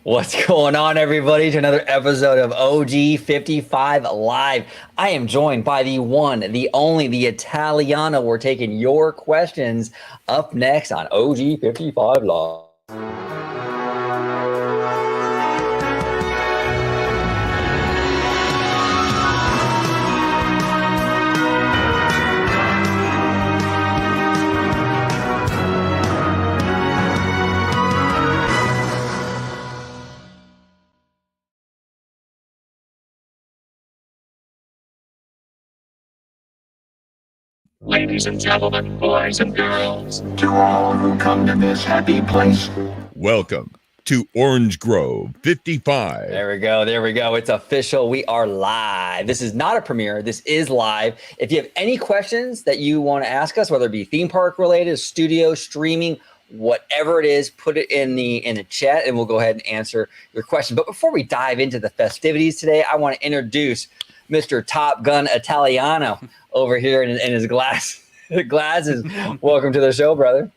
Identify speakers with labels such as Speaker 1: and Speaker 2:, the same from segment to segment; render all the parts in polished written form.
Speaker 1: What's going on, everybody, to another episode of OG55 Live. I am joined by the one, the only, the Italiano. We're taking your questions up next on OG55 Live.
Speaker 2: Ladies and gentlemen, boys and girls, to all who come to this happy place,
Speaker 3: welcome to Orange Grove 55.
Speaker 1: There we go. It's official. We are live. This is not a premiere. This is live. If you have any questions that you want to ask us, whether it be theme park related, studio, streaming, whatever it is, put it in the chat and we'll go ahead and answer your question. But before we dive into the festivities today, I want to introduce Mr. Top Gun Italiano over here in his glasses. Welcome to the show, brother.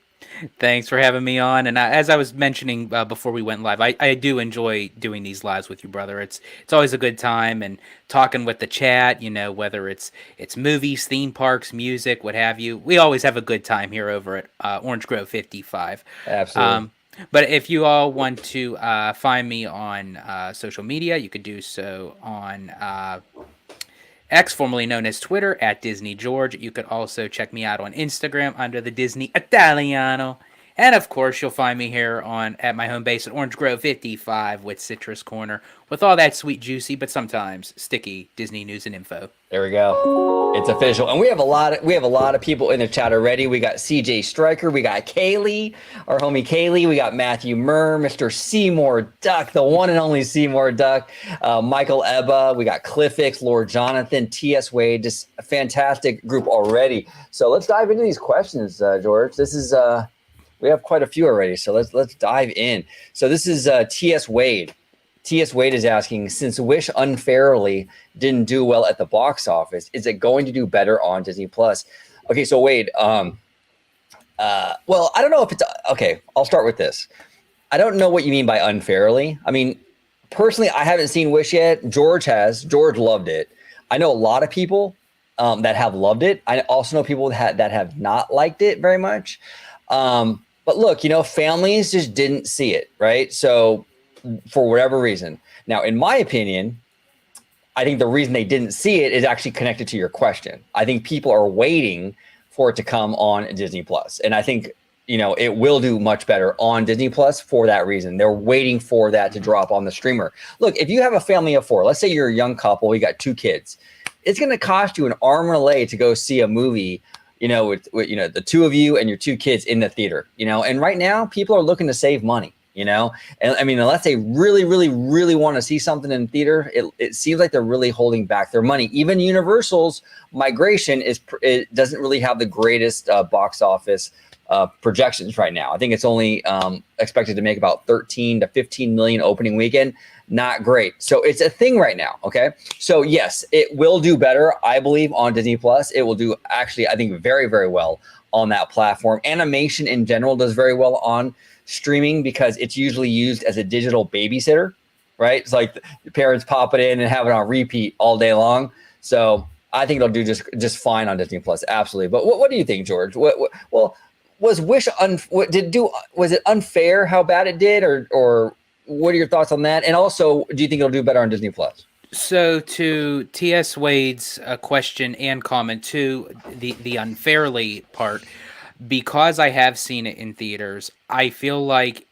Speaker 4: Thanks for having me on. And as I was mentioning before we went live, I do enjoy doing these lives with you, brother. It's always a good time and talking with the chat. You know, whether it's movies, theme parks, music, what have you. We always have a good time here over at Orange Grove 55.
Speaker 1: Absolutely.
Speaker 4: But if you all want to find me on social media, you could do so on X, formerly known as Twitter, at Disney George. You could also check me out on Instagram under the Disney Italiano. And of course, you'll find me here at my home base at Orange Grove 55 with Citrus Corner, with all that sweet, juicy, but sometimes sticky Disney news and info.
Speaker 1: There we go. It's official, and we have a lot of people in the chat already. We got CJ Stryker, we got Kaylee, our homie Kaylee, we got Matthew Murr, Mr. Seymour Duck, the one and only Seymour Duck, Michael Ebba, we got Cliffix, Lord Jonathan, T.S. Wade, just a fantastic group already. So let's dive into these questions, George. This is we have quite a few already, so let's dive in. So this is T.S. Wade. T.S. Wade is asking, since Wish unfairly didn't do well at the box office, is it going to do better on Disney Plus? Okay, so Wade, well, I don't know if it's okay. I'll start with this. I don't know what you mean by unfairly. I mean, personally, I haven't seen Wish yet. George has. George loved it. I know a lot of people that have loved it. I also know people that have not liked it very much. But look, families just didn't see it, right? So for whatever reason. Now, in my opinion, I think the reason they didn't see it is actually connected to your question. I think people are waiting for it to come on Disney Plus. And I think, it will do much better on Disney Plus for that reason. They're waiting for that to drop on the streamer. Look, if you have a family of four, let's say you're a young couple, you got two kids, it's going to cost you an arm and a leg to go see a movie with the two of you and your two kids in the theater, and right now people are looking to save money, and I mean, unless they really, really, really want to see something in theater, it seems like they're really holding back their money. Even Universal's migration it doesn't really have the greatest box office projections right now. I think it's only expected to make about 13 to 15 million opening weekend. Not great. So it's a thing right now. Okay. So yes, it will do better, I believe, on Disney Plus. It will do actually, I think, very, very well on that platform. Animation in general does very well on streaming because it's usually used as a digital babysitter, right? It's like the parents pop it in and have it on repeat all day long. So I think it'll do just fine on Disney Plus. Absolutely. But what do you think, George? Well, was Wish was it unfair how bad it did, or what are your thoughts on that? And also, do you think it'll do better on Disney Plus?
Speaker 4: So to T.S. Wade's question and comment to the unfairly part, because I have seen it in theaters, I feel like,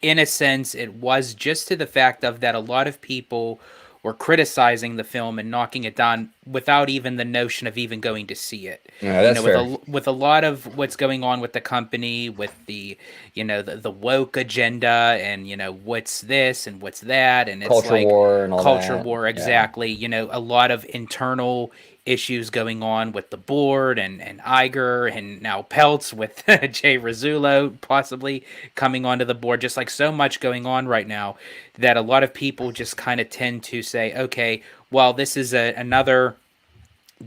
Speaker 4: in a sense, it was just to the fact of that a lot of people were criticizing the film and knocking it down without even the notion of even going to see it.
Speaker 1: Yeah, that's fair.
Speaker 4: With a lot of what's going on with the company, with the the woke agenda, and what's this and what's that, and it's
Speaker 1: culture war and all
Speaker 4: culture
Speaker 1: that.
Speaker 4: war, exactly.
Speaker 1: Yeah.
Speaker 4: A lot of internal issues going on with the board and Iger, and now Peltz with Jay Rizzullo possibly coming onto the board. Just like so much going on right now that a lot of people just kind of tend to say, okay, well, this is another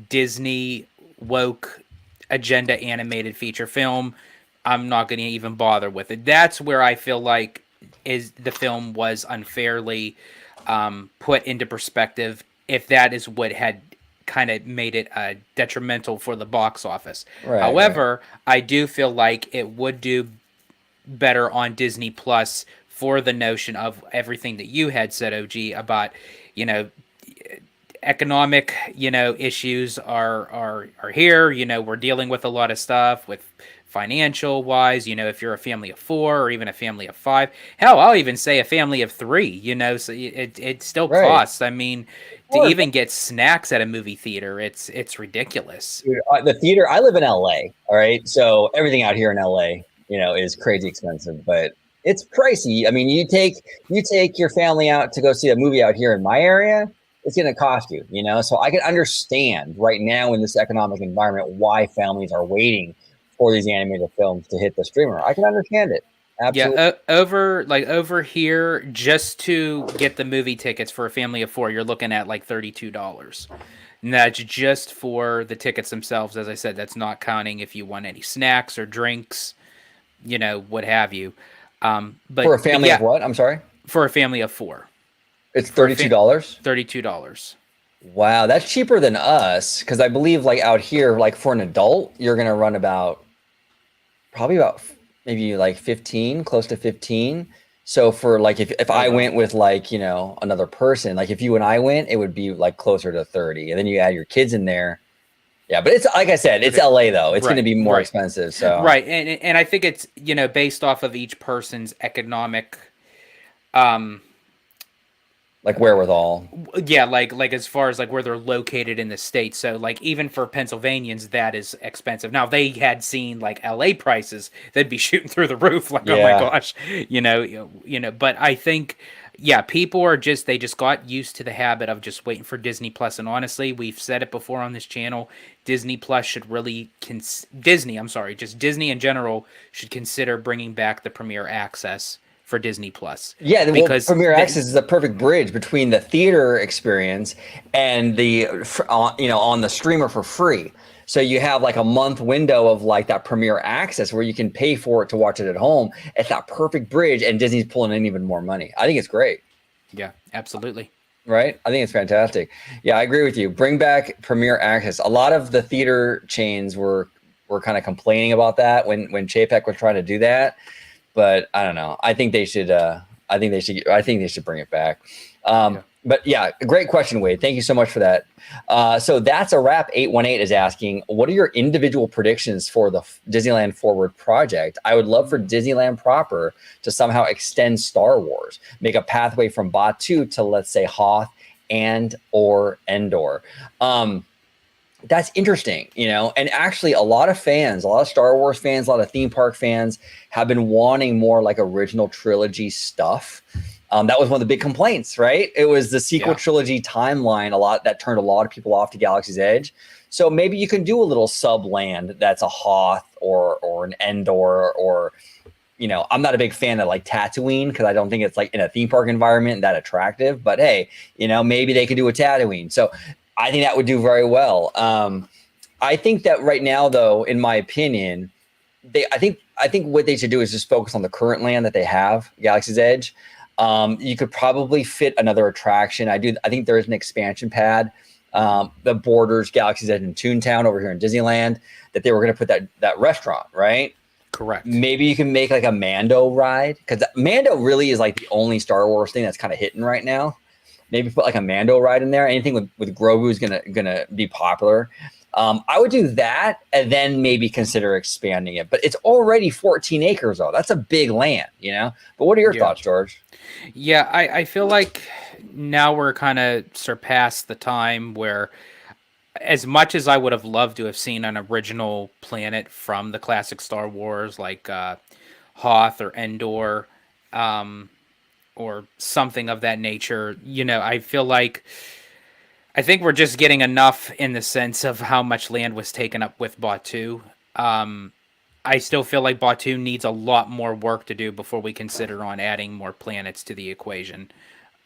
Speaker 4: Disney woke agenda animated feature film. I'm not going to even bother with it. That's where I feel like the film was unfairly put into perspective if that is what had kind of made it detrimental for the box office.
Speaker 1: Right.
Speaker 4: However, I do feel like it would do better on Disney Plus for the notion of everything that you had said, OG, about, you know, economic, you know, issues are here. You know, we're dealing with a lot of stuff with financial wise, you know, if you're a family of 4 or even a family of 5, hell, I'll even say a family of 3, you know, so it still
Speaker 1: Right.
Speaker 4: costs. I mean, to
Speaker 1: Or-
Speaker 4: even get snacks at a movie theater, it's ridiculous.
Speaker 1: Dude, the theater, I live in LA, all right? So everything out here in LA, you know, is crazy expensive, but it's pricey. I mean, you take your family out to go see a movie out here in my area, it's going to cost you, you know? So I can understand right now in this economic environment why families are waiting for these animated films to hit the streamer. I can understand it. Absolutely.
Speaker 4: Yeah, over here, just to get the movie tickets for a family of 4, you're looking at like $32. And that's just for the tickets themselves. As I said, that's not counting if you want any snacks or drinks, you know, what have you. But
Speaker 1: For a family
Speaker 4: yeah,
Speaker 1: of what? I'm sorry?
Speaker 4: for a family of 4,
Speaker 1: It's $32?
Speaker 4: $32.
Speaker 1: Wow, that's cheaper than us because I believe like out here, like for an adult, you're gonna run probably about maybe like 15, close to 15. So for like if I went with like, you know, another person, like if you and I went, it would be like closer to 30. And then you add your kids in there. Yeah, but it's like I said, it's LA though. It's
Speaker 4: Right,
Speaker 1: gonna be more
Speaker 4: right.
Speaker 1: expensive. So
Speaker 4: Right, and I think it's, you know, based off of each person's economic
Speaker 1: like wherewithal.
Speaker 4: yeah, like as far as like where they're located in the state. So like even for Pennsylvanians, that is expensive. Now if they had seen like LA prices, they'd be shooting through the roof. Like, oh my
Speaker 1: Yeah.
Speaker 4: gosh, you know. But I think, yeah, people are they just got used to the habit of just waiting for Disney Plus. And honestly, we've said it before on this channel, Disney Plus should really Disney in general should consider bringing back the Premier Access for Disney Plus.
Speaker 1: Yeah, well,
Speaker 4: because
Speaker 1: Premier Access is a perfect bridge between the theater experience and the you know, on the streamer for free. So you have like a month window of like that Premier Access where you can pay for it to watch it at home. It's that perfect bridge, and Disney's pulling in even more money. I think it's great.
Speaker 4: Yeah, absolutely.
Speaker 1: Right? I think it's fantastic. Yeah, I agree with you. Bring back Premier Access. A lot of the theater chains were kind of complaining about that when Chapek was trying to do that. But I don't know. I think they should. I think they should bring it back. But yeah, great question, Wade. Thank you so much for that. So that's a wrap. 818 is asking, what are your individual predictions for the Disneyland Forward project? I would love for Disneyland proper to somehow extend Star Wars, make a pathway from Batuu to, let's say, Hoth and or Endor. That's interesting, you know, and actually a lot of Star Wars fans, a lot of theme park fans have been wanting more like original trilogy stuff. That was one of the big complaints, right? It was the sequel trilogy timeline that turned a lot of people off to Galaxy's Edge. So maybe you can do a little sub-land that's a Hoth or an Endor, or, you know, I'm not a big fan of like Tatooine because I don't think it's like in a theme park environment that attractive, but hey, you know, maybe they could do a Tatooine. So I think that would do very well. I think that right now, though, in my opinion, I think what they should do is just focus on the current land that they have, Galaxy's Edge. You could probably fit another attraction. I think there is an expansion pad that borders Galaxy's Edge and Toontown over here in Disneyland that they were going to put that restaurant, right?
Speaker 4: Correct.
Speaker 1: Maybe you can make like a Mando ride, because Mando really is like the only Star Wars thing that's kind of hitting right now. Maybe put like a Mando ride in there. Anything with Grogu is gonna be popular. I would do that and then maybe consider expanding it. But it's already 14 acres though. That's a big land, you know. But what are your thoughts, George?
Speaker 4: Yeah, I feel like now we're kind of surpassed the time where, as much as I would have loved to have seen an original planet from the classic Star Wars, like Hoth or Endor, or something of that nature, you know, I think we're just getting enough in the sense of how much land was taken up with Batuu. I still feel like Batuu needs a lot more work to do before we consider on adding more planets to the equation.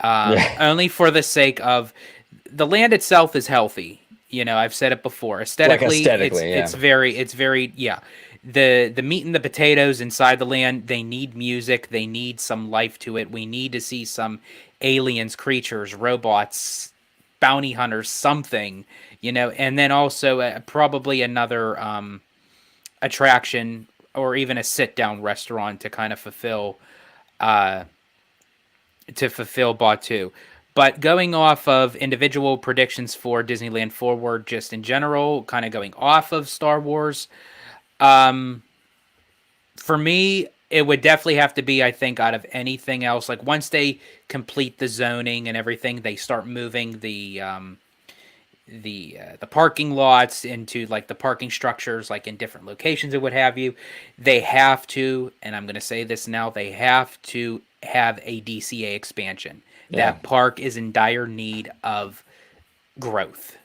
Speaker 4: Only for the sake of the land itself is healthy. You know, I've said it before. Aesthetically,
Speaker 1: Like aesthetically,
Speaker 4: it's very, the meat and the potatoes inside the land. They need music. They need some life to it. We need to see some aliens, creatures, robots, bounty hunters, something, and then also probably another attraction or even a sit down restaurant to kind of fulfill Batu. But going off of individual predictions for Disneyland Forward, just in general, kind of going off of Star Wars, for me, it would definitely have to be, I think, out of anything else. Like once they complete the zoning and everything, they start moving the parking lots into like the parking structures, like in different locations and what have you. They have to, and I'm going to say this now, they have to have a DCA expansion.
Speaker 1: Yeah.
Speaker 4: That park is in dire need of growth.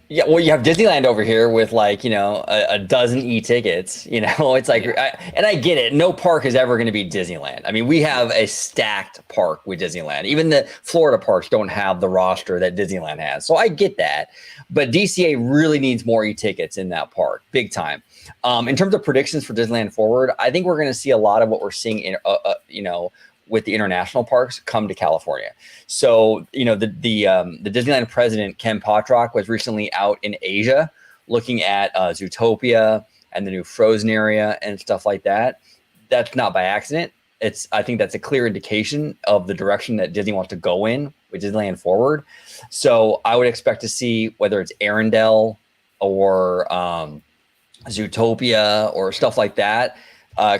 Speaker 1: Yeah, well, you have Disneyland over here with like, a dozen e-tickets, it's like, and I get it. No park is ever going to be Disneyland. I mean, we have a stacked park with Disneyland. Even the Florida parks don't have the roster that Disneyland has. So I get that. But DCA really needs more e-tickets in that park, big time. In terms of predictions for Disneyland Forward, I think we're going to see a lot of what we're seeing in, with the international parks come to California. So, the Disneyland president, Ken Potrock, was recently out in Asia looking at Zootopia and the new Frozen area and stuff like that. That's not by accident. I think that's a clear indication of the direction that Disney wants to go in with Disneyland Forward. So I would expect to see whether it's Arendelle or Zootopia or stuff like that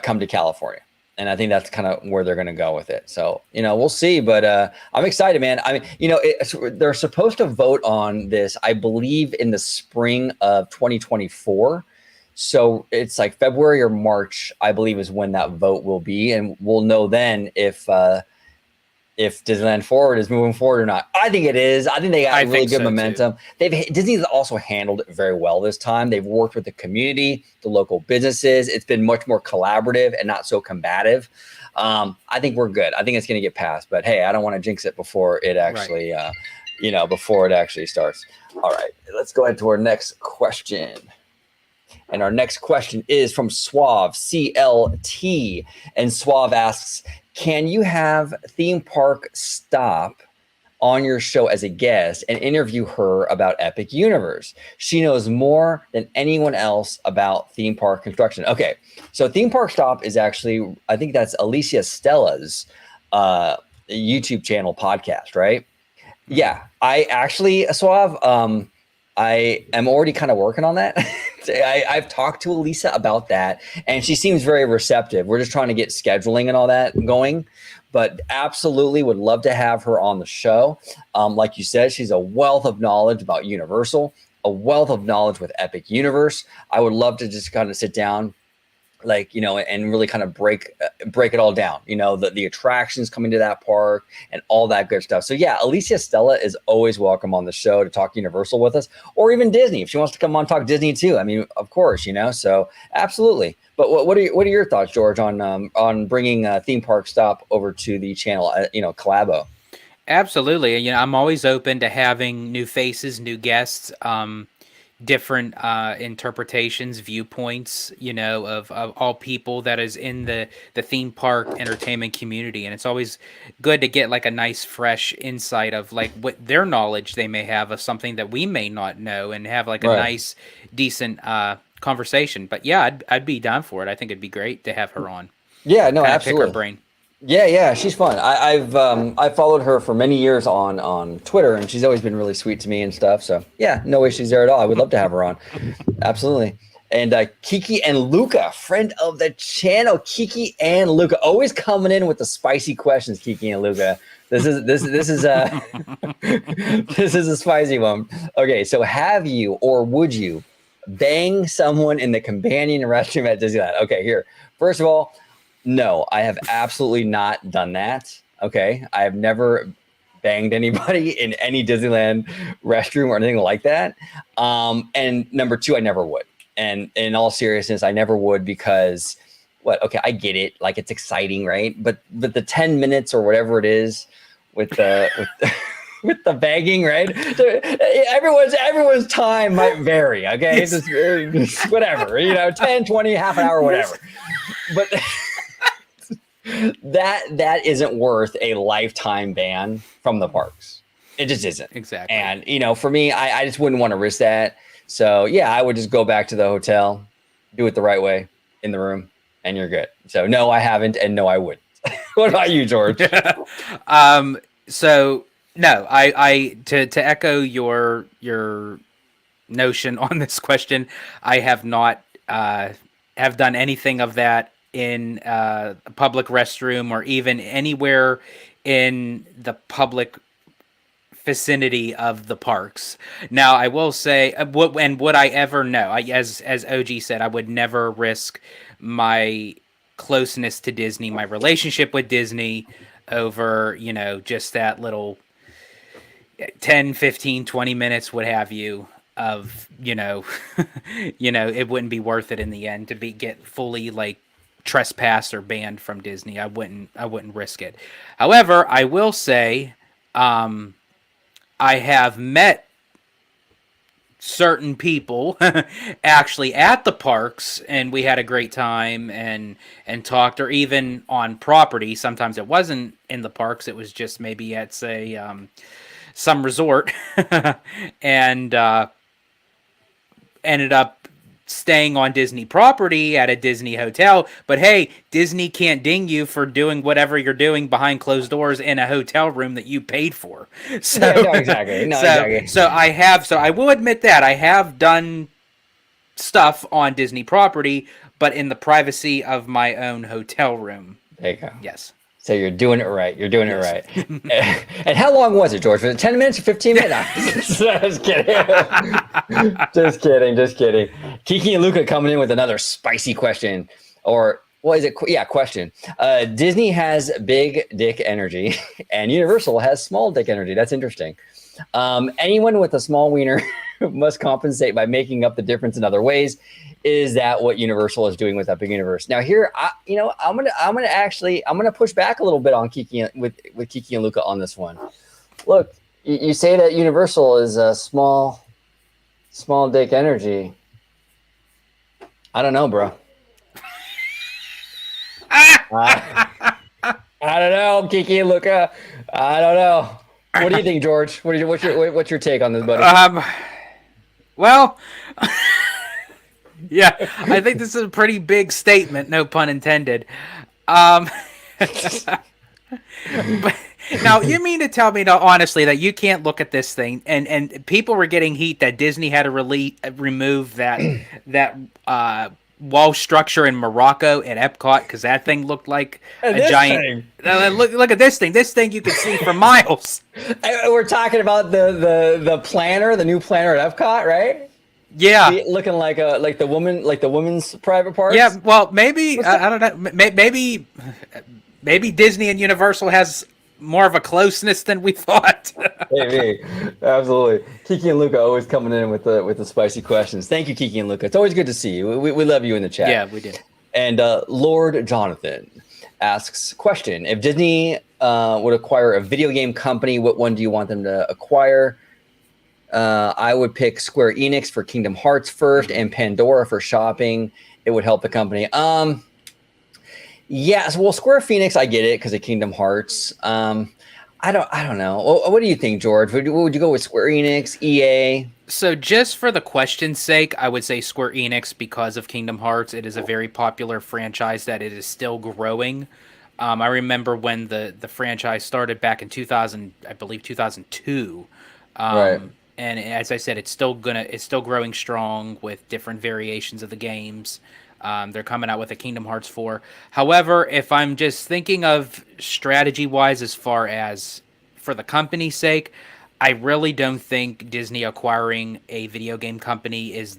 Speaker 1: come to California. And I think that's kind of where they're going to go with it. So, we'll see. But I'm excited, man. I mean, they're supposed to vote on this, I believe, in the spring of 2024. So it's like February or March, I believe, is when that vote will be. And we'll know then if Disneyland Forward is moving forward or not. I think it is. I think they got really good momentum. Disney's also handled it very well this time. They've worked with the community, the local businesses. It's been much more collaborative and not so combative. I think we're good. I think it's going to get passed. But hey, I don't want to jinx it before it actually, before it actually starts. All right, let's go ahead to our next question. And our next question is from Suave CLT, and Suave asks, can you have Theme Park Stop on your show as a guest and interview her about Epic Universe? She knows more than anyone else about theme park construction. Okay, so Theme Park Stop is actually, I think that's Alicia Stella's YouTube channel podcast, right? Yeah, I actually, Suave, I am already kind of working on that. I've talked to Elisa about that, and she seems very receptive. We're just trying to get scheduling and all that going, but absolutely would love to have her on the show. Like you said, she's a wealth of knowledge about Universal, a wealth of knowledge with Epic Universe. I would love to just kind of sit down, and really kind of break it all down, the attractions coming to that park and all that good stuff. So yeah, Alicia Stella is always welcome on the show to talk Universal with us, or even Disney if she wants to come on and talk Disney too. I mean, of course, so absolutely. But what are your thoughts, George, on bringing Theme Park Stop over to the channel, collabo?
Speaker 4: Absolutely. I'm always open to having new faces, new guests, different interpretations, viewpoints, of all people that is in the theme park entertainment community. And it's always good to get like a nice fresh insight of like what their knowledge they may have of something that we may not know, and have like a nice, decent conversation. But yeah, I'd be down for it. I think it'd be great to have her on.
Speaker 1: Yeah, no,
Speaker 4: Kinda
Speaker 1: absolutely.
Speaker 4: Pick her brain.
Speaker 1: Yeah, she's fun. I've followed her for many years on Twitter, and she's always been really sweet to me and stuff. So yeah, no issues there at all. I would love to have her on. Absolutely. And Kiki and Luca, friend of the channel, Kiki and Luca, always coming in with the spicy questions. Kiki and Luca, this is this is this is a spicy one. Okay, so have you or would you bang someone in the companion restroom at Disneyland? Okay, here. First of all, no, I have absolutely not done that. Okay. I have never banged anybody in any Disneyland restroom or anything like that. And number two, I never would. And in all seriousness, I never would because okay, I get it. Like it's exciting, right? But the 10 minutes or whatever it is with with the begging, right? So everyone's time might vary, okay?
Speaker 4: Yes.
Speaker 1: Just whatever, 10, 20, half an hour, whatever. But that isn't worth a lifetime ban from the parks. It just isn't.
Speaker 4: Exactly.
Speaker 1: And for me, I just wouldn't want to risk that. So yeah, I would just go back to the hotel, do it the right way in the room, and you're good. So no, I haven't, and no, I wouldn't. What about you, George?
Speaker 4: So no, I to echo your notion on this question, I have not have done anything of that in a public restroom or even anywhere in the public vicinity of the parks. Now, I will say, would I ever know? As OG said, I would never risk my closeness to Disney, my relationship with Disney over, just that little 10, 15, 20 minutes, what have you, of, it wouldn't be worth it in the end to get fully like trespassed or banned from Disney. I wouldn't risk it. However, I will say, I have met certain people actually at the parks, and we had a great time and talked, or even on property. Sometimes it wasn't in the parks; it was just maybe at, say, some resort, and ended up staying on Disney property at a Disney hotel. But hey, Disney can't ding you for doing whatever you're doing behind closed doors in a hotel room that you paid for. So
Speaker 1: Yeah, no, exactly. No, exactly.
Speaker 4: So I will admit that I have done stuff on Disney property, but in the privacy of my own hotel room.
Speaker 1: There you go.
Speaker 4: Yes.
Speaker 1: So you're doing it right. You're doing it right. And how long was it, George? Was it 10 minutes or 15 minutes? Just kidding. Just kidding. Kiki and Luca coming in with another spicy question. Or what is it? Yeah, question. Disney has big dick energy and Universal has small dick energy. That's interesting. Anyone with a small wiener must compensate by making up the difference in other ways. Is that what Universal is doing with Epic Universe? Now here, I'm gonna push back a little bit on Kiki with Kiki and Luca on this one. Look, you say that Universal is a small dick energy. I don't know, bro. I don't know, Kiki and Luca. I don't know. What do you think, George? What's your take on this, buddy?
Speaker 4: Well. Yeah, I think this is a pretty big statement, no pun intended. But now, you mean to tell me, honestly, that you can't look at this thing, and people were getting heat that Disney had to remove that wall structure in Morocco at Epcot because that thing looked like a giant. Look at this thing. This thing you could see for miles.
Speaker 1: We're talking about the planner, the new planner at Epcot, right?
Speaker 4: Yeah,
Speaker 1: looking like the woman's private parts.
Speaker 4: Yeah, well, maybe I don't know. Maybe Disney and Universal has more of a closeness than we thought.
Speaker 1: Maybe, absolutely. Kiki and Luca always coming in with the spicy questions. Thank you, Kiki and Luca. It's always good to see you. We love you in the chat.
Speaker 4: Yeah, we did.
Speaker 1: And Lord Jonathan asks, question: if Disney would acquire a video game company, what one do you want them to acquire? I would pick Square Enix for Kingdom Hearts first, and Pandora for shopping. It would help the company. Yes, well, Square Phoenix, I get it because of Kingdom Hearts. I don't know. What do you think, George? Would you go with Square Enix, EA?
Speaker 4: So, just for the question's sake, I would say Square Enix because of Kingdom Hearts. It is a very popular franchise that it is still growing. I remember when the franchise started back in 2000, I believe 2002.
Speaker 1: Right.
Speaker 4: And as I said, it's still growing strong with different variations of the games. They're coming out with a Kingdom Hearts 4. However, if I'm just thinking of strategy-wise as far as for the company's sake, I really don't think Disney acquiring a video game company is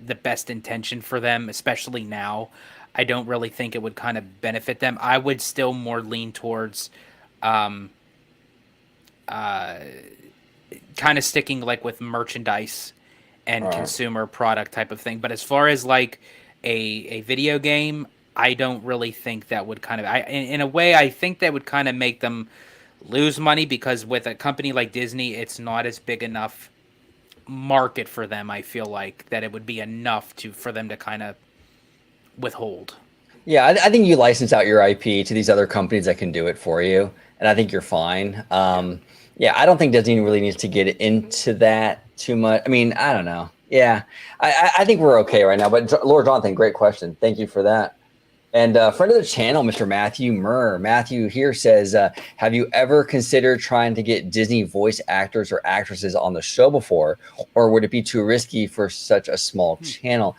Speaker 4: the best intention for them, especially now. I don't really think it would kind of benefit them. I would still more lean towards kind of sticking like with merchandise and consumer product type of thing. But as far as like a video game, I don't really think that would kind of, in a way, I think that would kind of make them lose money because with a company like Disney, it's not as big enough market for them. I feel like that it would be enough for them to kind of withhold.
Speaker 1: Yeah, I think you license out your IP to these other companies that can do it for you, and I think you're fine. Yeah, I don't think Disney really needs to get into that too much. I mean, I don't know. Yeah, I think we're okay right now. But Lord Jonathan, great question. Thank you for that. And friend of the channel, Mr. Matthew Murr. Matthew here says, have you ever considered trying to get Disney voice actors or actresses on the show before, or would it be too risky for such a small channel?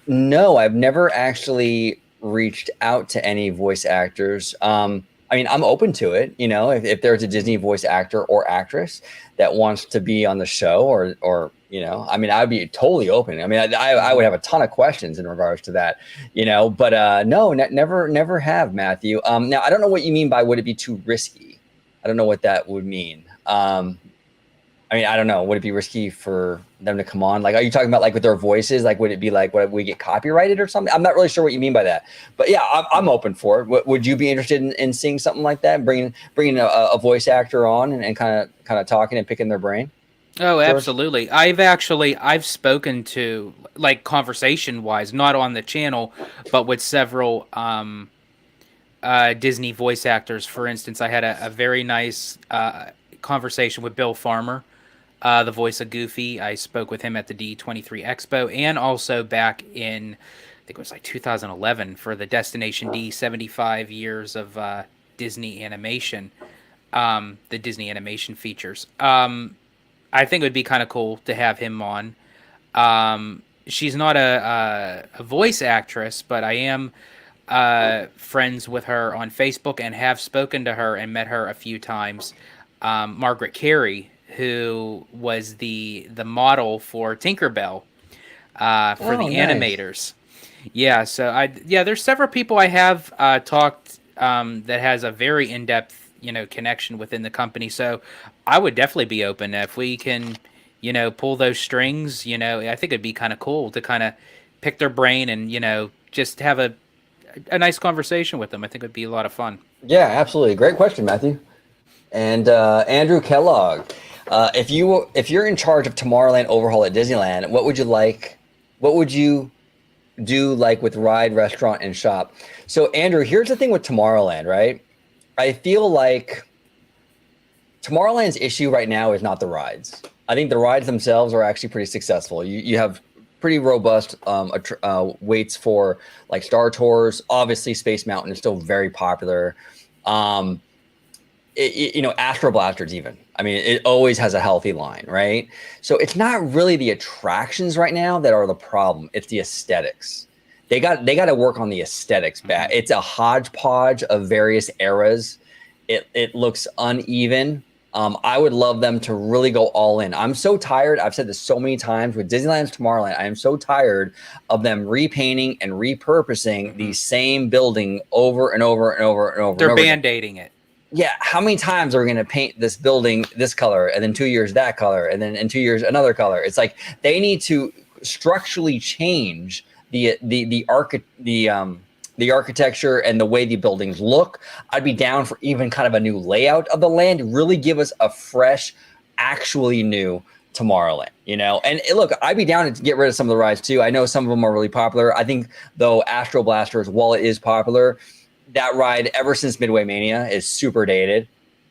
Speaker 1: No, I've never actually reached out to any voice actors. I mean, I'm open to it. You know, if there's a Disney voice actor or actress that wants to be on the show, or you know, I mean, I'd be totally open. I mean, I would have a ton of questions in regards to that, you know. But no, never have, Matthew. Now I don't know what you mean by would it be too risky. I don't know what that would mean. I mean, I don't know. Would it be risky for them to come on? Like, are you talking about like with their voices? Like, would it be like, what we get copyrighted or something? I'm not really sure what you mean by that. But yeah, I'm open for it. Would you be interested in seeing something like that? Bringing a voice actor on and kind of talking and picking their brain?
Speaker 4: Oh,
Speaker 1: George?
Speaker 4: absolutely. I've spoken to, like, conversation wise, not on the channel, but with several Disney voice actors. For instance, I had a very nice conversation with Bill Farmer, the voice of Goofy. I spoke with him at the D23 Expo and also back in, I think it was like 2011 for the Destination D 75 years of Disney animation, the Disney animation features. I think it would be kind of cool to have him on. She's not a voice actress, but I am friends with her on Facebook and have spoken to her and met her a few times. Margaret Carey, who was the model for Tinkerbell for the animators. Yeah, so there's several people I have talked that has a very in-depth, connection within the company. So I would definitely be open if we can, pull those strings. I think it'd be kind of cool to kind of pick their brain and just have a nice conversation with them. I think it'd be a lot of fun.
Speaker 1: Yeah, absolutely. Great question, Matthew. And Andrew Kellogg, if you're in charge of Tomorrowland overhaul at Disneyland, what would you like? What would you do like with ride, restaurant, and shop? So Andrew, here's the thing with Tomorrowland, right? I feel like Tomorrowland's issue right now is not the rides. I think the rides themselves are actually pretty successful. You have pretty robust waits for like Star Tours. Obviously, Space Mountain is still very popular. Astro Blasters even. I mean, it always has a healthy line, right? So it's not really the attractions right now that are the problem. It's the aesthetics. They got to work on the aesthetics back. It's a hodgepodge of various eras. It looks uneven. I would love them to really go all in. I'm so tired. I've said this so many times with Disneyland's Tomorrowland. I am so tired of them repainting and repurposing the same building over and over and over and over.
Speaker 4: They're band-aiding it.
Speaker 1: Yeah, how many times are we going to paint this building this color, and then 2 years that color, and then in 2 years another color? It's like they need to structurally change the architecture and the way the buildings look. I'd be down for even kind of a new layout of the land, really give us a fresh, actually new Tomorrowland, And look, I'd be down to get rid of some of the rides too. I know some of them are really popular. I think though Astro Blasters, while it is popular, that ride ever since Midway Mania is super dated,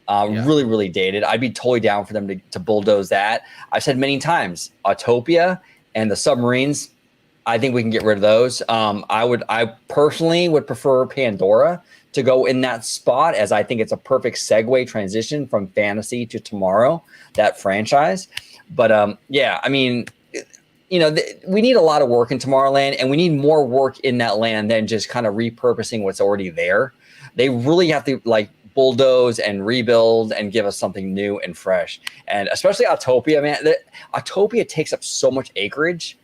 Speaker 1: really, really dated. I'd be totally down for them to bulldoze that. I've said many times, Autopia and the submarines, I think we can get rid of those. I personally would prefer Pandora to go in that spot, as I think it's a perfect segue transition from fantasy to tomorrow, that franchise. But I mean, we need a lot of work in Tomorrowland, and we need more work in that land than just kind of repurposing what's already there. They really have to like bulldoze and rebuild and give us something new and fresh. And especially Autopia, man. Autopia takes up so much acreage.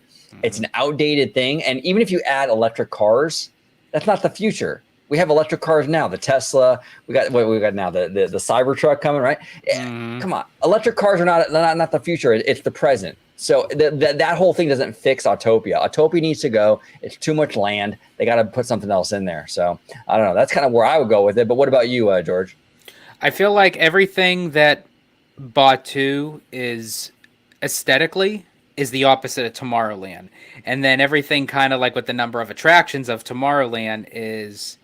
Speaker 1: It's an outdated thing. And even if you add electric cars, that's not the future. We have electric cars now. The Tesla, we got now the Cybertruck coming, right? Come on, electric cars are not the future. It's the present. So that whole thing doesn't fix Autopia. Autopia needs to go. It's too much land. They got to put something else in there. So I don't know. That's kind of where I would go with it. But what about you, George?
Speaker 4: I feel like everything that Batu is aesthetically is the opposite of Tomorrowland. And then everything kind of like with the number of attractions of Tomorrowland is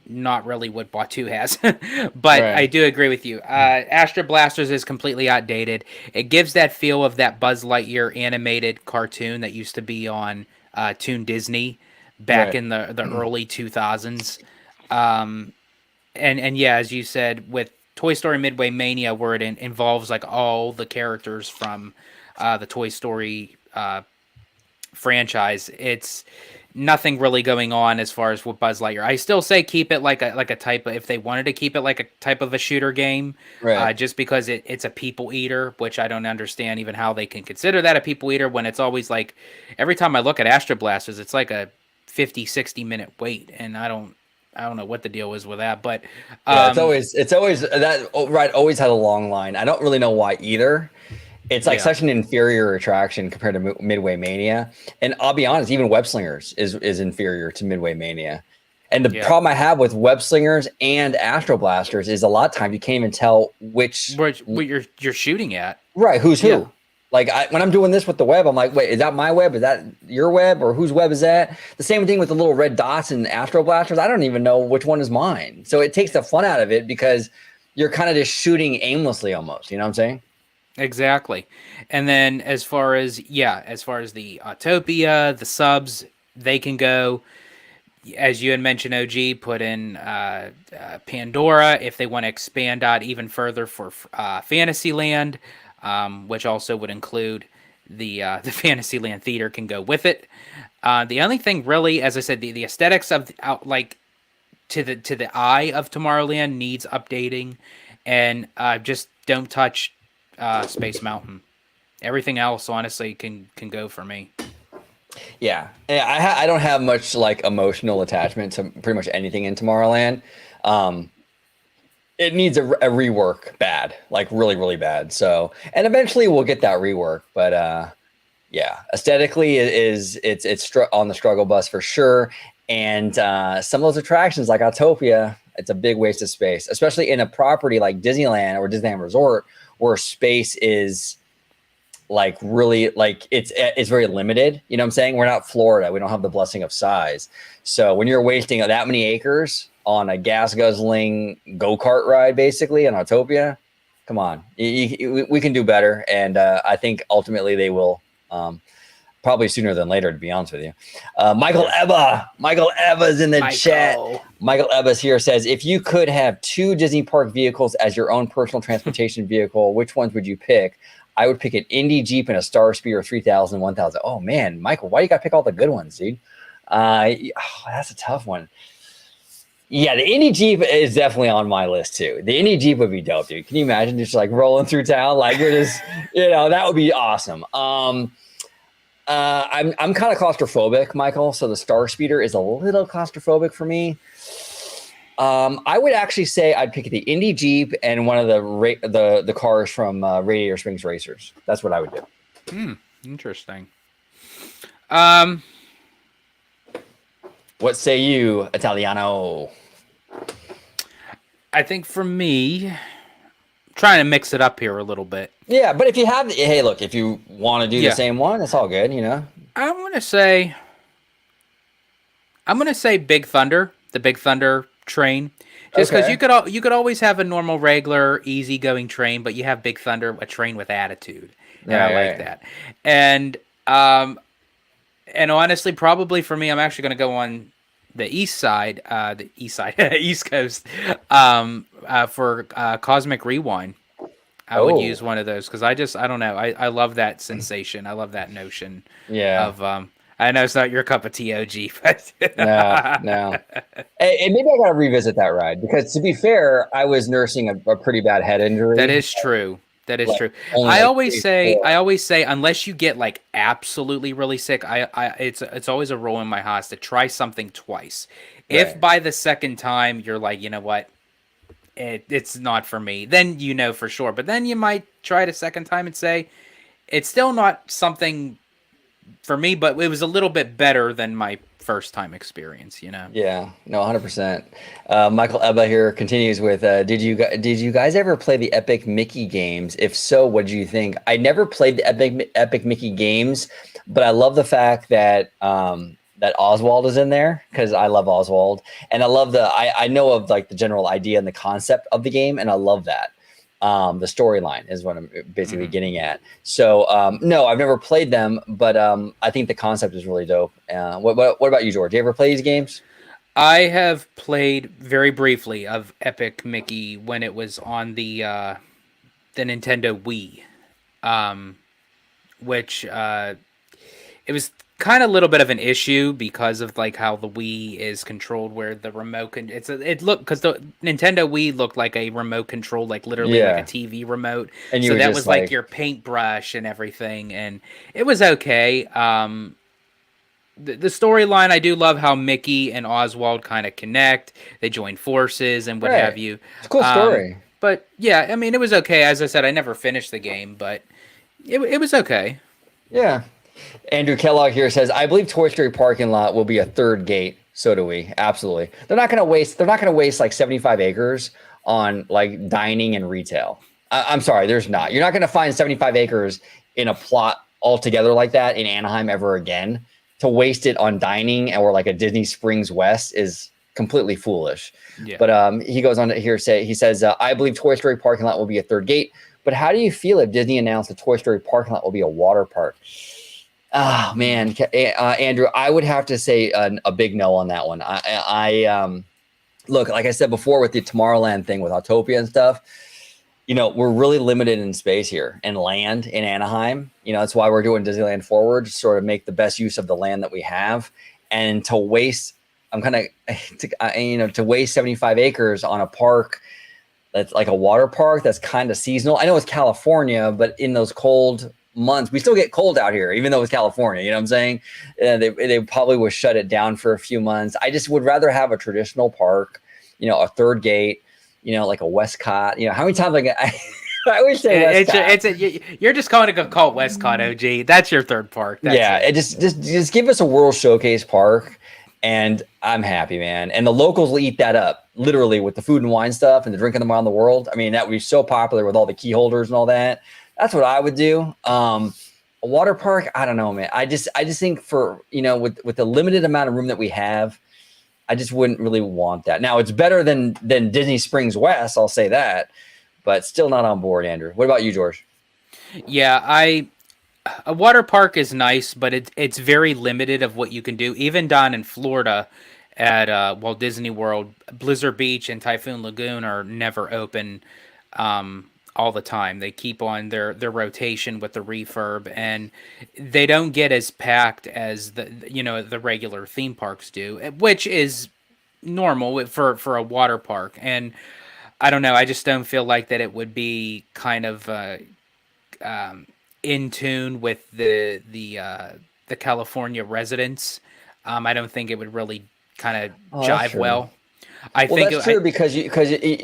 Speaker 4: not really what Batu has. But I
Speaker 1: Right.
Speaker 4: do agree with you. Astro Blasters is completely outdated. It gives that feel of that Buzz Lightyear animated cartoon that used to be on Toon Disney back
Speaker 1: Right.
Speaker 4: in the early 2000s. Um, and yeah, as you said, with Toy Story Midway Mania, where it involves like all the characters from the Toy Story franchise, it's nothing really going on as far as with Buzz Lightyear. I still say keep it like a type of, if they wanted to keep it like a type of a shooter game,
Speaker 1: Right.
Speaker 4: just because it's a people eater, which I don't understand even how they can consider that a people eater when it's always like every time I look at Astro Blasters, it's like a 50-60 minute wait, and I don't know what the deal is with that, but
Speaker 1: Yeah, it's always that ride always had a long line. I don't really know why either. It's like
Speaker 4: yeah,
Speaker 1: such an inferior attraction compared to Midway Mania. And I'll be honest, even Web Slingers is inferior to Midway Mania. And the
Speaker 4: yeah.
Speaker 1: problem I have with Web Slingers and Astro Blasters is a lot of times you can't even tell which
Speaker 4: What you're shooting at?
Speaker 1: right who's who.
Speaker 4: Yeah.
Speaker 1: Like when I'm doing this with the web, I'm like, wait, is that my web? Is that your web? Or whose web is that? The same thing with the little red dots in Astro Blasters. I don't even know which one is mine. So it takes the fun out of it because you're kind of just shooting aimlessly almost. You know what I'm saying?
Speaker 4: Exactly. And then as far as the Autopia, the subs, they can go, as you had mentioned, OG, put in Pandora if they want to expand out even further for Fantasyland, which also would include the Fantasyland Theater can go with it. The only thing really, as I said, the aesthetics of like to the eye of Tomorrowland needs updating, and just don't touch Space Mountain. Everything else, honestly, can go for me.
Speaker 1: Yeah, I don't have much like emotional attachment to pretty much anything in Tomorrowland. It needs a rework bad, like really, really bad. So, and eventually we'll get that rework. But yeah, aesthetically it's on the struggle bus for sure. And some of those attractions like Autopia, it's a big waste of space, especially in a property like Disneyland or Disneyland Resort where space is like really like it's very limited. You know what I'm saying? We're not Florida. We don't have the blessing of size. So when you're wasting that many acres on a gas guzzling go-kart ride, basically on Autopia, come on, we can do better. And I think ultimately they will, probably sooner than later, to be honest with you. Michael Ebba's in the chat. Michael Ebba's here says, if you could have 2 Disney park vehicles as your own personal transportation vehicle, which ones would you pick? I would pick an Indy Jeep and a Star Speeder 3000, 1000. Oh man, Michael, why you got to pick all the good ones, dude? That's a tough one. Yeah, the Indy Jeep is definitely on my list too. The Indy Jeep would be dope, dude. Can you imagine just like rolling through town? Like you're just, that would be awesome. I'm kind of claustrophobic, Michael. So the Star Speeder is a little claustrophobic for me. I would actually say I'd pick the Indy Jeep and one of the cars from Radiator Springs Racers. That's what I would do.
Speaker 4: Interesting.
Speaker 1: What say you, Italiano?
Speaker 4: I think for me, trying to mix it up here a little bit.
Speaker 1: Yeah, but if you have, hey, look, if you want to do the same one, it's all good,
Speaker 4: I'm gonna say Big Thunder, the Big Thunder train, just because you could always have a normal, regular, easygoing train, but you have Big Thunder, a train with attitude, and I like that. And honestly, probably for me, I'm actually gonna go on the East Coast, for Cosmic Rewind. I would use one of those because I don't know. I love that sensation. I love that notion of I know it's not your cup of tea, OG, but
Speaker 1: no. And maybe I gotta revisit that ride because to be fair, I was nursing a pretty bad head injury.
Speaker 4: That is true. True. I always say unless you get like absolutely really sick, it's always a rule in my house to try something twice. Right. If by the second time you're like, you know what, it's not for me, then for sure. But then you might try it a second time and say it's still not something for me, but it was a little bit better than my first time experience,
Speaker 1: Yeah, no, 100%. Michael Ebba here continues with, did you guys ever play the Epic Mickey games? If so, what did you think? I never played the Epic Mickey games, but I love the fact that that Oswald is in there because I love Oswald, and I love I know of like the general idea and the concept of the game, and I love that. The storyline is what I'm basically getting at. So no, I've never played them, but I think the concept is really dope. What about you, George? You ever play these games?
Speaker 4: I have played very briefly of Epic Mickey when it was on the Nintendo Wii, which it was kind of a little bit of an issue because of like how the Wii is controlled, where the remote it looked, because the Nintendo Wii looked like a remote control, like literally like a TV remote.
Speaker 1: And
Speaker 4: so that
Speaker 1: just
Speaker 4: was like your paintbrush and everything, and it was okay. The storyline, I do love how Mickey and Oswald kind of connect. They join forces and what have you.
Speaker 1: It's a cool story.
Speaker 4: But yeah, I mean, it was okay. As I said, I never finished the game, but it was okay.
Speaker 1: Yeah. Andrew Kellogg here says, I believe Toy Story parking lot will be a third gate. So do we. Absolutely. They're not going to waste like 75 acres on like dining and retail. I'm sorry, there's not. You're not going to find 75 acres in a plot altogether like that in Anaheim ever again. To waste it on dining or like a Disney Springs West is completely foolish.
Speaker 4: Yeah.
Speaker 1: But he goes on to here he says, I believe Toy Story parking lot will be a third gate. But how do you feel if Disney announced the Toy Story parking lot will be a water park? Oh man, Andrew, I would have to say a big no on that one. I look, like I said before with the Tomorrowland thing with Autopia and stuff, we're really limited in space here and land in Anaheim. That's why we're doing Disneyland Forward, to sort of make the best use of the land that we have, and to waste, to waste 75 acres on a park that's like a water park that's kind of seasonal. I know it's California, but in those cold months, we still get cold out here, even though it's California. You know what I'm saying? They probably would shut it down for a few months. I just would rather have a traditional park, a third gate, like a Westcott. How many times I always say Westcott.
Speaker 4: You're just calling it called Westcott, OG. That's your third park. That's
Speaker 1: it. Just give us a World Showcase park, and I'm happy, man. And the locals will eat that up, literally, with the food and wine stuff and the drinking them around the world. I mean, that would be so popular with all the key holders and all that. That's what I would do. A water park, I don't know, man. I just think for, with the limited amount of room that we have, I just wouldn't really want that. Now, it's better than Disney Springs West, I'll say that, but still not on board, Andrew. What about you, George?
Speaker 4: Yeah, a water park is nice, but it's very limited of what you can do. Even down in Florida at Walt Disney World, Blizzard Beach and Typhoon Lagoon are never open all the time. They keep on their rotation with the refurb, and they don't get as packed as the regular theme parks do, which is normal for a water park. And I don't know, I just don't feel like that it would be kind of in tune with the California residents. I don't think it would really kind of jive well. I think
Speaker 1: that's true because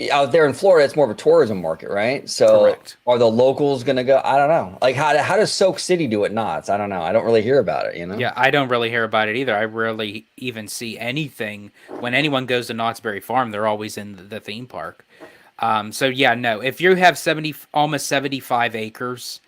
Speaker 1: out there in Florida, it's more of a tourism market, right? So correct. Are the locals going to go? I don't know. Like how does Soak City do it? Knots? I don't know. I don't really hear about it.
Speaker 4: Yeah, I don't really hear about it either. I rarely even see anything when anyone goes to Knott's Berry Farm. They're always in the theme park. So yeah, no. If you have almost 75 acres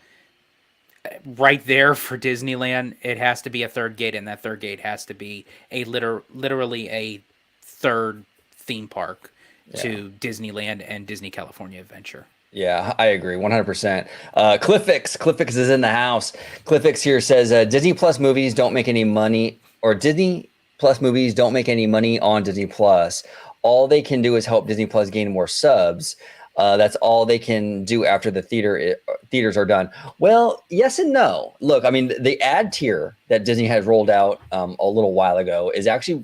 Speaker 4: right there for Disneyland, it has to be a third gate, and that third gate has to be literally a third theme park to Disneyland and Disney California Adventure.
Speaker 1: Yeah, I agree 100%. Cliffix is in the house. Cliffix here says Disney Plus movies don't make any money, or Disney Plus movies don't make any money on Disney Plus. All they can do is help Disney Plus gain more subs. That's all they can do after the theaters are done. Well, yes and no. Look, I mean, the ad tier that Disney has rolled out a little while ago is actually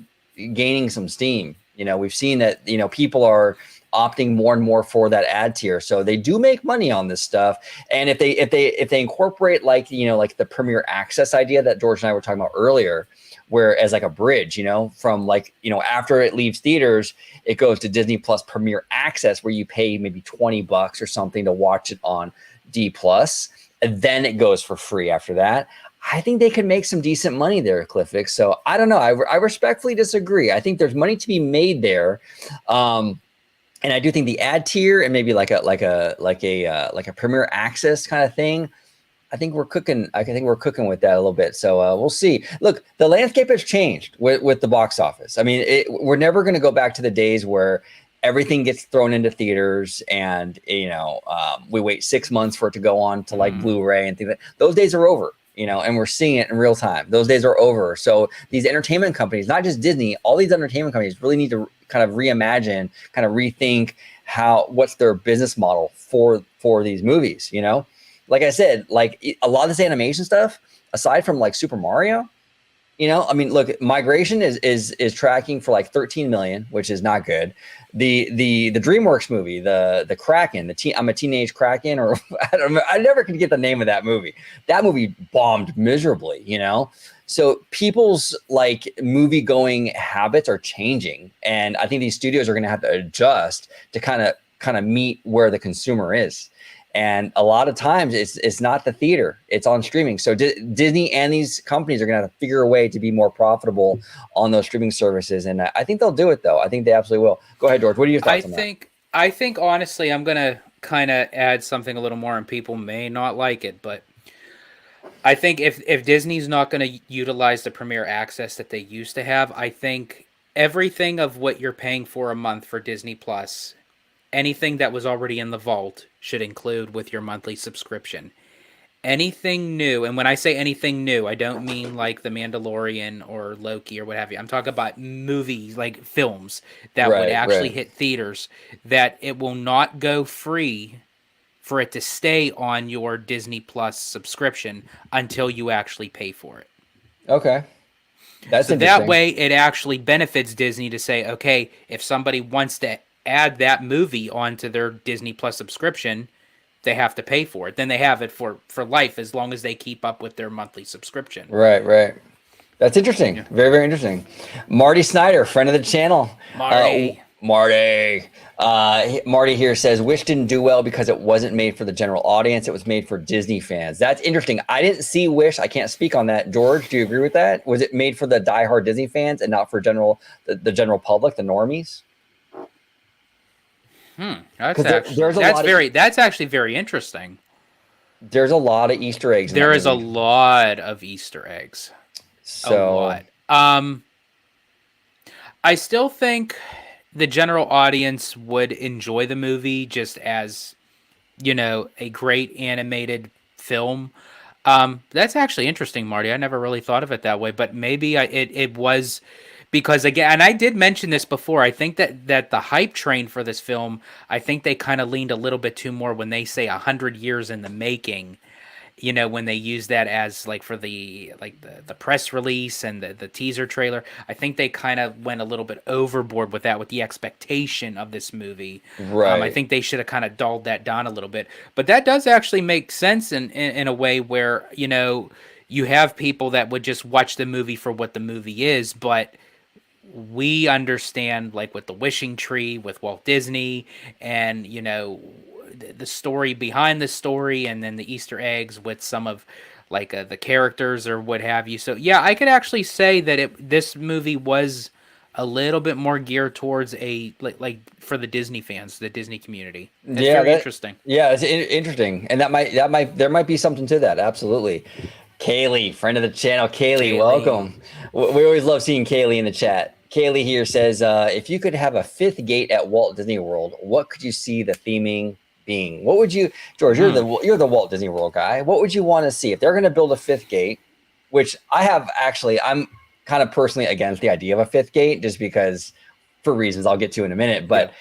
Speaker 1: gaining some steam. We've seen that, people are opting more and more for that ad tier. So they do make money on this stuff. And if they incorporate like the Premier Access idea that George and I were talking about earlier, where as like a bridge, from like, after it leaves theaters, it goes to Disney Plus Premier Access, where you pay maybe $20 or something to watch it on D Plus. And then it goes for free after that. I think they could make some decent money there, Cliffix. So I don't know. I respectfully disagree. I think there's money to be made there. And I do think the ad tier and maybe like a premier access kind of thing. I think we're cooking. I think we're cooking with that a little bit. So we'll see. Look, the landscape has changed with the box office. I mean, we're never going to go back to the days where everything gets thrown into theaters and we wait 6 months for it to go on to like Blu-ray and things like that. Those days are over. And we're seeing it in real time. Those days are over. So these entertainment companies, not just Disney, all these entertainment companies really need to kind of reimagine, kind of rethink what's their business model for these movies. Like I said, like a lot of this animation stuff, aside from like Super Mario, I mean, look, Migration is tracking for like 13 million, which is not good. The DreamWorks movie, the Kraken, I'm a Teenage Kraken, or I don't know, I never could get the name of that movie. That movie bombed miserably, So people's like movie going habits are changing, and I think these studios are going to have to adjust to kind of meet where the consumer is. And a lot of times it's not the theater, it's on streaming. So Disney and these companies are going to have to figure a way to be more profitable on those streaming services. And I think they'll do it, though. I think they absolutely will. Go ahead, George. What are your thoughts on that?
Speaker 4: I think, honestly, I'm going to kind of add something a little more, and people may not like it, but I think if Disney's not going to utilize the Premier Access that they used to have, I think everything of what you're paying for a month for Disney Plus, anything that was already in the vault should include with your monthly subscription. Anything new, and when I say anything new, I don't mean like The Mandalorian or Loki or what have you. I'm talking about movies, like films that would actually hit theaters, that it will not go free for it to stay on your Disney Plus subscription until you actually pay for it.
Speaker 1: Okay. That's
Speaker 4: so that way it actually benefits Disney to say, okay, if somebody wants to add that movie onto their Disney Plus subscription, they have to pay for it. Then they have it for life as long as they keep up with their monthly subscription.
Speaker 1: Right. That's interesting. Yeah. Very, very interesting. Marty Snyder, friend of the channel.
Speaker 4: Marty.
Speaker 1: Marty here says, Wish didn't do well because it wasn't made for the general audience. It was made for Disney fans. That's interesting. I didn't see Wish. I can't speak on that. George, do you agree with that? Was it made for the diehard Disney fans and not for the general public, the normies?
Speaker 4: That's actually very interesting.
Speaker 1: There's a lot of Easter eggs.
Speaker 4: There is a lot of Easter eggs.
Speaker 1: So,
Speaker 4: a lot. I still think the general audience would enjoy the movie just as, a great animated film. That's actually interesting, Marty. I never really thought of it that way, but maybe it was. Because again, and I did mention this before, I think that the hype train for this film, I think they kind of leaned a little bit too more when they say 100 years in the making, when they use that as like for the press release and the teaser trailer. I think they kind of went a little bit overboard with that, with the expectation of this movie.
Speaker 1: Right.
Speaker 4: I think they should have kind of dulled that down a little bit. But that does actually make sense in a way where, you have people that would just watch the movie for what the movie is, but we understand, like with the Wishing Tree, with Walt Disney, and the story behind the story, and then the Easter eggs with some of like the characters or what have you. So yeah, I could actually say that this movie was a little bit more geared towards like for the Disney fans, the Disney community. It's very interesting.
Speaker 1: Yeah, it's interesting, and there might be something to that. Absolutely. Kaylee, friend of the channel. Kaylee, welcome. We always love seeing Kaylee in the chat. Kaylee here says, if you could have a fifth gate at Walt Disney World, what could you see the theming being? What would you, George, you're the Walt Disney World guy. What would you want to see if they're going to build a fifth gate, which I'm kind of personally against the idea of a fifth gate, just because for reasons I'll get to in a minute. But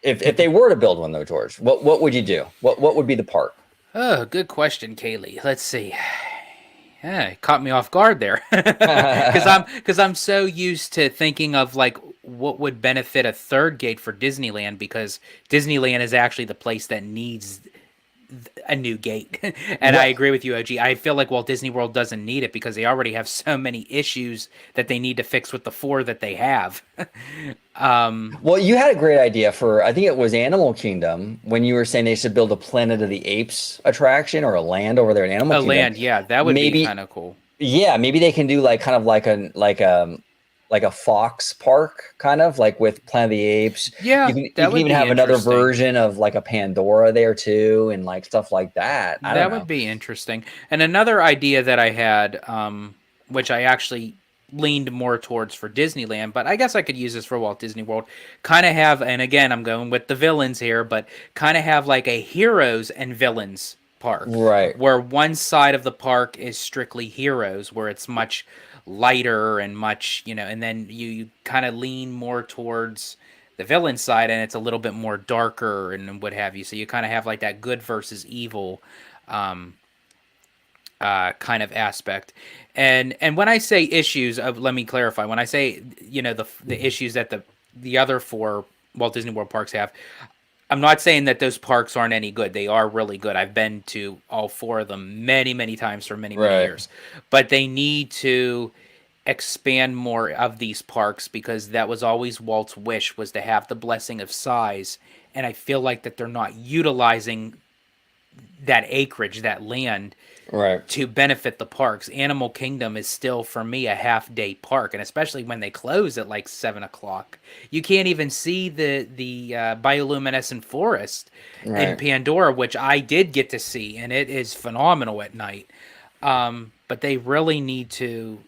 Speaker 1: if they were to build one though, George, what would you do? What would be the park?
Speaker 4: Oh, good question, Kaylee. Let's see. Yeah, it caught me off guard there, because I'm so used to thinking of like what would benefit a third gate for Disneyland, because Disneyland is actually the place that needs a new gate. And I agree with you, OG. I feel like Walt Disney World doesn't need it because they already have so many issues that they need to fix with the 4 that they have.
Speaker 1: Well, you had a great idea for, I think it was Animal Kingdom, when you were saying they should build a Planet of the Apes attraction or a land over there in Animal Kingdom.
Speaker 4: A land, yeah, that would be kind of cool.
Speaker 1: Yeah, maybe they can do like kind of like a Fox Park, kind of like with Planet of the Apes.
Speaker 4: Yeah,
Speaker 1: You
Speaker 4: that
Speaker 1: can
Speaker 4: would
Speaker 1: even
Speaker 4: be
Speaker 1: have another
Speaker 4: interesting.
Speaker 1: version of like a Pandora there too, and like stuff like that. I don't
Speaker 4: That
Speaker 1: know.
Speaker 4: would be interesting. And another idea that I had, which I actually leaned more towards for Disneyland, but I guess I could use this for Walt Disney World. Kind of have, and again, I'm going with the villains here, but kind of have like a heroes and villains park,
Speaker 1: Right,
Speaker 4: where one side of the park is strictly heroes, where it's much lighter and much, and then you kind of lean more towards the villain side, and it's a little bit more darker and what have you. So you kind of have like that good versus evil um, kind of aspect. And when I say issues, let me clarify. When I say the issues that the other four Walt Disney World parks have, I'm not saying that those parks aren't any good. They are really good. I've been to all four of them many, many times for many, many
Speaker 1: right.
Speaker 4: years. But they need to expand more of these parks, because that was always Walt's wish, was to have the blessing of size. And I feel like that they're not utilizing that acreage, that land,
Speaker 1: Right.
Speaker 4: to benefit the parks. Animal Kingdom is still, for me, a half day park, and especially when they close at like 7 o'clock, you can't even see the bioluminescent forest in
Speaker 1: Right.
Speaker 4: Pandora, which I did get to see, and it is phenomenal at night. But they really need to,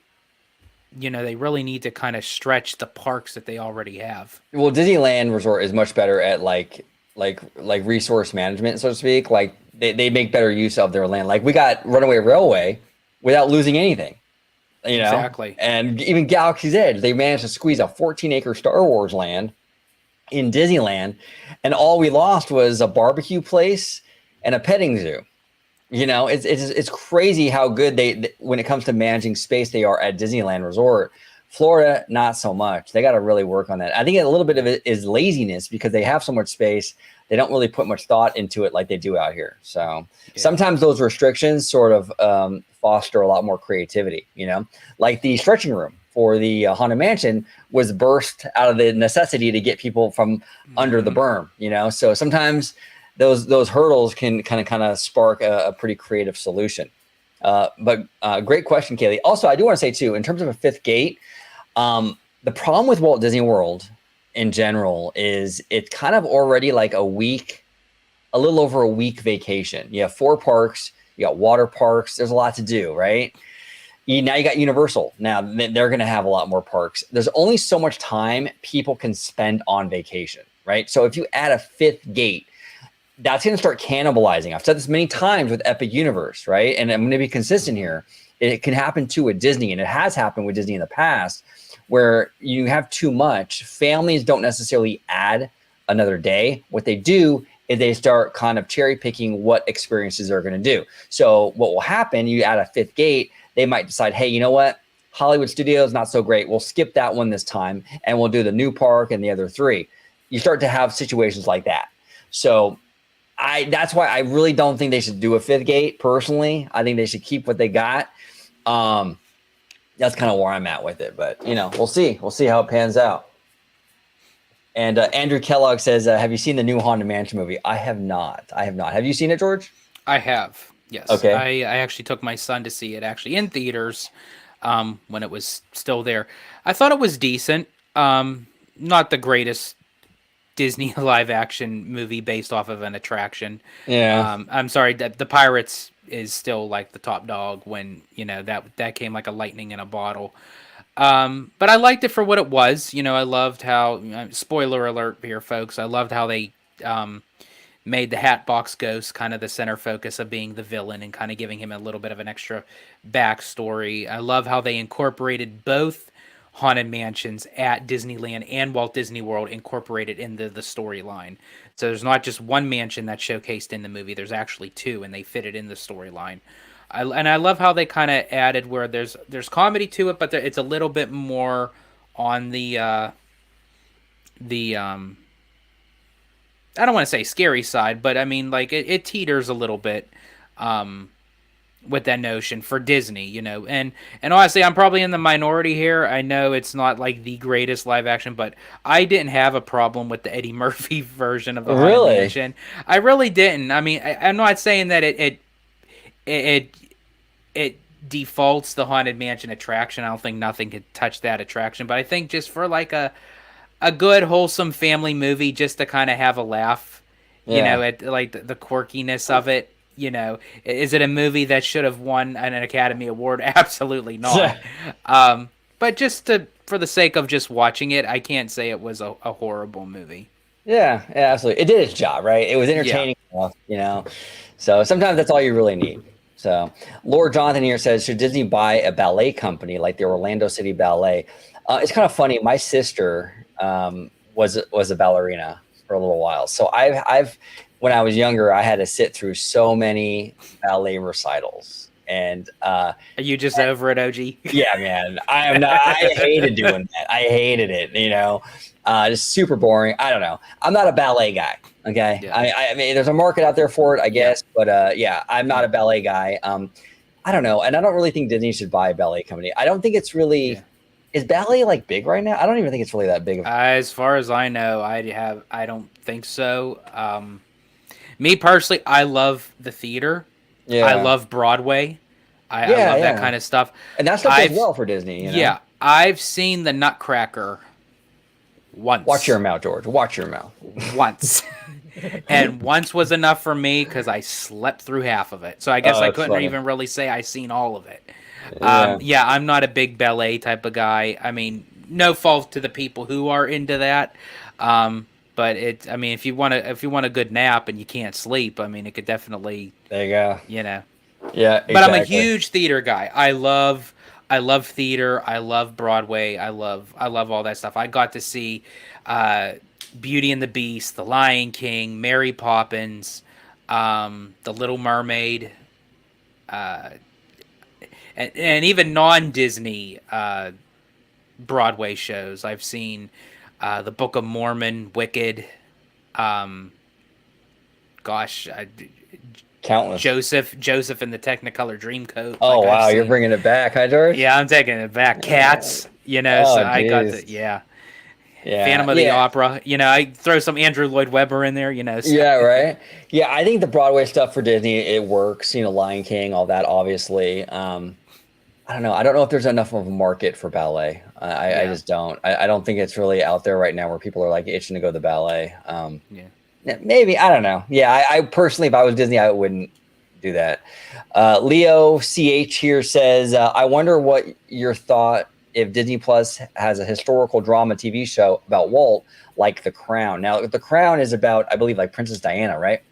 Speaker 4: kind of stretch the parks that they already have.
Speaker 1: Well, Disneyland Resort is much better at like resource management, so to speak. Like they make better use of their land. Like we got Runaway Railway without losing anything, you know?
Speaker 4: Exactly.
Speaker 1: And even Galaxy's Edge, they managed to squeeze a 14-acre Star Wars land in Disneyland, and all we lost was a barbecue place and a petting zoo. You know, it's crazy how good when it comes to managing space they are at Disneyland Resort. Florida, not so much. They got to really work on that. I think a little bit of it is laziness because they have so much space. They don't really put much thought into it like they do out here. So
Speaker 4: Yeah.
Speaker 1: sometimes those restrictions sort of foster a lot more creativity, you know, like the stretching room for the Haunted Mansion was burst out of the necessity to get people from under the
Speaker 4: Mhm.
Speaker 1: berm, you know. So sometimes those hurdles can kind of spark a pretty creative solution. But great question, Kaylee. Also, I do want to say too, in terms of a fifth gate, the problem with Walt Disney World in general is it's kind of already like a little over a week vacation. You have 4 parks, you got water parks. There's a lot to do, right? Now you got Universal. Now they're going to have a lot more parks. There's only so much time people can spend on vacation, right? So if you add a fifth gate, that's going to start cannibalizing. I've said this many times with Epic Universe, right? And I'm going to be consistent here. It can happen too with Disney, and it has happened with Disney in the past, where you have too much. Families don't necessarily add another day. What they do is they start kind of cherry picking what experiences they're going to do. So what will happen, you add a fifth gate, they might decide, hey, you know what? Hollywood Studios, not so great. We'll skip that one this time, and we'll do the new park and the other 3. You start to have situations like that. So that's why I really don't think they should do a fifth gate. Personally, I think they should keep what they got. That's kind of where I'm at with it, but we'll see. We'll see how it pans out. And Andrew Kellogg says, "Have you seen the new Haunted Mansion movie?" I have not. Have you seen it, George?
Speaker 4: I have. Yes.
Speaker 1: Okay.
Speaker 4: I actually took my son to see it actually in theaters when it was still there. I thought it was decent. Not the greatest Disney live action movie based off of an attraction.
Speaker 1: Yeah.
Speaker 4: I'm sorry that the Pirates is still like the top dog when that came like a lightning in a bottle. But I liked it for what it was. I loved how spoiler alert here, folks. I loved how they made the Hatbox Ghost kind of the center focus of being the villain and kind of giving him a little bit of an extra backstory. I love how they incorporated both Haunted Mansions at Disneyland and Walt Disney World incorporated into the storyline. So there's not just one mansion that's showcased in the movie. There's actually 2, and they fit it in the storyline. And I love how they kind of added where there's comedy to it, but it's a little bit more on the I don't want to say scary side, but I mean like it teeters a little bit with that notion for Disney, and honestly, I'm probably in the minority here. I know it's not like the greatest live action, but I didn't have a problem with the Eddie Murphy version of the Haunted
Speaker 1: Really?
Speaker 4: Mansion. I really didn't. I mean, I'm not saying that it defaults the Haunted Mansion attraction. I don't think nothing could touch that attraction. But I think just for like a good wholesome family movie, just to kind of have a laugh,
Speaker 1: Yeah.
Speaker 4: at like the quirkiness of it. Is it a movie that should have won an Academy Award? Absolutely not. But just for the sake of just watching it, I can't say it was a horrible movie.
Speaker 1: Yeah, absolutely. It did its job, right? It was entertaining enough. So sometimes that's all you really need. So Lord Jonathan here says, should Disney buy a ballet company like the Orlando City Ballet? It's kind of funny. My sister was a ballerina for a little while. So I've when I was younger, I had to sit through so many ballet recitals. And
Speaker 4: Are you just over it, OG?
Speaker 1: yeah, man, I am not. I hated doing that. I hated it. Just super boring. I don't know. I'm not a ballet guy. Okay,
Speaker 4: Yeah.
Speaker 1: I mean, there's a market out there for it, I guess. But yeah, I'm not a ballet guy. I don't know, and I don't really think Disney should buy a ballet company. I don't think it's really.
Speaker 4: Yeah.
Speaker 1: Is ballet like big right now? I don't even think it's really that big.
Speaker 4: As far as I know, I don't think so. Me personally, I love the theater.
Speaker 1: Yeah,
Speaker 4: I love Broadway. I love that kind of stuff.
Speaker 1: And that stuff does well for Disney.
Speaker 4: Yeah, I've seen the Nutcracker once.
Speaker 1: Watch your mouth, George. Watch your mouth.
Speaker 4: Once. And once was enough for me because I slept through half of it. So I guess I couldn't even really say I seen all of it. Yeah, I'm not a big ballet type of guy. I mean, no fault to the people who are into that. But if you want a good nap and you can't sleep, I mean, it could definitely.
Speaker 1: There you go.
Speaker 4: Yeah.
Speaker 1: Exactly.
Speaker 4: But I'm a huge theater guy. I love theater. I love Broadway. I love all that stuff. I got to see Beauty and the Beast, The Lion King, Mary Poppins, The Little Mermaid, and even non-Disney Broadway shows. I've seen The Book of Mormon, Wicked,
Speaker 1: countless.
Speaker 4: Joseph in the Technicolor Dreamcoat.
Speaker 1: Oh, like wow, you're bringing it back, huh, George?
Speaker 4: Yeah, I'm taking it back. Cats, so I got the Phantom of the Opera. I throw some Andrew Lloyd Webber in there. So.
Speaker 1: Yeah, right. Yeah, I think the Broadway stuff for Disney, it works. Lion King, all that, obviously. I don't know. I don't know if there's enough of a market for ballet. I just don't. I don't think it's really out there right now where people are like itching to go to the ballet. Maybe, I don't know. Yeah, I personally, if I was Disney, I wouldn't do that. Leo CH here says, I wonder what your thought if Disney Plus has a historical drama TV show about Walt, like The Crown. Now, The Crown is about, I believe, like Princess Diana, right?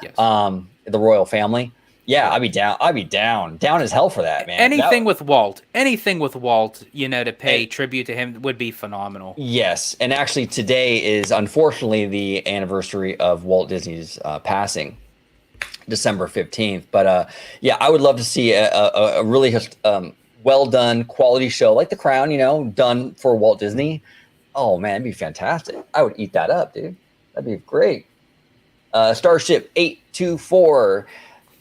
Speaker 4: Yes.
Speaker 1: The royal family. Yeah, I'd be down. I'd be down as hell for that, man.
Speaker 4: Anything with Walt, to pay tribute to him would be phenomenal.
Speaker 1: Yes, and actually today is unfortunately the anniversary of Walt Disney's passing, December 15th. But yeah, I would love to see a really well done quality show like The Crown, done for Walt Disney. Oh man, it'd be fantastic. I would eat that up, dude. That'd be great. Starship 824.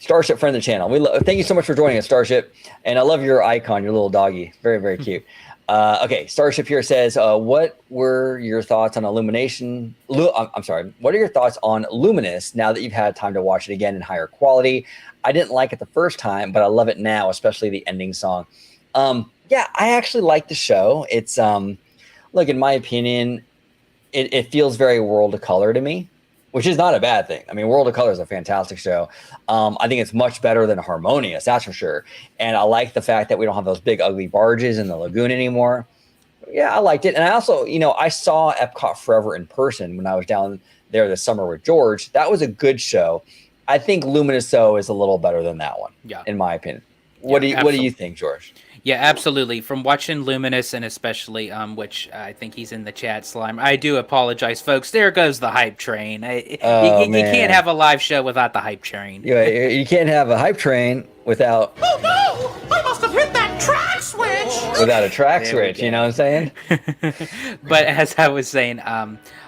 Speaker 1: Starship friend of the channel. Thank you so much for joining us, Starship. And I love your icon, your little doggy. Very, very cute. Okay, Starship here says, what were your thoughts on Illumination? I'm sorry. What are your thoughts on Luminous now that you've had time to watch it again in higher quality? I didn't like it the first time, but I love it now, especially the ending song. Yeah, I actually like the show. It's, look, in my opinion, it feels very World of Color to me, which is not a bad thing. I mean, World of Color is a fantastic show. I think it's much better than Harmonious, that's for sure. And I like the fact that we don't have those big ugly barges in the lagoon anymore. Yeah, I liked it. And I also, I saw Epcot Forever in person when I was down there this summer with George. That was a good show. I think Luminous, though, is a little better than that one, in my opinion. What do you think, George?
Speaker 4: Yeah, absolutely. From watching Luminous and especially, which I think he's in the chat, Slime. I do apologize, folks. There goes the hype train. You can't have a live show without the hype train.
Speaker 1: You can't have a hype train without.
Speaker 5: Oh no! I must have hit that track switch.
Speaker 1: Without a track switch, you know what I'm saying?
Speaker 4: But as I was saying,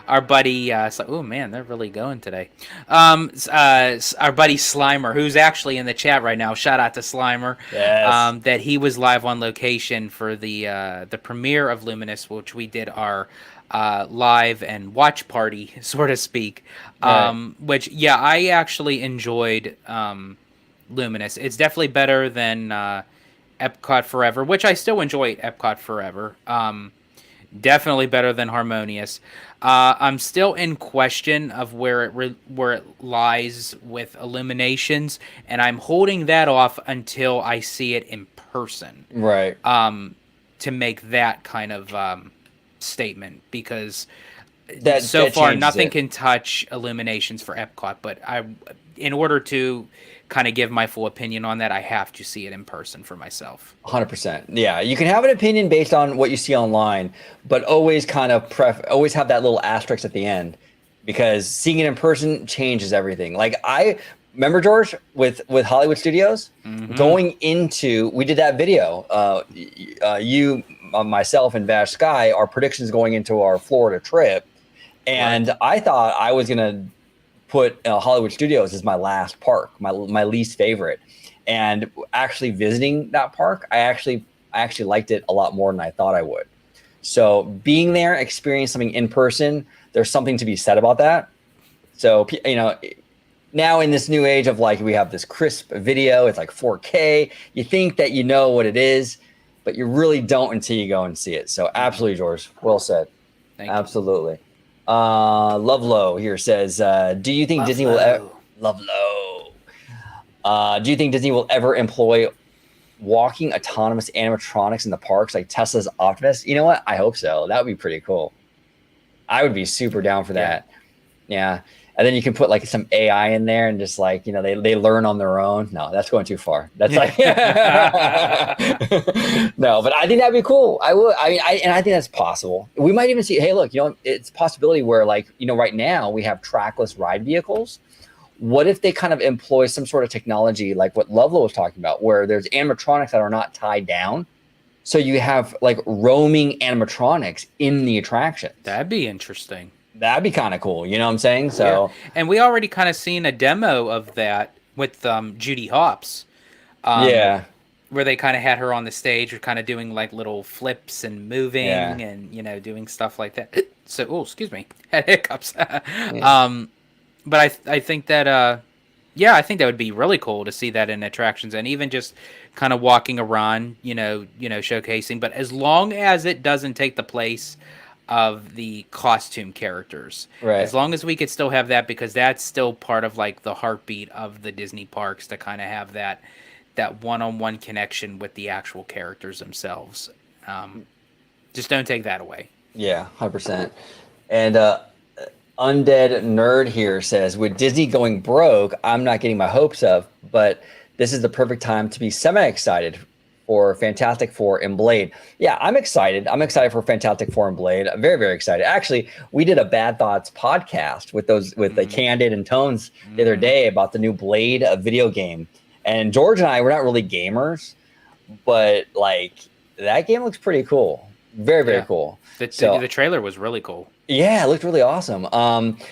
Speaker 4: our buddy, oh man, they're really going today. Our buddy Slimer, who's actually in the chat right now, shout out to Slimer.
Speaker 1: Yes.
Speaker 4: That he was live on location for the premiere of Luminous, which we did our live and watch party, so to speak.
Speaker 1: Right.
Speaker 4: Which, yeah, I actually enjoyed Luminous. It's definitely better than Epcot Forever, which I still enjoy Epcot Forever. Definitely better than Harmonious. I'm still in question of where it lies with Illuminations, and I'm holding that off until I see it in person.
Speaker 1: Right.
Speaker 4: To make that kind of statement, because
Speaker 1: That
Speaker 4: so
Speaker 1: that
Speaker 4: far
Speaker 1: changes
Speaker 4: nothing
Speaker 1: it.
Speaker 4: can touch Illuminations for Epcot. But in order to kind of give my full opinion on that, I have to see it in person for myself.
Speaker 1: 100%. Yeah, you can have an opinion based on what you see online, but always kind of always have that little asterisk at the end, because seeing it in person changes everything. Like I remember, George, with Hollywood Studios, going into, we did that video. You, myself, and VashSky, our predictions going into our Florida trip, and I thought I was gonna put Hollywood Studios as my last park, my least favorite. And actually visiting that park, I actually liked it a lot more than I thought I would. So being there, experiencing something in person, there's something to be said about that. So now in this new age of like, we have this crisp video, it's like 4K. You think that you know what it is, but you really don't until you go and see it. So absolutely, George, well said.
Speaker 4: Thank you.
Speaker 1: Absolutely. Love Low here says, do you think Disney will ever Love Low? Do you think Disney will ever employ walking autonomous animatronics in the parks like Tesla's Optimus? You know what? I hope so. That would be pretty cool. I would be super down for that. Yeah. And then you can put like some AI in there and just like, they learn on their own. No, that's going too far. That's like, no, but I think that'd be cool. I would. And I think that's possible. We might even see, hey, look, it's a possibility where like, right now we have trackless ride vehicles. What if they kind of employ some sort of technology like what Lovelow was talking about, where there's animatronics that are not tied down? So you have like roaming animatronics in the attraction.
Speaker 4: That'd be interesting.
Speaker 1: That'd be kind of cool. You know what I'm saying? So,
Speaker 4: and we already kind of seen a demo of that with Judy Hopps.
Speaker 1: Yeah.
Speaker 4: Where they kind of had her on the stage, kind of doing like little flips and moving and, doing stuff like that. So, excuse me, had hiccups. But I think that, I think that would be really cool to see that in attractions, and even just kind of walking around, showcasing. But as long as it doesn't take the place of the costume characters,
Speaker 1: right?
Speaker 4: As long as we could still have that, because that's still part of like the heartbeat of the Disney parks, to kind of have that one-on-one connection with the actual characters themselves. Just don't take that away.
Speaker 1: Yeah, 100%. And Undead Nerd here says, with Disney going broke, I'm not getting my hopes up, but this is the perfect time to be semi-excited for Fantastic Four and Blade. Yeah, I'm excited. I'm excited for Fantastic Four and Blade. I'm very, very excited. Actually, we did a Bad Thoughts podcast with the Candid and Tones the other day about the new Blade video game. And George and I, we're not really gamers, but like that game looks pretty cool. Very, very cool.
Speaker 4: The trailer was really cool.
Speaker 1: Yeah, it looked really awesome.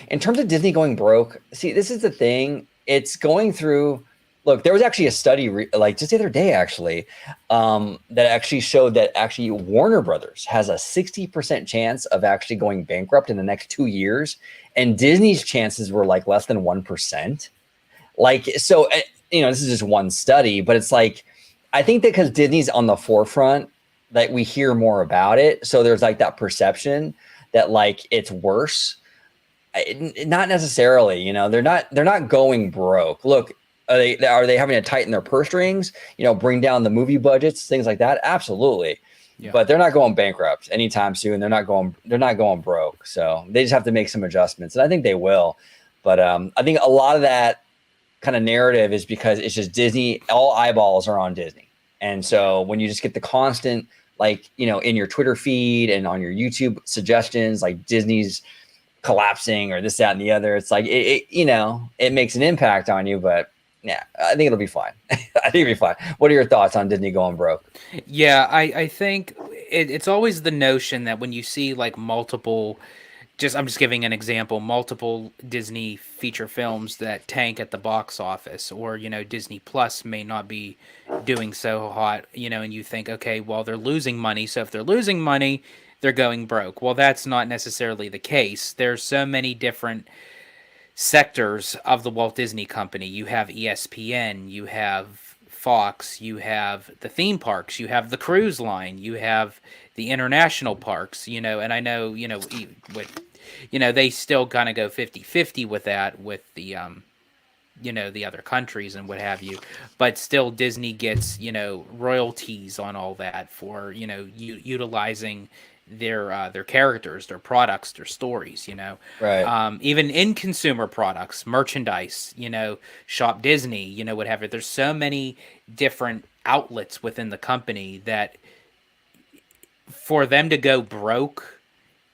Speaker 1: In terms of Disney going broke, see, this is the thing. It's going through. Look, there was actually a study like just the other day, actually, that actually showed that actually Warner Brothers has a 60% chance of actually going bankrupt in the next 2 years, and Disney's chances were like less than 1%. Like, so, this is just one study, but it's like, I think that because Disney's on the forefront, that we hear more about it. So there's like that perception that like it's worse. Not necessarily, they're not going broke. Look, are they having to tighten their purse strings, bring down the movie budgets, things like that? Absolutely. Yeah. But they're not going bankrupt anytime soon. They're not going broke. So they just have to make some adjustments, and I think they will. But I think a lot of that kind of narrative is because it's just Disney. All eyeballs are on Disney. And so when you just get the constant, like, in your Twitter feed and on your YouTube suggestions, like Disney's collapsing or this, that, and the other, it's like, it makes an impact on you, but yeah, I think it'll be fine. I think it'll be fine. What are your thoughts on Disney going broke?
Speaker 4: Yeah, I think it's always the notion that when you see like multiple, I'm just giving an example, multiple Disney feature films that tank at the box office, or, Disney Plus may not be doing so hot, and you think, okay, well, they're losing money. So if they're losing money, they're going broke. Well, that's not necessarily the case. There's so many different sectors of the Walt Disney Company. You have ESPN, you have Fox, you have the theme parks, you have the cruise line, you have the international parks, and I know, with, they still kind of go 50-50 with that, with the, the other countries and what have you, but still Disney gets, royalties on all that for, utilizing their characters, their products, their stories,
Speaker 1: Right.
Speaker 4: even in consumer products, merchandise, Shop Disney, what have you. There's so many different outlets within the company that for them to go broke,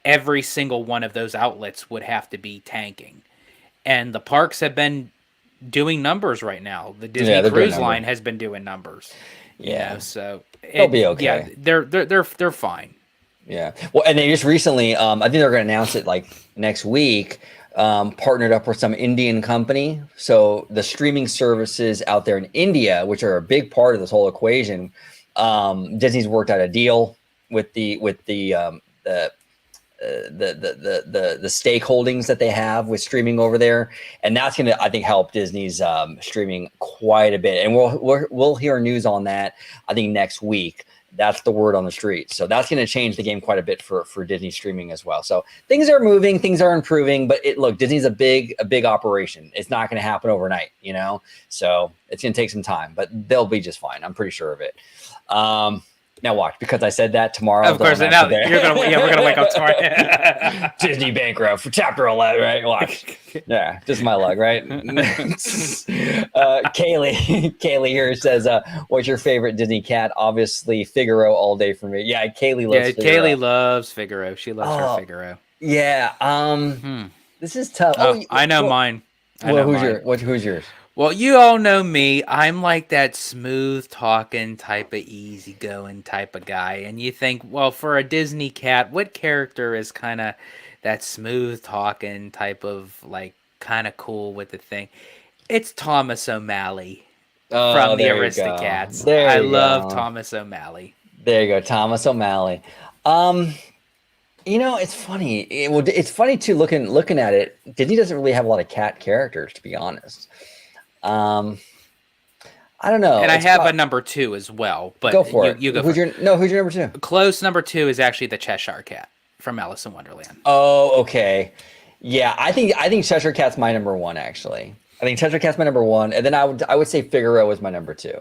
Speaker 4: every single one of those outlets would have to be tanking. And the parks have been doing numbers right now. The Disney Cruise Line has been doing numbers. So
Speaker 1: they'll be okay.
Speaker 4: Yeah, they're fine.
Speaker 1: Yeah. Well, and they just recently, I think they're going to announce it like next week, partnered up with some Indian company. So the streaming services out there in India, which are a big part of this whole equation, Disney's worked out a deal with the stake holdings that they have with streaming over there, and that's going to, I think, help Disney's streaming quite a bit. And we'll hear news on that, I think, next week. That's the word on the street. So that's going to change the game quite a bit for Disney streaming as well. So things are moving, things are improving, but look, Disney's a big operation. It's not going to happen overnight, so it's going to take some time, but they'll be just fine. I'm pretty sure of it. Now watch, because I said that tomorrow.
Speaker 4: Of course, now we're gonna wake up tomorrow.
Speaker 1: Disney bankrupt for Chapter 11, right? Watch. Yeah, just my luck, right? Kaylee here says, "What's your favorite Disney cat?" Obviously, Figaro all day for me. Yeah, Kaylee loves. Figaro.
Speaker 4: Kaylee loves Figaro. She loves her Figaro.
Speaker 1: Yeah. This is tough.
Speaker 4: I know mine.
Speaker 1: Who's yours?
Speaker 4: Well, you all know me. I'm like that smooth talking type of easygoing type of guy. And you think, well, for a Disney cat, what character is kind of that smooth talking type of like kind of cool with the thing? It's Thomas O'Malley from the Aristocats. I love Thomas O'Malley.
Speaker 1: There you go, Thomas O'Malley. It's funny. It's funny too. Looking at it, Disney doesn't really have a lot of cat characters, to be honest. I don't know.
Speaker 4: And I have a number 2 as well, but
Speaker 1: go for it.
Speaker 4: You go.
Speaker 1: Who's your number 2?
Speaker 4: Close number 2 is actually the Cheshire Cat from Alice in Wonderland.
Speaker 1: Oh, okay. Yeah, I think Cheshire Cat's my number 1, actually. I think Cheshire Cat's my number 1, and then I would say Figaro is my number 2.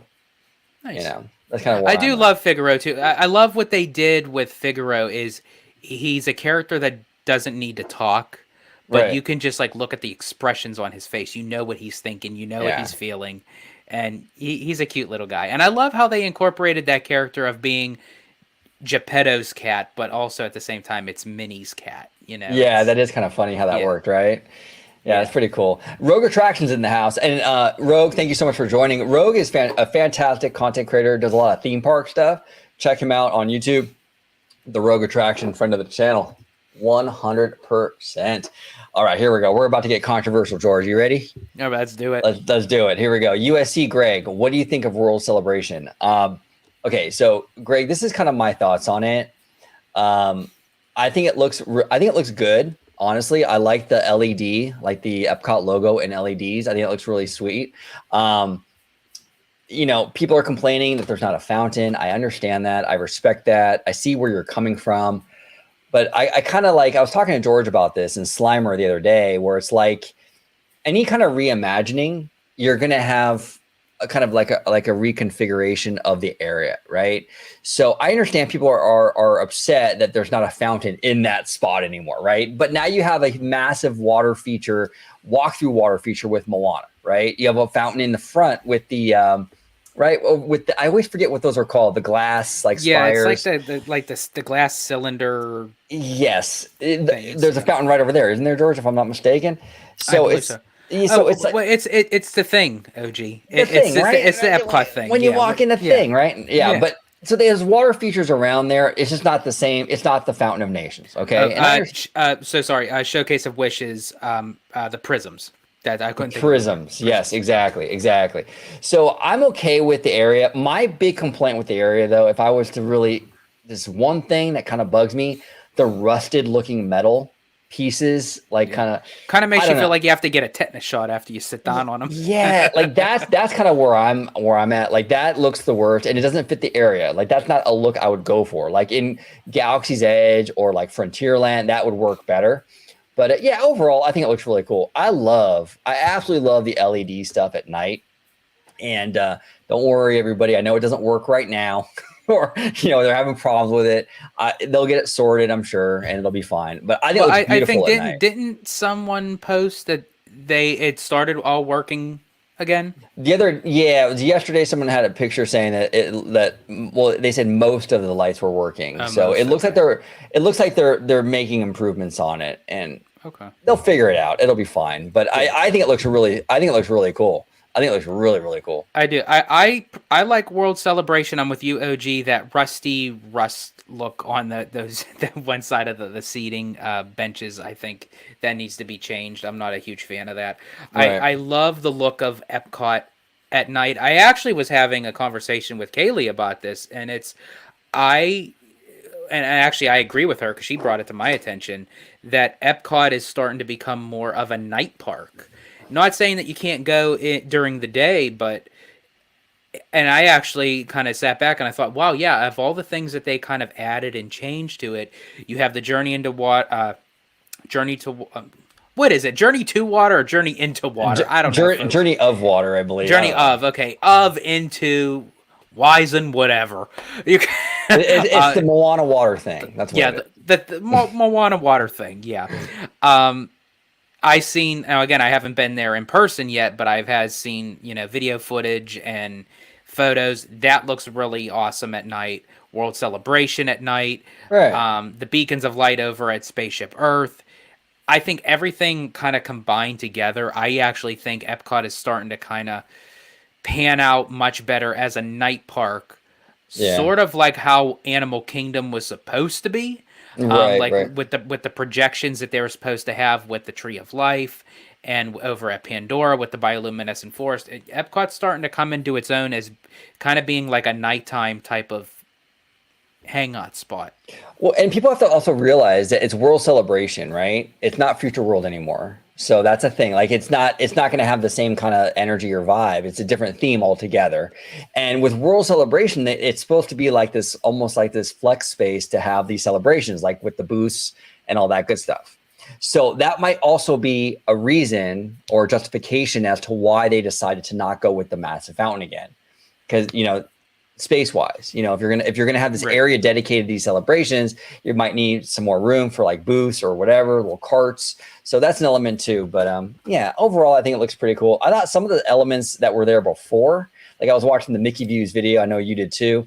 Speaker 4: Nice.
Speaker 1: That's kind of.
Speaker 4: I do love Figaro too. I love what they did with Figaro. Is he's a character that doesn't need to talk. But you can just like look at the expressions on his face. You know what he's thinking. You know what he's feeling. And he's a cute little guy. And I love how they incorporated that character of being Geppetto's cat, but also at the same time, it's Minnie's cat.
Speaker 1: Yeah, that is kind of funny how that worked, right? Yeah, it's pretty cool. Rogue Attractions in the house. And Rogue, thank you so much for joining. Rogue is a fantastic content creator, does a lot of theme park stuff. Check him out on YouTube. The Rogue Attraction, friend of the channel. 100%. All right, here we go. We're about to get controversial, George. You ready?
Speaker 4: No, let's do it.
Speaker 1: Let's do it. Here we go. USC Greg, what do you think of World Celebration? Okay, so Greg, this is kind of my thoughts on it. I think it looks good. Honestly, I like the LED, like the Epcot logo and LEDs. I think it looks really sweet. People are complaining that there's not a fountain. I understand that. I respect that. I see where you're coming from. But I kind of I was talking to George about this in Slimer the other day, where it's like any kind of reimagining, you're going to have a kind of like a reconfiguration of the area, right? So I understand people are upset that there's not a fountain in that spot anymore, right? But now you have a massive walk-through water feature with Moana, right? You have a fountain in the front with the right, with I always forget what those are called. The glass spires.
Speaker 4: It's like the glass cylinder.
Speaker 1: Yes, there's a fountain right over there, isn't there, George? If I'm not mistaken. So it's
Speaker 4: the thing, OG. It's the Epcot thing.
Speaker 1: When you walk in the thing, right? Yeah, but so there's water features around there. It's just not the same. It's not the Fountain of Nations. Okay.
Speaker 4: So sorry. Showcase of Wishes. The prisms. That I couldn't think
Speaker 1: prisms. Yes, exactly. So I'm okay with the area. My big complaint with the area, though, if I was to really, this one thing that kind of bugs me, the rusted looking metal pieces, like
Speaker 4: Kind of makes you feel like you have to get a tetanus shot after you sit down on them.
Speaker 1: Yeah, like that's kind of where I'm at. Like that looks the worst, and it doesn't fit the area. Like that's not a look I would go for. Like in Galaxy's Edge or like Frontierland, that would work better. But yeah, overall, I think it looks really cool. I absolutely love the LED stuff at night. And don't worry, everybody. I know it doesn't work right now, or they're having problems with it. They'll get it sorted, I'm sure, and it'll be fine. But I think it looks beautiful at night.
Speaker 4: Didn't someone post that it started all working again?
Speaker 1: It was yesterday. Someone had a picture saying that they said most of the lights were working. So it looks like they're making improvements on it, and they'll figure it out. It'll be fine. But I think it looks really cool. I think it looks really, really cool.
Speaker 4: I do. I like World Celebration. I'm with you, OG. That rusty rust look on that one side of the seating benches. I think that needs to be changed. I'm not a huge fan of that. Right. I love the look of Epcot at night. I actually was having a conversation with Kaylee about this, and I agree with her because she brought it to my attention that Epcot is starting to become more of a night park. Not saying that you can't go during the day, and I actually kind of sat back and I thought, wow, yeah, of all the things that they kind of added and changed to it, you have the Journey to Water or Journey into Water? I don't know.
Speaker 1: Journey of Water, I believe.
Speaker 4: Of into Wizen, whatever. It's
Speaker 1: the Moana water thing. That's what
Speaker 4: the Moana water thing. Yeah. I haven't been there in person yet, but I've seen video footage and photos. That looks really awesome at night. World Celebration at night. Right. The beacons of light over at Spaceship Earth. I think everything kind of combined together. I actually think Epcot is starting to kind of pan out much better as a night park. Yeah. Sort of like how Animal Kingdom was supposed to be. Right. With the projections that they were supposed to have with the Tree of Life and over at Pandora with the bioluminescent forest. Epcot's starting to come into its own as kind of being like a nighttime type of hangout spot.
Speaker 1: Well, and people have to also realize that it's World Celebration, right? It's not Future World anymore. So that's a thing. Like it's not going to have the same kind of energy or vibe. It's a different theme altogether. And with World Celebration, it's supposed to be like this, almost like this flex space to have these celebrations, like with the booths and all that good stuff. So that might also be a reason or justification as to why they decided to not go with the massive fountain again. Because, space wise, if you're gonna have this area dedicated to these celebrations, you might need some more room for like booths or whatever, little carts. So that's an element too. But overall, I think it looks pretty cool. I thought some of the elements that were there before, like I was watching the Mickey Views video, I know you did too.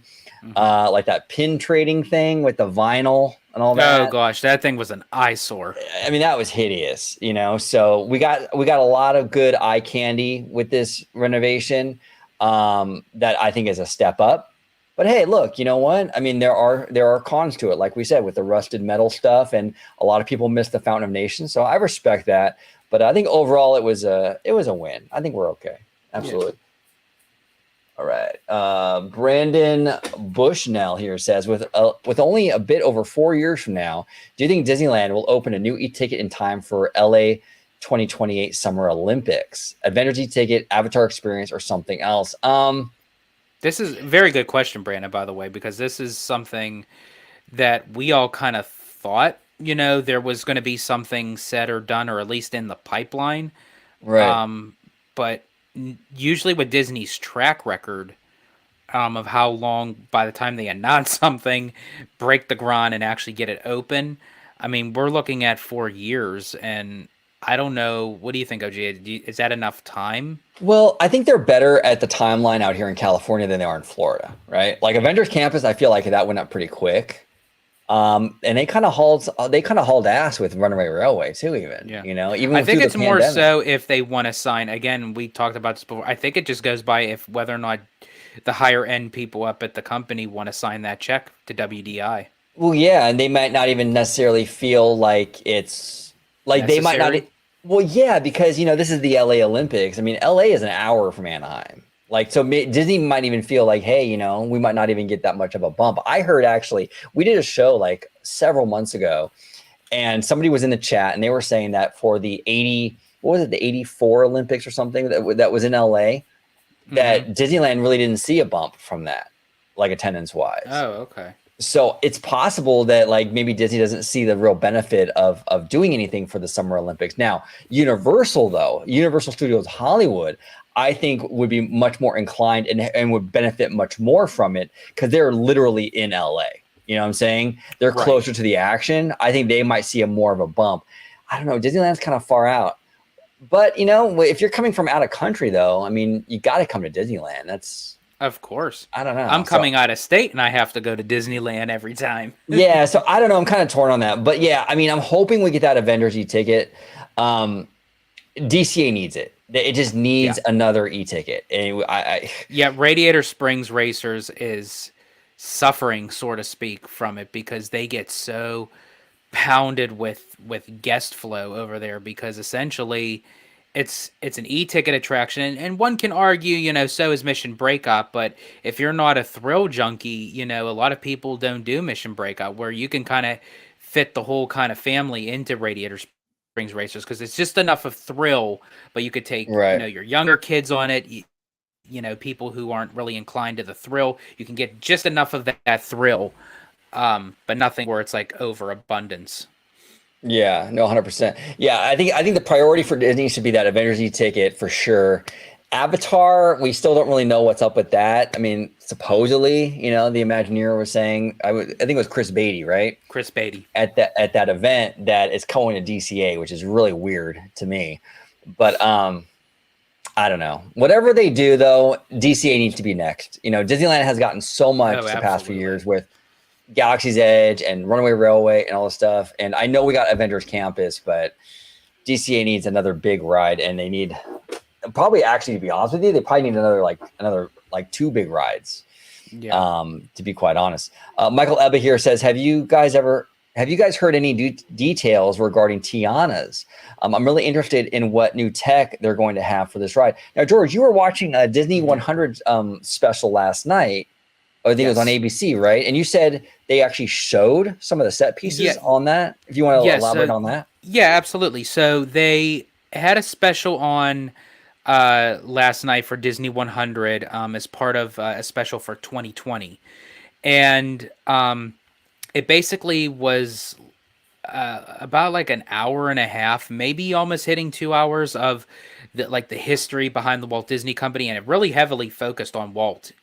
Speaker 1: Like that pin trading thing with the vinyl and all that.
Speaker 4: Oh gosh, that thing was an eyesore.
Speaker 1: I mean, that was hideous, So we got a lot of good eye candy with this renovation. That I think is a step up. But hey, look, you know what? I mean, there are cons to it, like we said, with the rusted metal stuff, and a lot of people miss the Fountain of Nations. So I respect that. But I think overall it was a win. I think we're okay. Absolutely. Yeah. All right. Brandon Bushnell here says, with only a bit over 4 years from now, do you think Disneyland will open a new e-ticket in time for LA 2028 Summer Olympics? Adventure e-ticket, Avatar experience, or something else?
Speaker 4: This is a very good question, Brandon, by the way, because this is something that we all kind of thought, there was going to be something said or done, or at least in the pipeline. Right. But usually with Disney's track record of how long by the time they announce something, break the ground and actually get it open, I mean, we're looking at 4 years, and I don't know. What do you think, OG? Is that enough time?
Speaker 1: Well, I think they're better at the timeline out here in California than they are in Florida, right? Like Avengers Campus, I feel like that went up pretty quick. And they kind of hauled ass with Runaway Railway too, even. Yeah. Even
Speaker 4: I think it's more so if they want to sign. Again, we talked about this before. I think it just goes by if whether or not the higher end people up at the company want to sign that check to WDI.
Speaker 1: Well, yeah, and they might not even necessarily feel like it's like necessary. They might not. Well, yeah, because this is the LA Olympics. I mean, LA is an hour from Anaheim. Like, so Disney might even feel like, hey, we might not even get that much of a bump. I heard actually, we did a show like several months ago, and somebody was in the chat, and they were saying that for the 80, what was it, the 84 Olympics or something that was in LA, that Disneyland really didn't see a bump from that, like attendance wise.
Speaker 4: Oh, okay.
Speaker 1: So it's possible that like maybe Disney doesn't see the real benefit of doing anything for the Summer Olympics. Now, Universal Studios Hollywood, I think would be much more inclined and would benefit much more from it because they're literally in LA. You know what I'm saying? They're closer to the action. I think they might see more of a bump. I don't know. Disneyland's kind of far out. But, you know, if you're coming from out of country, though, I mean, you got to come to Disneyland. That's,
Speaker 4: of course.
Speaker 1: I don't know.
Speaker 4: I'm coming out of state and I have to go to Disneyland every time.
Speaker 1: Yeah. So I don't know. I'm kind of torn on that. But yeah, I mean, I'm hoping we get that Avengers e-ticket. DCA needs it. It just needs another e-ticket. And
Speaker 4: Radiator Springs Racers is suffering, so to speak, from it because they get so pounded with guest flow over there because essentially it's an e-ticket attraction, and one can argue, you know, so is Mission Breakout, but if you're not a thrill junkie, you know, a lot of people don't do Mission Breakout, where you can kind of fit the whole kind of family into Radiator Springs Racers because it's just enough of thrill, but you could take you know, your younger kids on it, you know, people who aren't really inclined to the thrill, you can get just enough of that thrill. But nothing where it's like overabundance.
Speaker 1: Yeah, no, 100%. Yeah, I think the priority for Disney should be that Avengers e-ticket for sure. Avatar, we still don't really know what's up with that. I mean, supposedly, you know, the Imagineer was saying, I think it was Chris Beatty, right?
Speaker 4: Chris Beatty
Speaker 1: at that event that is going to DCA, which is really weird to me. But I don't know. Whatever they do, though, DCA needs to be next. You know, Disneyland has gotten so much the past few years with Galaxy's Edge and Runaway Railway and all this stuff. And I know we got Avengers Campus, but DCA needs another big ride, and they need probably, actually, to be honest with you, they probably need another two big rides. Yeah. To be quite honest. Michael Ebba here says, have you guys heard any details regarding Tiana's? I'm really interested in what new tech they're going to have for this ride. Now, George, you were watching a Disney 100 special last night. I think it was on ABC, right? And you said they actually showed some of the set pieces on that. If you want to elaborate on that.
Speaker 4: Yeah, absolutely. So they had a special on last night for Disney 100 as part of a special for 2020. And it basically was about like an hour and a half, maybe almost hitting 2 hours of the history behind the Walt Disney Company. And it really heavily focused on Walt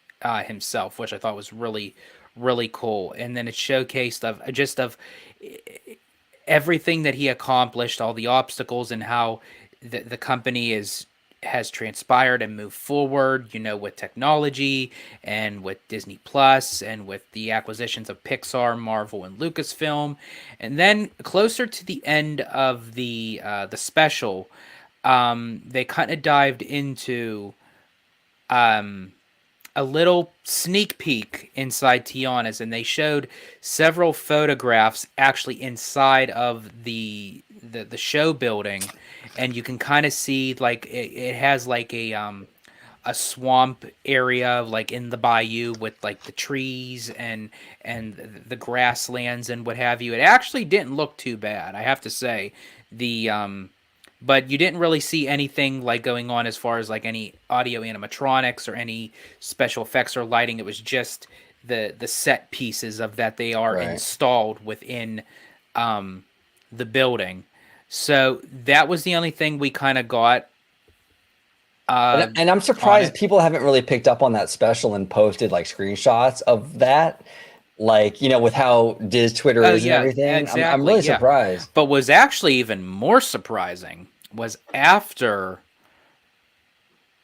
Speaker 4: himself, which I thought was really, really cool. And then it showcased of everything that he accomplished, all the obstacles, and how the company has transpired and moved forward, you know, with technology and with Disney Plus and with the acquisitions of Pixar, Marvel, and Lucasfilm. And then closer to the end of the special, they kind of dived into a little sneak peek inside Tiana's, and they showed several photographs actually inside of the show building, and you can kind of see like it has like a swamp area like in the bayou with like the trees and the grasslands and what have you. It actually didn't look too bad, I have to say. But you didn't really see anything like going on as far as like any audio animatronics or any special effects or lighting. It was just the set pieces of that they are installed within the building. So that was the only thing we kind of got.
Speaker 1: And I'm surprised people haven't really picked up on that special and posted like screenshots of that. Like, you know, with how Diz Twitter is and everything. Exactly, I'm really surprised.
Speaker 4: But was actually even more surprising was after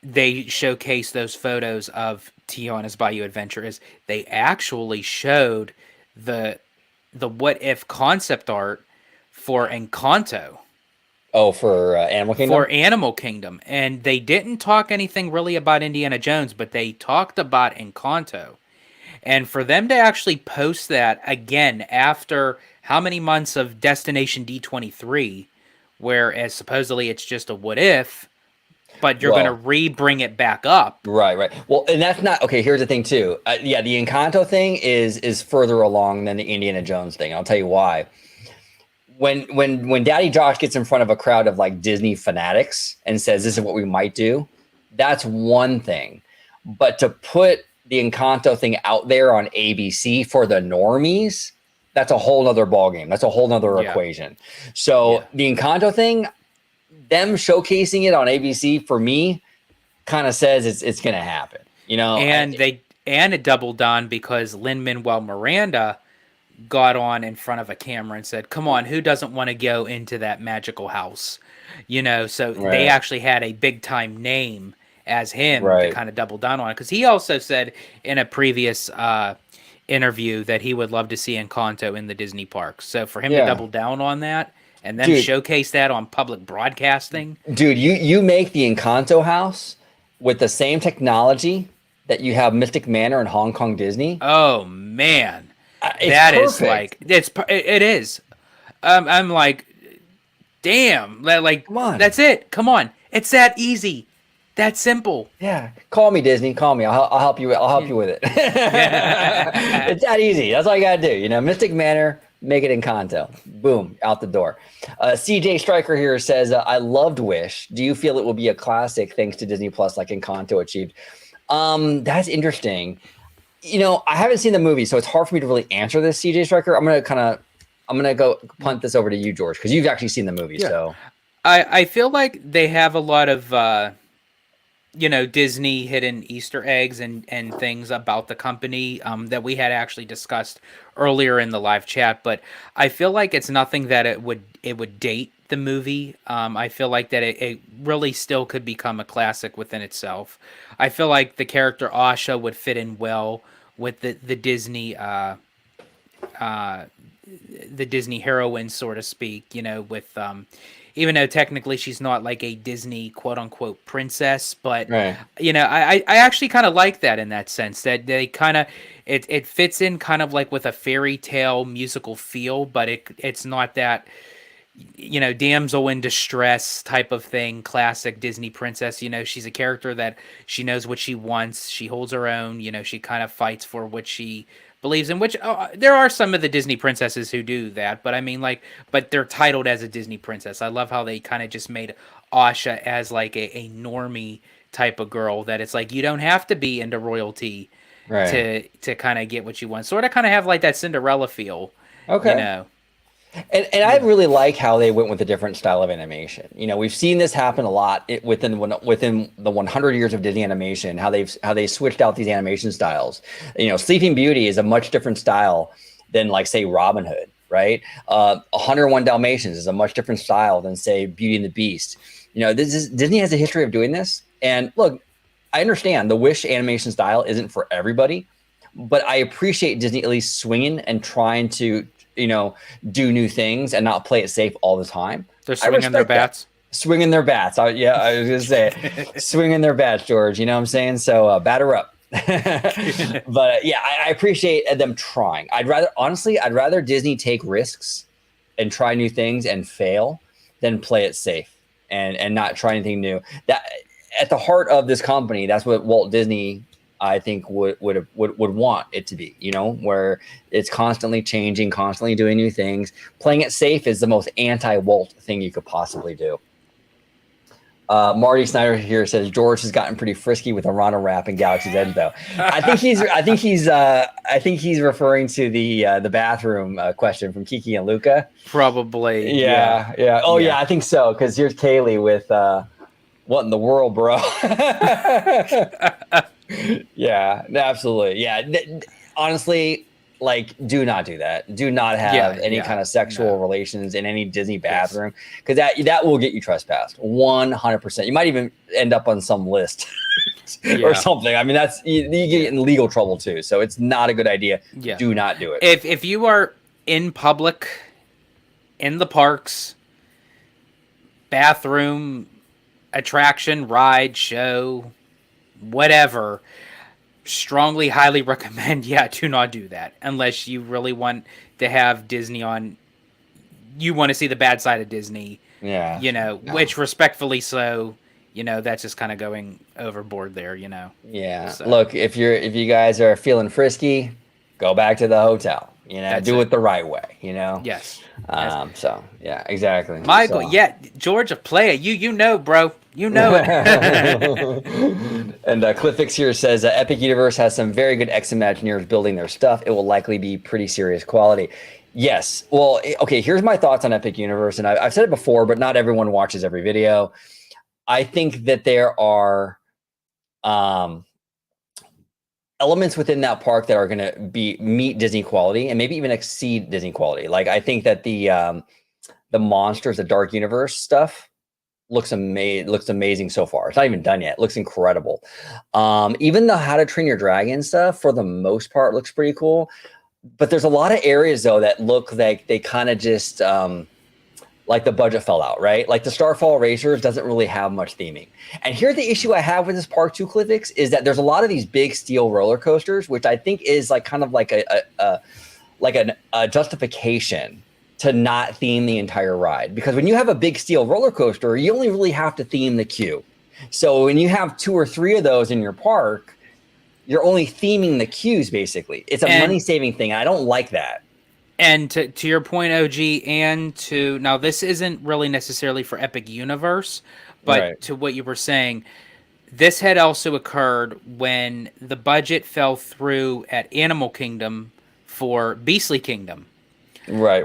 Speaker 4: they showcased those photos of Tiana's Bayou Adventure is they actually showed the what if concept art for Encanto.
Speaker 1: Oh, for Animal Kingdom?
Speaker 4: For Animal Kingdom. And they didn't talk anything really about Indiana Jones, but they talked about Encanto. And for them to actually post that again after how many months of Destination D23, whereas supposedly it's just a what if, but you're going to re-bring it back up.
Speaker 1: Right. Well, and that's not, okay, here's the thing too. The Encanto thing is further along than the Indiana Jones thing. I'll tell you why. when Daddy Josh gets in front of a crowd of like Disney fanatics and says this is what we might do, that's one thing. But to put the Encanto thing out there on ABC for the normies, that's a whole nother ballgame. That's a whole nother equation. So the Encanto thing, them showcasing it on ABC for me kind of says it's going to happen, you know.
Speaker 4: And it doubled down because Lin-Manuel Miranda got on in front of a camera and said, "Come on, who doesn't want to go into that magical house?" You know, so they actually had a big time name as him to kind of double down on it, because he also said in a previous interview that he would love to see Encanto in the Disney parks. So for him to double down on that and then showcase that on public broadcasting,
Speaker 1: dude, you make the Encanto house with the same technology that you have Mystic Manor and Hong Kong Disney.
Speaker 4: Oh man,
Speaker 1: that is like
Speaker 4: it is. I'm like, damn, like
Speaker 1: come on.
Speaker 4: That's it. Come on, it's that easy. That's simple.
Speaker 1: Yeah, call me Disney. Call me. I'll help you. I'll help you with it. It's that easy. That's all you gotta do. You know, Mystic Manor, make it Encanto. Boom, out the door. CJ Stryker here says, "I loved Wish. Do you feel it will be a classic thanks to Disney Plus, like Encanto achieved?" That's interesting. You know, I haven't seen the movie, so it's hard for me to really answer this, CJ Stryker. I'm gonna go punt this over to you, George, because you've actually seen the movie. So
Speaker 4: I feel like they have a lot of Disney hidden Easter eggs and things about the company that we had actually discussed earlier in the live chat, but I feel like it's nothing that it would date the movie. I feel like that it really still could become a classic within itself. I feel like the character Asha would fit in well with the Disney the Disney heroine, so to speak, you know, with even though technically she's not like a Disney quote unquote princess, but you know, I actually kind of like that in that sense, that they kind of it fits in kind of like with a fairy tale musical feel, but it's not that, you know, damsel in distress type of thing, classic Disney princess. You know, she's a character that she knows what she wants, she holds her own, you know, she kind of fights for what she believes in, which there are some of the Disney princesses who do that, but I mean, like, but they're titled as a Disney princess. I love how they kind of just made Asha as like a normie type of girl, that it's like you don't have to be into royalty to kind of get what you want. Sort of kind of have like that Cinderella feel. Okay. You know.
Speaker 1: And I really like how they went with a different style of animation. You know, we've seen this happen a lot within the 100 years of Disney animation. How they switched out these animation styles. You know, Sleeping Beauty is a much different style than, like, say, Robin Hood, right? 101 Dalmatians is a much different style than, say, Beauty and the Beast. You know, Disney has a history of doing this. And look, I understand the Wish animation style isn't for everybody, but I appreciate Disney at least swinging and trying to, you know, do new things and not play it safe all the time.
Speaker 4: They're swinging their bats.
Speaker 1: Swinging their bats. I was going to say, swinging their bats, George. You know what I'm saying? So batter up. But yeah, I appreciate them trying. I'd rather Disney take risks and try new things and fail than play it safe and not try anything new. That at the heart of this company, that's what Walt Disney, I think, would want it to be, you know, where it's constantly changing, constantly doing new things. Playing it safe is the most anti-Walt thing you could possibly do. Marty Snyder here says George has gotten pretty frisky with a Rana rap in Galaxy's Edge, though. I think he's referring to the bathroom question from Kiki and Luca.
Speaker 4: Probably.
Speaker 1: Yeah. Oh yeah, I think so. Because here's Kaylee with what in the world, bro? Yeah, absolutely. Yeah, honestly, like, do not do that. Do not have any kind of sexual relations in any Disney bathroom, because that will get you trespassed 100%. You might even end up on some list or something. I mean, you get in legal trouble too. So it's not a good idea. Yeah. Do not do it.
Speaker 4: If you are in public, in the parks, bathroom, attraction, ride, show, whatever, strongly, highly recommend, do not do that unless you really want to have Disney on. You want to see the bad side of Disney, you know, which respectfully so, you know, that's just kind of going overboard there, you know.
Speaker 1: Yeah. So. Look, if you guys are feeling frisky, go back to the hotel.
Speaker 4: That's
Speaker 1: do
Speaker 4: it.
Speaker 1: it the right way,
Speaker 4: Yes.
Speaker 1: So yeah, exactly.
Speaker 4: Michael,
Speaker 1: So.
Speaker 4: yeah, George, a player. You know, bro. You know it.
Speaker 1: And Cliffix here says Epic Universe has some very good ex-Imagineers building their stuff. It will likely be pretty serious quality. Yes. Well, okay, here's my thoughts on Epic Universe. And I've said it before, but not everyone watches every video. I think that there are elements within that park that are going to meet Disney quality and maybe even exceed Disney quality. Like I think that the monsters, the Dark Universe stuff looks amazing so far. It's not even done yet. It looks incredible. Even the How to Train Your Dragon stuff, for the most part, looks pretty cool. But there's a lot of areas though that look like they kind of just like the budget fell out, right? Like the Starfall Racers doesn't really have much theming. And here's the issue I have with this park too, Cliffix, is that there's a lot of these big steel roller coasters, which I think is like kind of like a justification to not theme the entire ride. Because when you have a big steel roller coaster, you only really have to theme the queue. So when you have 2 or 3 of those in your park, you're only theming the queues, basically. It's a money-saving thing. I don't like that.
Speaker 4: And to your point, OG, now this isn't really necessarily for Epic Universe, but
Speaker 1: Right.
Speaker 4: to what you were saying, this had also occurred when the budget fell through at Animal Kingdom for Beastly Kingdom.
Speaker 1: Right.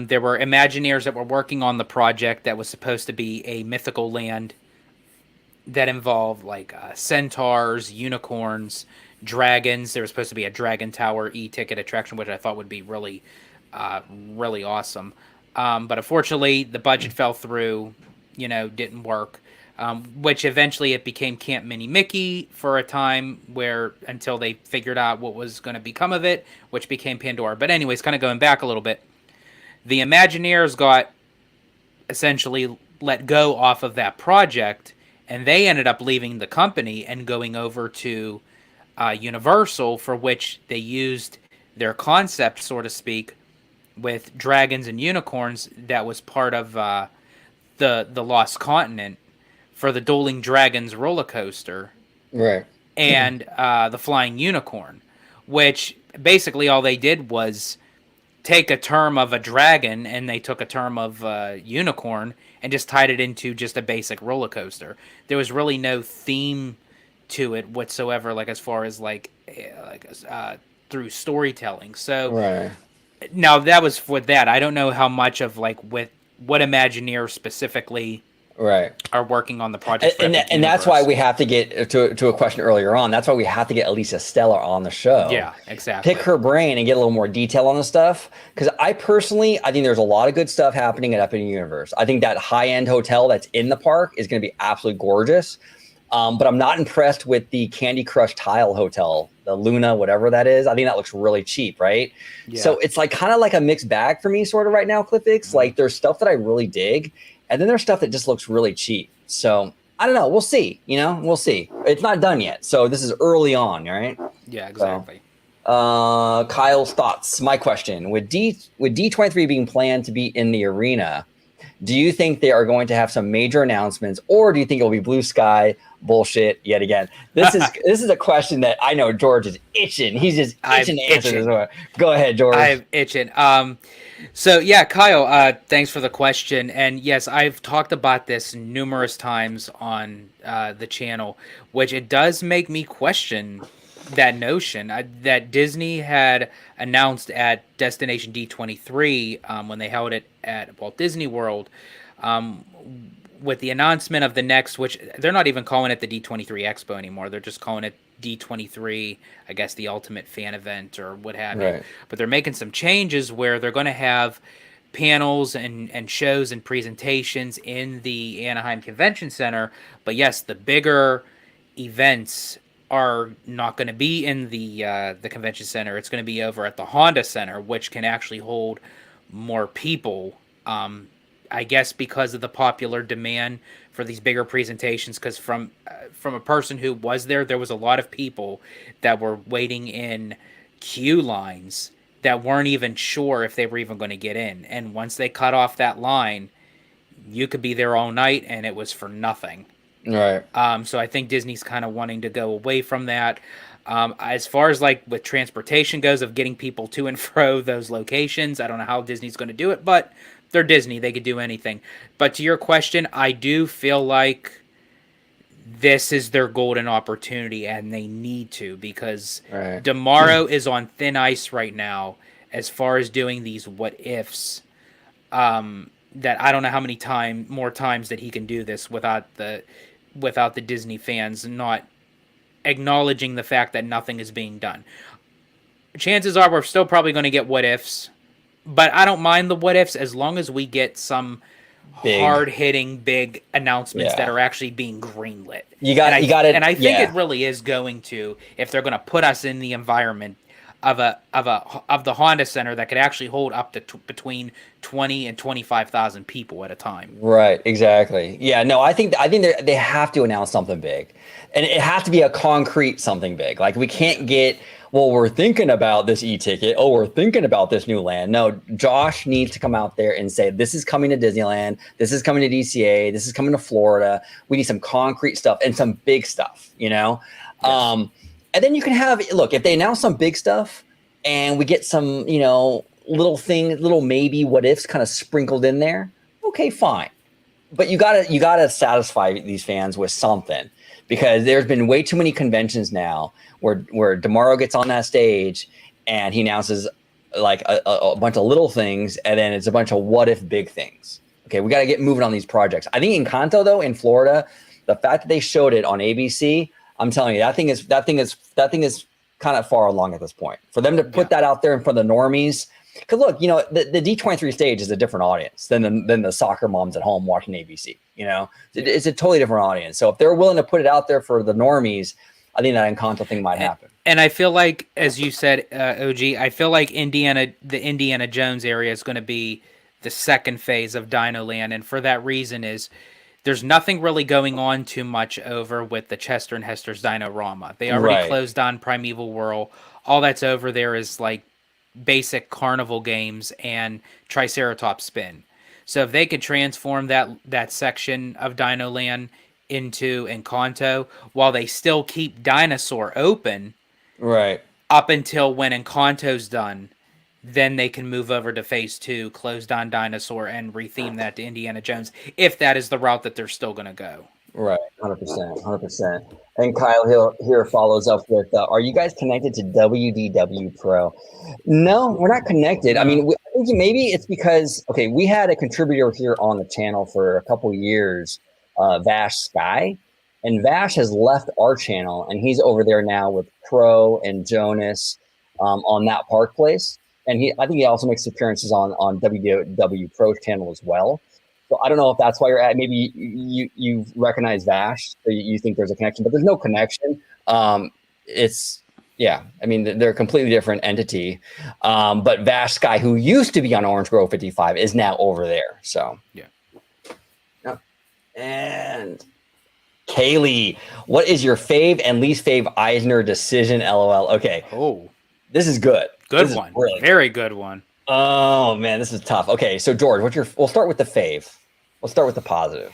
Speaker 4: There were Imagineers that were working on the project that was supposed to be a mythical land that involved like centaurs, unicorns, dragons. There was supposed to be a Dragon Tower e-ticket attraction, which I thought would be really awesome. But unfortunately, the budget fell through, didn't work. Which eventually it became Camp Mini Mickey for a time until they figured out what was going to become of it, which became Pandora. But anyways, kind of going back a little bit, the Imagineers got essentially let go off of that project, and they ended up leaving the company and going over to Universal, for which they used their concept, so to speak, with dragons and unicorns that was part of the Lost Continent for the Dueling Dragons roller coaster.
Speaker 1: Right.
Speaker 4: And the Flying Unicorn, which basically all they did was take a term of a dragon and they took a term of unicorn and just tied it into just a basic roller coaster. There was really no theme to it whatsoever, like as far as through storytelling. So
Speaker 1: Right.
Speaker 4: now that was for that. I don't know how much of with what Imagineer specifically are working on the project.
Speaker 1: And that's why we have to get to a question earlier on. That's why we have to get Elisa Stellar on the show.
Speaker 4: Yeah, exactly.
Speaker 1: Pick her brain and get a little more detail on the stuff. Because I think there's a lot of good stuff happening at Epic Universe. I think that high-end hotel that's in the park is going to be absolutely gorgeous. But I'm not impressed with the Candy Crush Tile Hotel, the Luna, whatever that is. I think that looks really cheap, right? Yeah. So it's like kind of like a mixed bag for me sort of right now, Cliffix. Mm-hmm. Like there's stuff that I really dig, and then there's stuff that just looks really cheap. So I don't know. We'll see. We'll see. It's not done yet. So this is early on, right?
Speaker 4: Yeah, exactly.
Speaker 1: So, Kyle's thoughts. My question, with D23 being planned to be in the arena, do you think they are going to have some major announcements, or do you think it'll be blue sky bullshit yet again? This is a question that I know George is itching. He's just itching to answer this one. Go ahead, George.
Speaker 4: I'm itching. So yeah, Kyle, thanks for the question. And yes, I've talked about this numerous times on the channel, which it does make me question that notion that Disney had announced at Destination D23 when they held it at Walt Disney World, with the announcement of the next, which they're not even calling it the D23 Expo anymore. They're just calling it D23, I guess the Ultimate Fan Event or what have you. But they're making some changes where they're going to have panels and shows and presentations in the Anaheim Convention Center. But yes, the bigger events are not going to be in the convention center. It's going to be over at the Honda Center, which can actually hold more people. I guess because of the popular demand for these bigger presentations, because from a person who was there was a lot of people that were waiting in queue lines that weren't even sure if they were even going to get in. And once they cut off that line, you could be there all night and it was for nothing.
Speaker 1: Right.
Speaker 4: So I think Disney's kind of wanting to go away from that. As far as like with transportation goes, of getting people to and fro those locations, I don't know how Disney's going to do it, but they're Disney; they could do anything. But to your question, I do feel like this is their golden opportunity, and they need to, because
Speaker 1: Right.
Speaker 4: Tomorrow is on thin ice right now as far as doing these what ifs. That I don't know how many more times that he can do this without the Disney fans not acknowledging the fact that nothing is being done. Chances are we're still probably going to get what ifs, but I don't mind the what ifs as long as we get some
Speaker 1: Big.
Speaker 4: hard hitting big announcements that
Speaker 1: Yeah.
Speaker 4: are actually being greenlit.
Speaker 1: You got it.
Speaker 4: And I think
Speaker 1: yeah.
Speaker 4: it really is going to, if they're going to put us in the environment of the Honda Center that could actually hold up to between 20 and 25,000 people at a time.
Speaker 1: Right, exactly. Yeah, no, I think they have to announce something big, and it has to be a concrete something big. Like we can't get, well, we're thinking about this e-ticket. Oh, we're thinking about this new land. No, Josh needs to come out there and say, this is coming to Disneyland. This is coming to DCA. This is coming to Florida. We need some concrete stuff and some big stuff, you know?
Speaker 4: Yes.
Speaker 1: And then you can have, look, if they announce some big stuff and we get some, you know, little maybe what ifs kind of sprinkled in there, okay, fine. But you gotta satisfy these fans with something, because there's been way too many conventions now where Tomorrow gets on that stage and he announces like a bunch of little things, and then it's a bunch of what if big things. Okay, we got to get moving on these projects. I think Encanto, though, in Florida, the fact that they showed it on ABC, I'm telling you, that thing is kind of far along at this point. For them to put that out there in front of the normies, because look, you know, the D23 stage is a different audience than the soccer moms at home watching ABC. You know, it's a totally different audience. So if they're willing to put it out there for the normies, I think that Encanto thing might happen.
Speaker 4: And I feel like, as you said, OG, I feel like the Indiana Jones area is going to be the second phase of Dino Land, and for that reason is there's nothing really going on too much over with the Chester and Hester's Dino-Rama. They already closed down Primeval World. All that's over there is like basic carnival games and Triceratops spin. So if they could transform that section of Dino Land into Encanto while they still keep Dinosaur open,
Speaker 1: Right.
Speaker 4: up until when Encanto's done, then they can move over to phase 2, close down Dinosaur, and retheme that to Indiana Jones, if that is the route that they're still going to go.
Speaker 1: Right, 100%. And Kyle here follows up with, are you guys connected to WDW Pro? No, we're not connected. I mean, I think maybe it's because, okay, we had a contributor here on the channel for a couple years, VashSky, and Vash has left our channel, and he's over there now with Pro and Jonas on that park place. And I think he also makes appearances on WDW Pro's channel as well. So I don't know if that's why you're at. Maybe you recognize Vash, so you think there's a connection, but there's no connection. Yeah, I mean, they're a completely different entity. But VashSky, who used to be on Orange Grove 55, is now over there. So
Speaker 4: yeah.
Speaker 1: And Kaylee, what is your fave and least fave Eisner decision? LOL. Okay.
Speaker 4: Oh,
Speaker 1: this is good.
Speaker 4: Good
Speaker 1: This
Speaker 4: one.
Speaker 1: really
Speaker 4: Very good one.
Speaker 1: Oh man, this is tough. Okay, so George, we'll start with the fave. We'll start with the positive.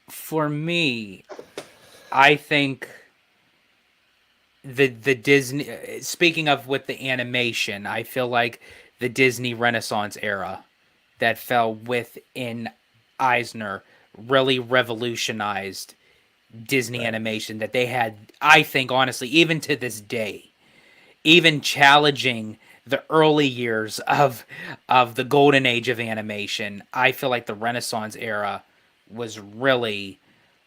Speaker 4: For me, I think the Disney, speaking of with the animation, I feel like the Disney Renaissance era that fell within Eisner really revolutionized Disney animation, that they had, I think, honestly, even to this day, even challenging the early years of the golden age of animation. I feel like the Renaissance era was really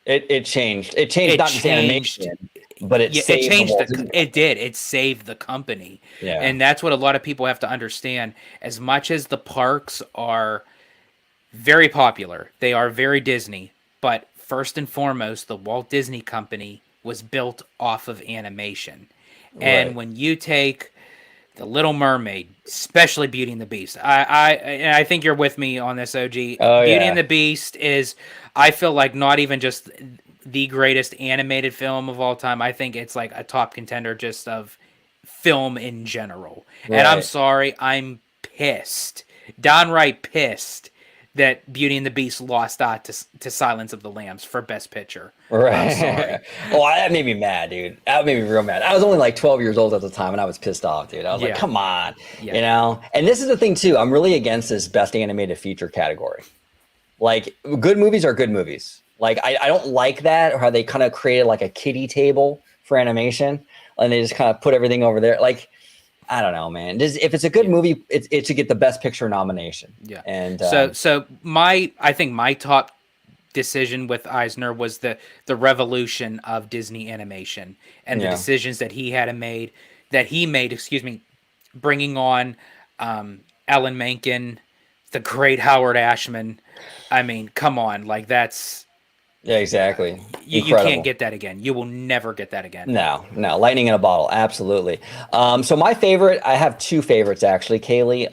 Speaker 1: It changed. It changed not just animation, but it saved
Speaker 4: it saved the company.
Speaker 1: Yeah.
Speaker 4: And that's what a lot of people have to understand. As much as the parks are very popular, they are very Disney, but first and foremost, the Walt Disney Company was built off of animation. And when you take The Little Mermaid, especially Beauty and the Beast, I think you're with me on this, OG. Beauty and the Beast is, I feel like, not even just the greatest animated film of all time. I think it's like a top contender just of film in general. And I'm sorry, I'm pissed downright pissed that Beauty and the Beast lost out to Silence of the Lambs for Best Picture.
Speaker 1: Right.
Speaker 4: I'm sorry.
Speaker 1: Oh, that made me mad, dude. That made me real mad. I was only like 12 years old at the time, and I was pissed off, dude. I was like,
Speaker 4: Yeah.
Speaker 1: come on,
Speaker 4: Yeah.
Speaker 1: you know? And this is the thing, too. I'm really against this Best Animated Feature category. Like, good movies are good movies. Like, I don't like that, or how they kind of created like a kiddie table for animation, and they just kind of put everything over there. Like, I don't know, man. If it's a good movie, it should get the Best Picture nomination.
Speaker 4: Yeah.
Speaker 1: And
Speaker 4: So I think my top decision with Eisner was the revolution of Disney animation and the
Speaker 1: Yeah.
Speaker 4: decisions that he made, bringing on Alan Menken, the great Howard Ashman. I mean, come on, like that's
Speaker 1: yeah, exactly.
Speaker 4: you
Speaker 1: Incredible.
Speaker 4: can't get that again. You will never get that again.
Speaker 1: No, lightning in a bottle, absolutely. So my favorite, I have two favorites actually, Kaylee.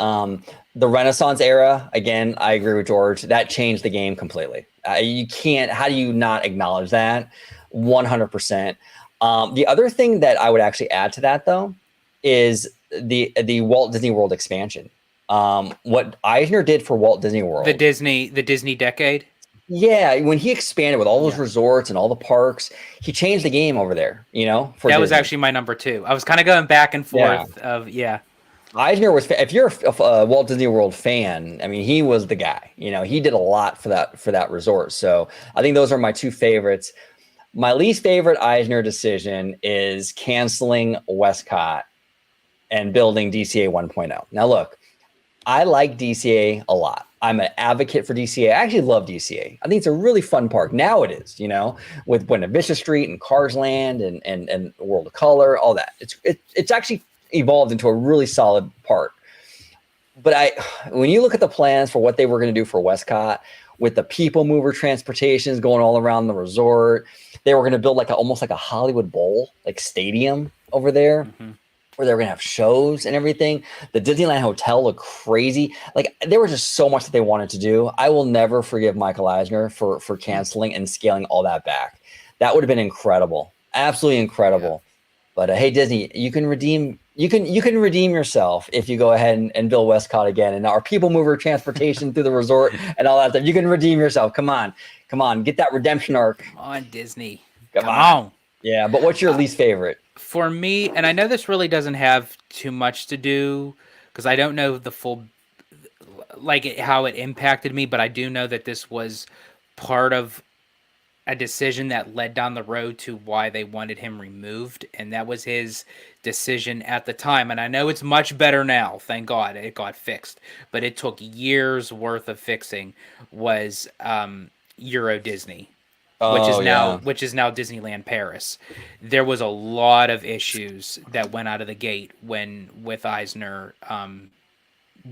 Speaker 1: The Renaissance era, again, I agree with George. That changed the game completely. You can't. How do you not acknowledge that? 100%. The other thing that I would actually add to that, though, is the Walt Disney World expansion. What Eisner did for Walt Disney World,
Speaker 4: The Disney decade.
Speaker 1: yeah, when he expanded with all those resorts and all the parks, he changed the game over there. You know, for
Speaker 4: That was
Speaker 1: Disney.
Speaker 4: actually my number 2. I was kind of going back and forth
Speaker 1: Eisner was. If you're a Walt Disney World fan, I mean, he was the guy. You know, he did a lot for that resort. So I think those are my two favorites. My least favorite Eisner decision is canceling Westcott and building DCA 1.0. Now, look, I like DCA a lot. I'm an advocate for DCA. I actually love DCA. I think it's a really fun park. Now it is, you know, with Buena Vista Street and Cars Land and World of Color, all that. It's actually evolved into a really solid park. But when you look at the plans for what they were going to do for Westcott, with the people mover transportations going all around the resort, they were going to build almost like a Hollywood Bowl, like stadium over there.
Speaker 4: Mm-hmm.
Speaker 1: Where they were gonna have shows and everything. The Disneyland Hotel looked crazy. Like there was just so much that they wanted to do. I will never forgive Michael Eisner for canceling and scaling all that back. That would have been incredible, absolutely incredible. Yeah. But hey, Disney, you can redeem yourself if you go ahead and build Westcott again, and our people mover transportation through the resort and all that stuff. You can redeem yourself. Come on, get that redemption arc.
Speaker 4: Come on, Disney.
Speaker 1: Come on. Yeah, but what's your least favorite?
Speaker 4: For me, and I know this really doesn't have too much to do because I don't know the full, how it impacted me, but I do know that this was part of a decision that led down the road to why they wanted him removed, and that was his decision at the time. And I know it's much better now, thank God, it got fixed, but it took years worth of fixing, was Euro Disney. Which is now Disneyland Paris. There was a lot of issues that went out of the gate with Eisner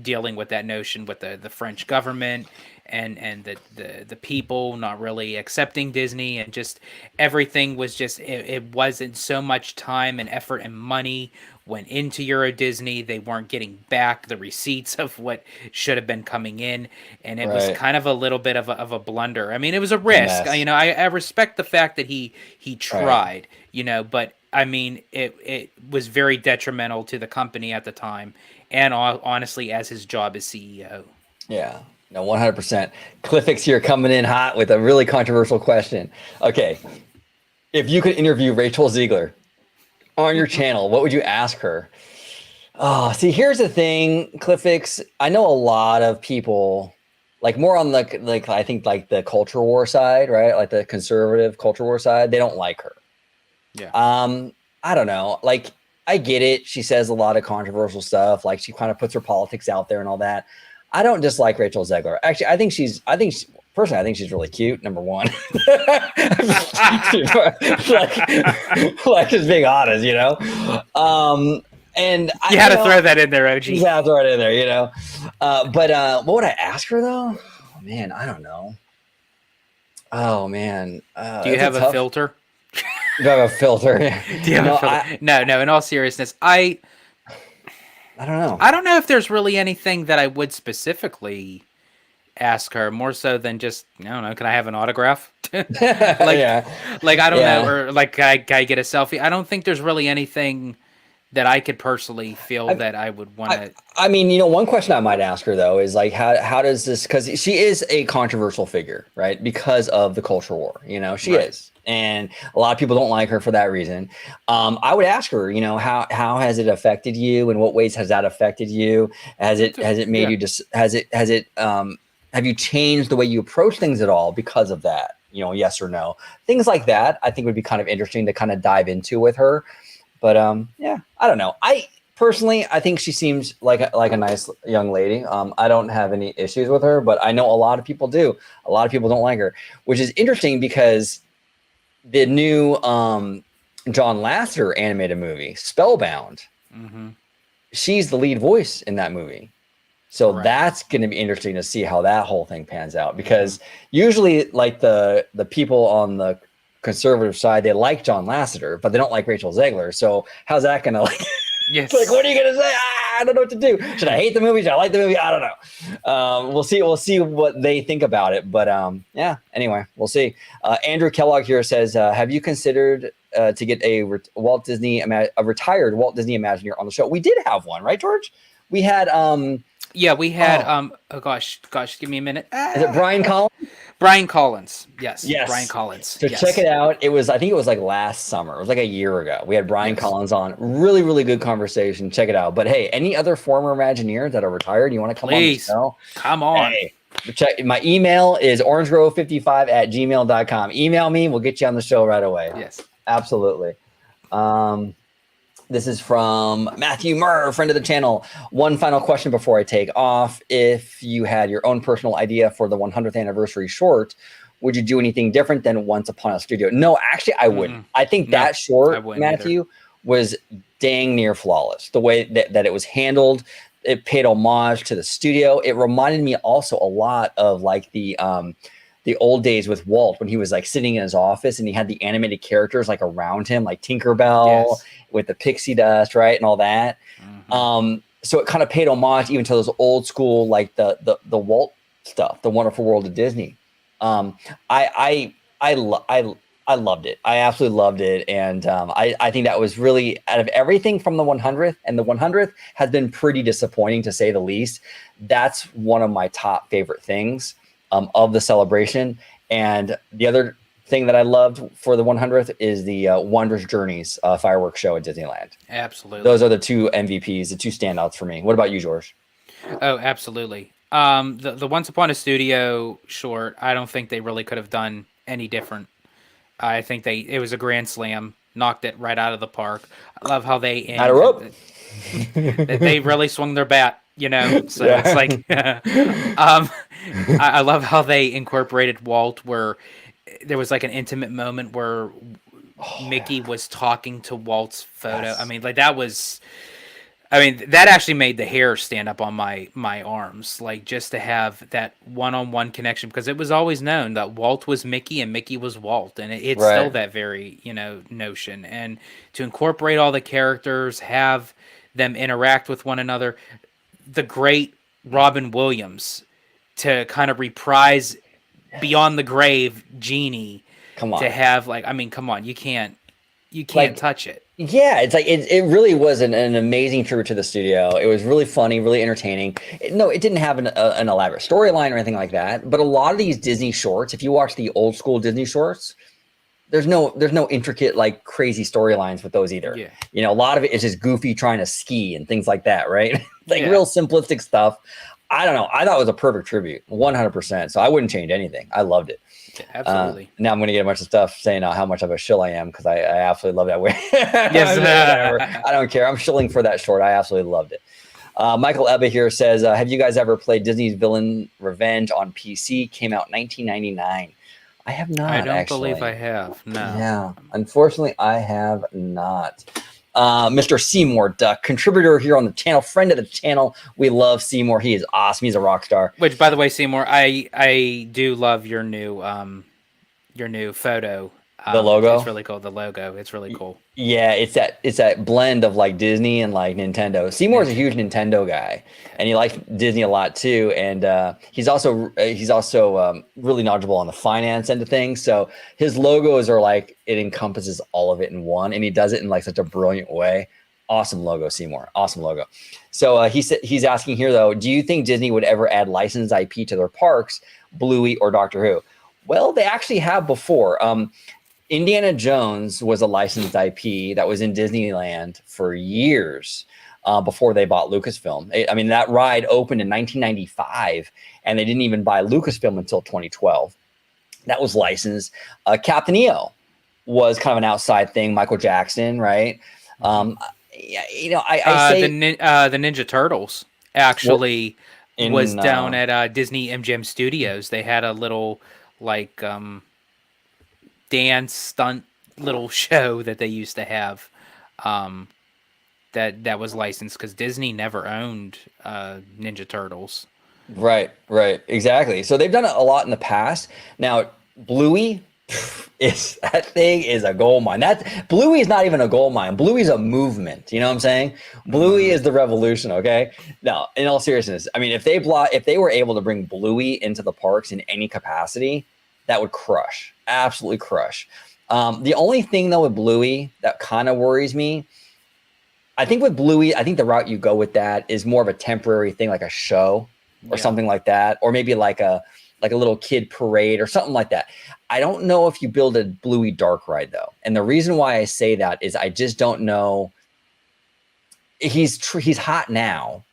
Speaker 4: dealing with that notion with the French government and the people not really accepting Disney, and just everything was just it wasn't so much time and effort and money went into Euro Disney. They weren't getting back the receipts of what should have been coming in, and it was kind of a little bit of a blunder. I mean, it was a risk. You know, I respect the fact that he tried, you know, but I mean, it was very detrimental to the company at the time, and honestly, as his job as CEO.
Speaker 1: Yeah. No, 100%. Cliffix here coming in hot with a really controversial question. Okay. If you could interview Rachel Ziegler on your channel, what would you ask her? Oh, see, here's the thing, Cliffix. I know a lot of people, more on I think the culture war side, right? Like the conservative culture war side, they don't like her.
Speaker 4: Yeah.
Speaker 1: I don't know. I get it. She says a lot of controversial stuff. She kind of puts her politics out there and all that. I don't dislike Rachel Zegler. Actually, I think she's really cute. Number one, just being honest, you know. And
Speaker 4: you had to throw that in there, OG.
Speaker 1: Yeah, throw it in there, you know. But what would I ask her though? Oh man, I don't know. Oh man,
Speaker 4: do you have a filter?
Speaker 1: Do you have a filter?
Speaker 4: Do you have a filter? No. In all seriousness,
Speaker 1: I don't know.
Speaker 4: I don't know if there's really anything that I would specifically ask her, more so than just, I don't know, can I have an autograph? I don't know, or can I get a selfie? I don't think there's really anything that I could personally feel that I would want to.
Speaker 1: I mean, you know, one question I might ask her though is like, how does this? Because she is a controversial figure, right? Because of the culture war, you know, she is, and a lot of people don't like her for that reason. I would ask her, you know, how has it affected you? In what ways has that affected you? Has it made you just have you changed the way you approach things at all because of that? You know, yes or no, things like that. I think would be kind of interesting to kind of dive into with her. But yeah, I don't know. I personally think she seems like a nice young lady. I don't have any issues with her, but I know a lot of people do. A lot of people don't like her, which is interesting because the new John Lasseter animated movie, Spellbound, she's the lead voice in that movie. So that's going to be interesting to see how that whole thing pans out, because usually like the people on the conservative side, they like John Lasseter, but they don't like Rachel Zegler. So how's that going to like,
Speaker 4: Yes.
Speaker 1: like, what are you going to say? I don't know what to do. Should I hate the movie? Should I like the movie? I don't know. We'll see what they think about it. But yeah, anyway, we'll see. Andrew Kellogg here says, have you considered to get a retired Walt Disney Imagineer on the show? We did have one, right, George? We had
Speaker 4: Yeah, we had oh gosh, give me a minute.
Speaker 1: Is it Brian Collins?
Speaker 4: Brian Collins. Yes.
Speaker 1: Yes.
Speaker 4: Brian Collins.
Speaker 1: So check it out. I think it was like last summer. It was like a year ago. We had Brian Collins on. Really, really good conversation. Check it out. But hey, any other former Imagineers that are retired, you want to come on the show?
Speaker 4: Come on.
Speaker 1: Hey, check. My email is orangegrove55@gmail.com. Email me. We'll get you on the show right away.
Speaker 4: Yes.
Speaker 1: Absolutely. This is from Matthew Murr, friend of the channel. One final question before I take off. If you had your own personal idea for the 100th anniversary short, would you do anything different than Once Upon a Studio? No, actually, I wouldn't. I think that short, Matthew, was dang near flawless. The way that it was handled, it paid homage to the studio. It reminded me also a lot of like the old days with Walt, when he was like sitting in his office and he had the animated characters like around him, like Tinkerbell with the pixie dust, right, and all that. So it kind of paid homage even to those old school, like the Walt stuff, the Wonderful World of Disney. I loved it. I absolutely loved it, and I think that was really, out of everything from the 100th, and the 100th has been pretty disappointing to say the least. That's one of my top favorite things of the celebration. And the other thing that I loved for the 100th is the Wondrous Journeys fireworks show at Disneyland.
Speaker 4: Absolutely.
Speaker 1: Those are the two MVPs, the two standouts for me. What about you, George?
Speaker 4: Oh, absolutely. The Once Upon a Studio short, I don't think they really could have done any different. I think it was a grand slam, knocked it right out of the park. I love how they they really swung their bat, you know. So it's like I love how they incorporated Walt, where there was like an intimate moment where Mickey was talking to Walt's photo. I mean, like that actually made the hair stand up on my arms, like just to have that one-on-one connection, because it was always known that Walt was Mickey and Mickey was Walt, and it's still that very, notion. And to incorporate all the characters, have them interact with one another, the great Robin Williams to kind of reprise Beyond the Grave Genie.
Speaker 1: Come on.
Speaker 4: To have come on, you can't touch it.
Speaker 1: Yeah, it's like it really was an amazing tribute to the studio. It was really funny, really entertaining. It didn't have an elaborate storyline or anything like that. But a lot of these Disney shorts, if you watch the old school Disney shorts, there's no intricate, like, crazy storylines with those either.
Speaker 4: Yeah.
Speaker 1: A lot of it is just Goofy trying to ski and things like that, right? Real simplistic stuff. I don't know. I thought it was a perfect tribute, 100%. So I wouldn't change anything. I loved it.
Speaker 4: Absolutely.
Speaker 1: Now I'm going to get a bunch of stuff saying how much of a shill I am, because I absolutely love that way.
Speaker 4: Yes.
Speaker 1: I don't care. I'm shilling for that short. I absolutely loved it. Michael Ebba here says, have you guys ever played Disney's Villain Revenge on PC? Came out 1999. I have not.
Speaker 4: I don't believe I have. No.
Speaker 1: Yeah. Unfortunately, I have not. Mr. Seymour Duck, contributor here on the channel, friend of the channel. We love Seymour. He is awesome. He's a rock star.
Speaker 4: Which, by the way, Seymour, I do love your new photo.
Speaker 1: The logo?
Speaker 4: It's really cool. The logo. It's really cool.
Speaker 1: Yeah, it's that blend of like Disney and like Nintendo. Seymour's a huge Nintendo guy, and he likes Disney a lot too. And he's also really knowledgeable on the finance end of things. So his logos are like, it encompasses all of it in one, and he does it in like such a brilliant way. Awesome logo, Seymour. Awesome logo. So he's asking here though, do you think Disney would ever add licensed IP to their parks, Bluey or Doctor Who? Well, they actually have before. Indiana Jones was a licensed IP that was in Disneyland for years before they bought Lucasfilm. I mean, that ride opened in 1995, and they didn't even buy Lucasfilm until 2012. That was licensed. Captain EO was kind of an outside thing. Michael Jackson, right? I say
Speaker 4: the Ninja Turtles actually was down at Disney MGM Studios. They had a little like dance stunt little show that they used to have that was licensed because Disney never owned Ninja Turtles.
Speaker 1: Right, exactly. So they've done it a lot in the past. Now, Bluey that thing is a gold mine. Bluey is not even a gold mine. Bluey's a movement. You know what I'm saying? Bluey is the revolution. Okay. Now, in all seriousness, I mean, if they were able to bring Bluey into the parks in any capacity, that would crush. Absolutely crush. The only thing though with Bluey that kind of worries me, I think with Bluey, I think the route you go with that is more of a temporary thing, like a show or something like that, or maybe like a little kid parade or something like that. I don't know if you build a Bluey dark ride though. And the reason why I say that is I just don't know. He's hot now,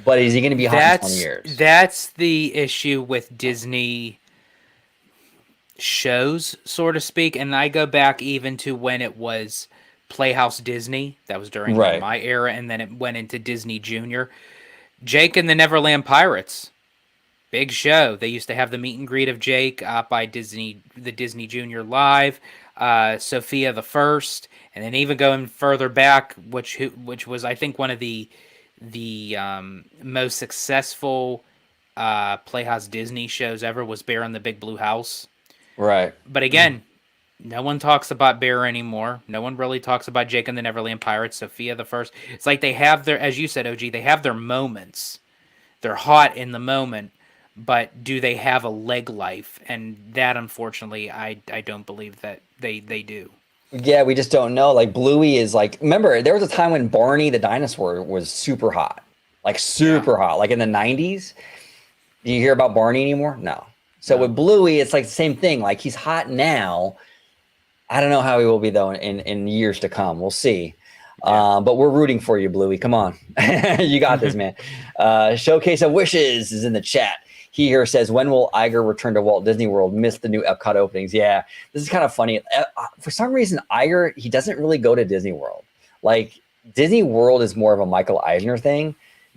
Speaker 1: but is he going to be hot in 20 years?
Speaker 4: That's the issue with Disney shows, so to speak. And I go back even to when it was Playhouse Disney. That was during my era. And then it went into Disney Junior. Jake and the Neverland Pirates. Big show. They used to have the meet and greet of Jake by the Disney Junior Live, Sophia the First, and then even going further back, which was I think one of the most successful Playhouse Disney shows ever was Bear in the Big Blue House.
Speaker 1: Right.
Speaker 4: But again, no one talks about Bear anymore. No one really talks about Jake and the Neverland Pirates, Sophia the First. It's like they have their, as you said, OG, they have their moments. They're hot in the moment. But do they have a leg life? And that, unfortunately, I don't believe that they do.
Speaker 1: Yeah, we just don't know. Like Bluey is like, remember, there was a time when Barney the dinosaur was super hot. Like super hot. Like in the 90s. Do you hear about Barney anymore? No. So with Bluey, it's like the same thing. Like he's hot now. I don't know how he will be though in years to come. We'll see. But we're rooting for you, Bluey. Come on. You got this, man. Showcase of Wishes is in the chat. He here says, when will Iger return to Walt Disney World? Missed the new Epcot openings. Yeah, this is kind of funny. For some reason, Iger, he doesn't really go to Disney World. Like, Disney World is more of a Michael Eisner thing.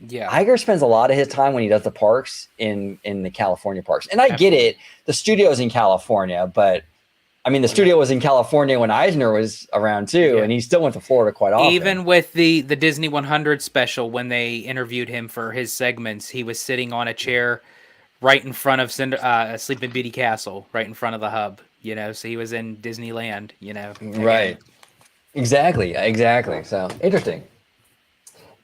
Speaker 1: Yeah, Iger spends a lot of his time when he does the parks in the California parks. And I get it. The studio is in California, but I mean, the studio was in California when Eisner was around too, and he still went to Florida quite often.
Speaker 4: Even with the Disney 100 special, when they interviewed him for his segments, he was sitting on a chair right in front of Sleeping Beauty Castle, right in front of the hub, you know, so he was in Disneyland, you know.
Speaker 1: Right. Exactly. So, interesting.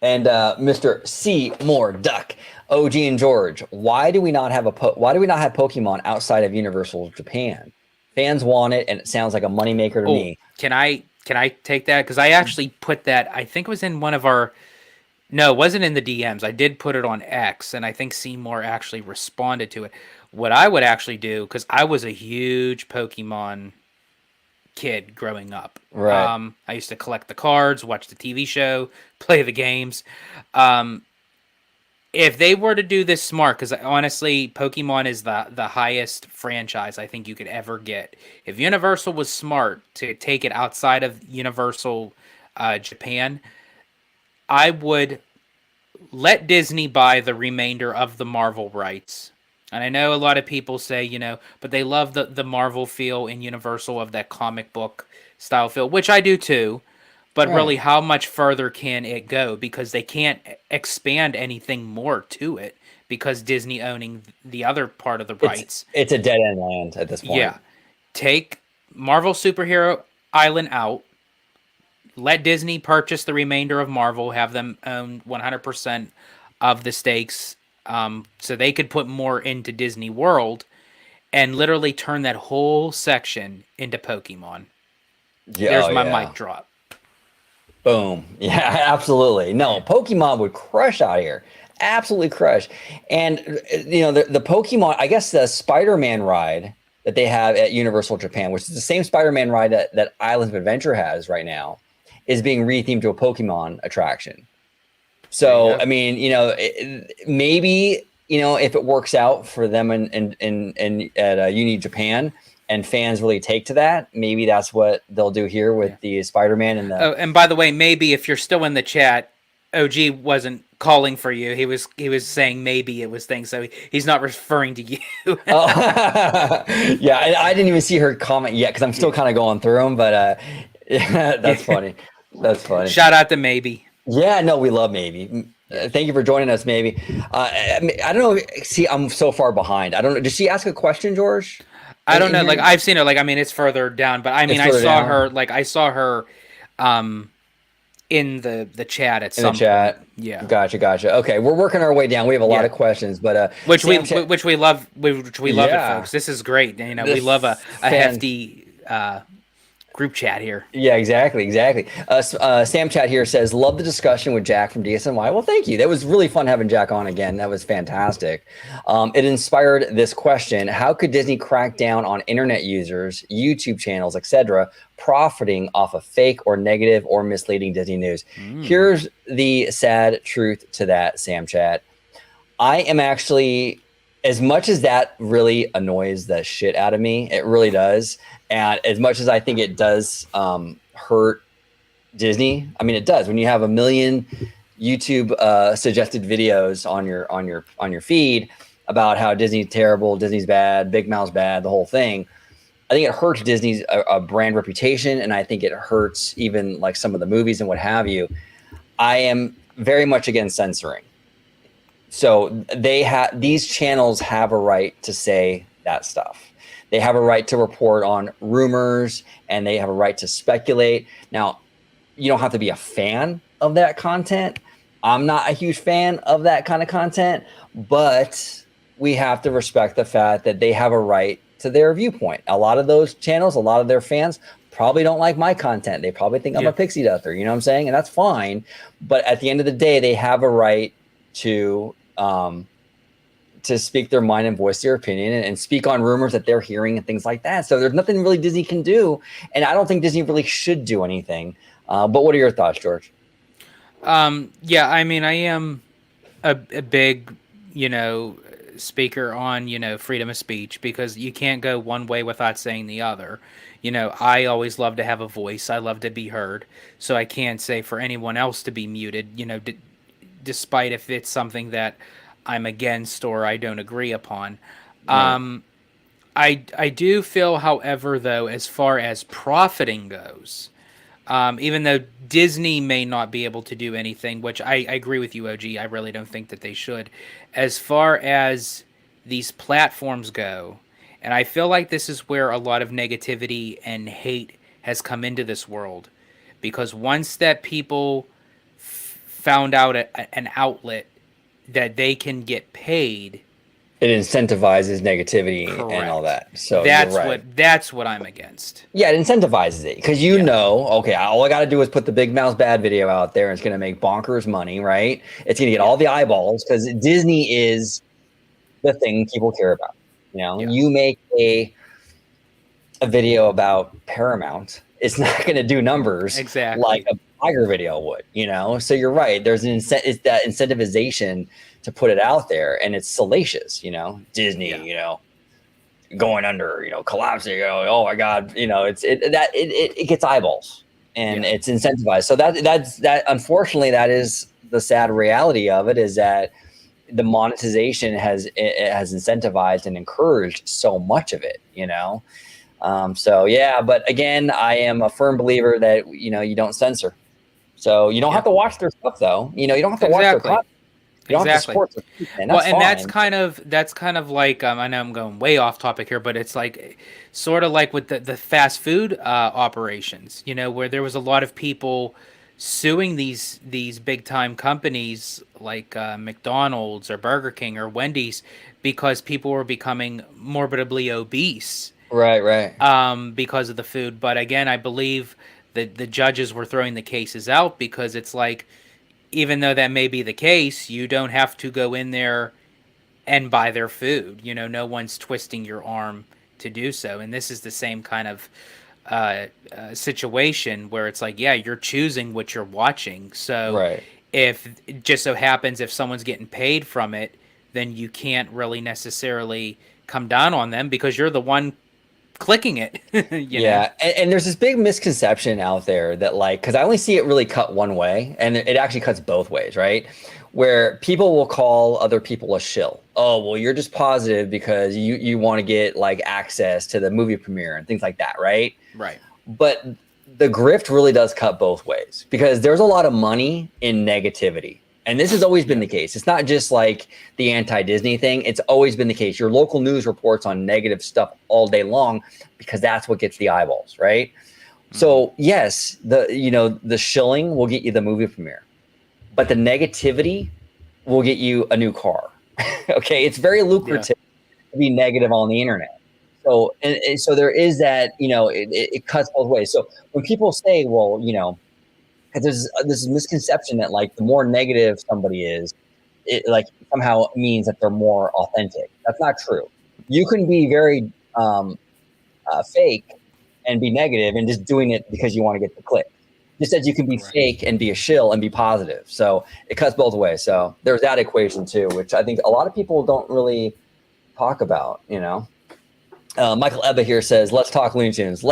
Speaker 1: And Mr. Seymour Duck, OG and George, why do we not have Pokemon outside of Universal Japan? Fans want it, and it sounds like a moneymaker to me.
Speaker 4: Can I take that? Because I actually put that, I think it was in one of our... No, it wasn't in the DMs. I did put it on X, and I think Seymour actually responded to it. What I would actually do, because I was a huge Pokemon kid growing up.
Speaker 1: Right.
Speaker 4: I used to collect the cards, watch the TV show, play the games. If they were to do this smart, because honestly, Pokemon is the highest franchise I think you could ever get. If Universal was smart to take it outside of Universal Japan, I would let Disney buy the remainder of the Marvel rights. And I know a lot of people say, you know, but they love the Marvel feel in Universal of that comic book style feel, which I do too. But really, how much further can it go? Because they can't expand anything more to it because Disney owning the other part of the rights.
Speaker 1: It's a dead-end land at this point.
Speaker 4: Yeah. Take Marvel Superhero Island out. Let Disney purchase the remainder of Marvel, have them own 100% of the stakes so they could put more into Disney World and literally turn that whole section into Pokemon. There's my mic drop.
Speaker 1: Boom. Yeah, absolutely. No, Pokemon would crush out here. Absolutely crush. And the Pokemon, I guess the Spider-Man ride that they have at Universal Japan, which is the same Spider-Man ride that Islands of Adventure has right now, is being rethemed to a Pokemon attraction. So, I mean, maybe, if it works out for them and at Uni Japan and fans really take to that, maybe that's what they'll do here with the Spider-Man and the.
Speaker 4: Oh, and by the way, maybe if you're still in the chat, OG wasn't calling for you. He was saying maybe it was things. So he's not referring to you.
Speaker 1: Oh, yeah, I didn't even see her comment yet because I'm still kind of going through them. But that's funny. That's funny.
Speaker 4: Shout out to Maybe.
Speaker 1: Yeah, no, we love Maybe. Thank you for joining us, Maybe. I don't know. See, I'm so far behind. I don't know. Did she ask a question, George?
Speaker 4: I don't know. Like I've seen her. Like I mean, it's further down, but I mean, I saw her. Like I saw her, in the chat at some
Speaker 1: chat.
Speaker 4: Point. Yeah.
Speaker 1: Gotcha. Okay, we're working our way down. We have a lot of questions, but
Speaker 4: which we love, it, folks. This is great. We love a hefty group chat here.
Speaker 1: Yeah, exactly. Sam Chat here says, love the discussion with Jack from DSNY. Well, thank you. That was really fun having Jack on again. That was fantastic. It inspired this question: how could Disney crack down on internet users, YouTube channels, etc., profiting off of fake or negative or misleading Disney news? Here's the sad truth to that, Sam Chat. I am actually, as much as that really annoys the shit out of me, it really does. And as much as I think it does hurt Disney, I mean, it does. When you have 1 million YouTube suggested videos on your feed about how Disney's terrible, Disney's bad, Big Mouth's bad, the whole thing, I think it hurts Disney's brand reputation, and I think it hurts even like some of the movies and what have you. I am very much against censoring. So these channels have a right to say that stuff. They have a right to report on rumors, and they have a right to speculate. Now, you don't have to be a fan of that content. I'm not a huge fan of that kind of content, but we have to respect the fact that they have a right to their viewpoint. A lot of those channels, a lot of their fans probably don't like my content. They probably think I'm a pixie dusser, you know what I'm saying? And that's fine. But at the end of the day, they have a right to speak their mind and voice their opinion and speak on rumors that they're hearing and things like that. So there's nothing really Disney can do. And I don't think Disney really should do anything. But what are your thoughts, George?
Speaker 4: Yeah, I mean, I am a big, speaker on, freedom of speech, because you can't go one way without saying the other. I always love to have a voice. I love to be heard. So I can't say for anyone else to be muted, despite if it's something that I'm against or I don't agree upon. Right. I do feel, however, though, as far as profiting goes, even though Disney may not be able to do anything, which I agree with you, OG, I really don't think that they should. As far as these platforms go, and I feel like this is where a lot of negativity and hate has come into this world, because once that people found out an outlet that they can get paid,
Speaker 1: it incentivizes negativity. Correct. And all that. So
Speaker 4: that's what I'm against.
Speaker 1: Yeah, it incentivizes it because okay, all I got to do is put the Big Mouth Bad video out there, and it's going to make bonkers money, right? It's going to get all the eyeballs because Disney is the thing people care about. You make a video about Paramount, it's not going to do numbers like a Tiger video would, So you're right. There's it's that incentivization to put it out there, and it's salacious, Disney, going under, collapsing, oh my God, it gets eyeballs and it's incentivized. So that's unfortunately, that is the sad reality of it, is that the monetization has incentivized and encouraged so much of it, So yeah, but again, I am a firm believer that you don't censor. So you don't have to watch their stuff, though. You don't have to watch their content. You don't have to support them. And
Speaker 4: that's kind of like I know I'm going way off topic here, but it's like sort of like with the fast food operations, where there was a lot of people suing these big time companies like McDonald's or Burger King or Wendy's because people were becoming morbidly obese.
Speaker 1: Right.
Speaker 4: Because of the food. But again, I believe the judges were throwing the cases out because it's like, even though that may be the case, you don't have to go in there and buy their food. No one's twisting your arm to do so. And this is the same kind of situation where it's like, yeah, you're choosing what you're watching. So
Speaker 1: Right.
Speaker 4: if it just so happens if someone's getting paid from it, then you can't really necessarily come down on them because you're the one clicking it.
Speaker 1: Yeah, and there's this big misconception out there that like, because I only see it really cut one way, and it actually cuts both ways, right? Where people will call other people a shill. Oh, well, you're just positive because you want to get like access to the movie premiere and things like that, right?
Speaker 4: Right.
Speaker 1: But the grift really does cut both ways because there's a lot of money in negativity. And this has always been the case. It's not just like the anti-Disney thing. It's always been the case. Your local news reports on negative stuff all day long because that's what gets the eyeballs, right? So yes, the shilling will get you the movie premiere, but the negativity will get you a new car. Okay, it's very lucrative to be negative on the internet. So and so there is that, it cuts both ways. So when people say, well, because there's this misconception that like the more negative somebody is, it like somehow means that they're more authentic. That's not true. You can be very fake and be negative and just doing it because you want to get the click. Just as you can be fake and be a shill and be positive. So it cuts both ways. So there's that equation too, which I think a lot of people don't really talk about. Michael Ebba here says, "Let's talk Looney Tunes."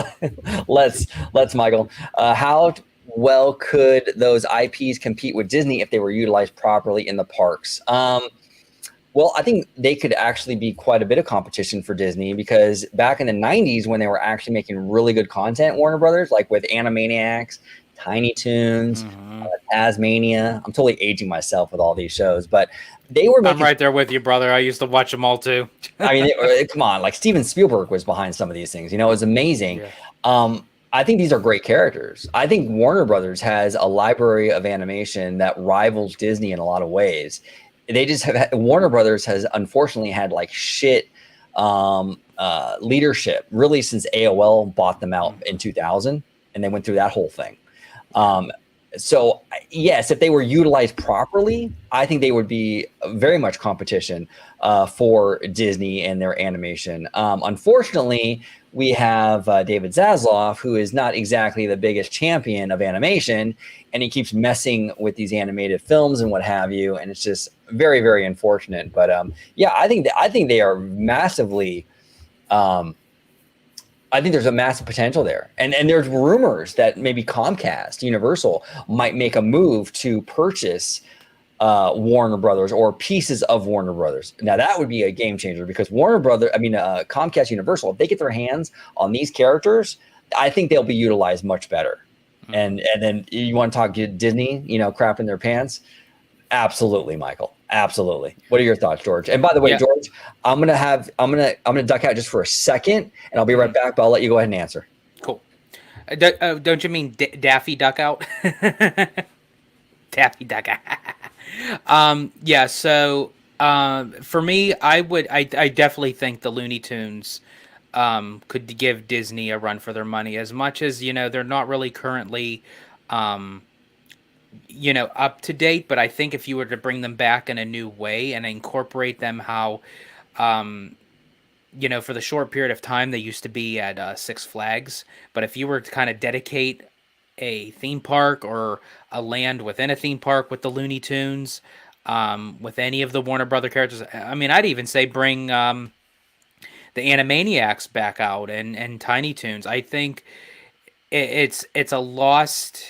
Speaker 1: Let's Michael. How well could those IPs compete with Disney if they were utilized properly in the parks? Well, I think they could actually be quite a bit of competition for Disney because back in the 90s when they were actually making really good content, Warner Brothers, like with Animaniacs, Tiny Toons, Tasmania. I'm totally aging myself with all these shows, but they were making...
Speaker 4: I'm right there with you, brother. I used to watch them all too.
Speaker 1: I mean, come on, like Steven Spielberg was behind some of these things. It was amazing. Yeah. I think these are great characters. I think Warner Brothers has a library of animation that rivals Disney in a lot of ways. They just have Warner Brothers has unfortunately had like shit leadership really since AOL bought them out in 2000, and they went through that whole thing. So yes, if they were utilized properly, I think they would be very much competition for Disney and their animation. Unfortunately, we have David Zaslav, who is not exactly the biggest champion of animation, and he keeps messing with these animated films and what have you, and it's just very, very unfortunate. But yeah, I think they are massively. I think there's a massive potential there, and there's rumors that maybe Comcast, Universal, might make a move to purchase Warner Brothers or pieces of Warner Brothers. Now that would be a game changer because Comcast, Universal, if they get their hands on these characters, I think they'll be utilized much better. And then you want to talk Disney, crap in their pants? Absolutely, Michael. Absolutely. What are your thoughts, George? And by the way, George, I'm gonna duck out just for a second, and I'll be right back. But I'll let you go ahead and answer.
Speaker 4: Cool. Don't you mean Daffy Duck out? Daffy Duck out. Yeah. So for me, I definitely think the Looney Tunes could give Disney a run for their money. As much as they're not really currently up to date, but I think if you were to bring them back in a new way and incorporate them how, for the short period of time they used to be at Six Flags, but if you were to kind of dedicate a theme park or a land within a theme park with the Looney Tunes, with any of the Warner Brother characters, I mean, I'd even say bring the Animaniacs back out and Tiny Toons. I think it's a lost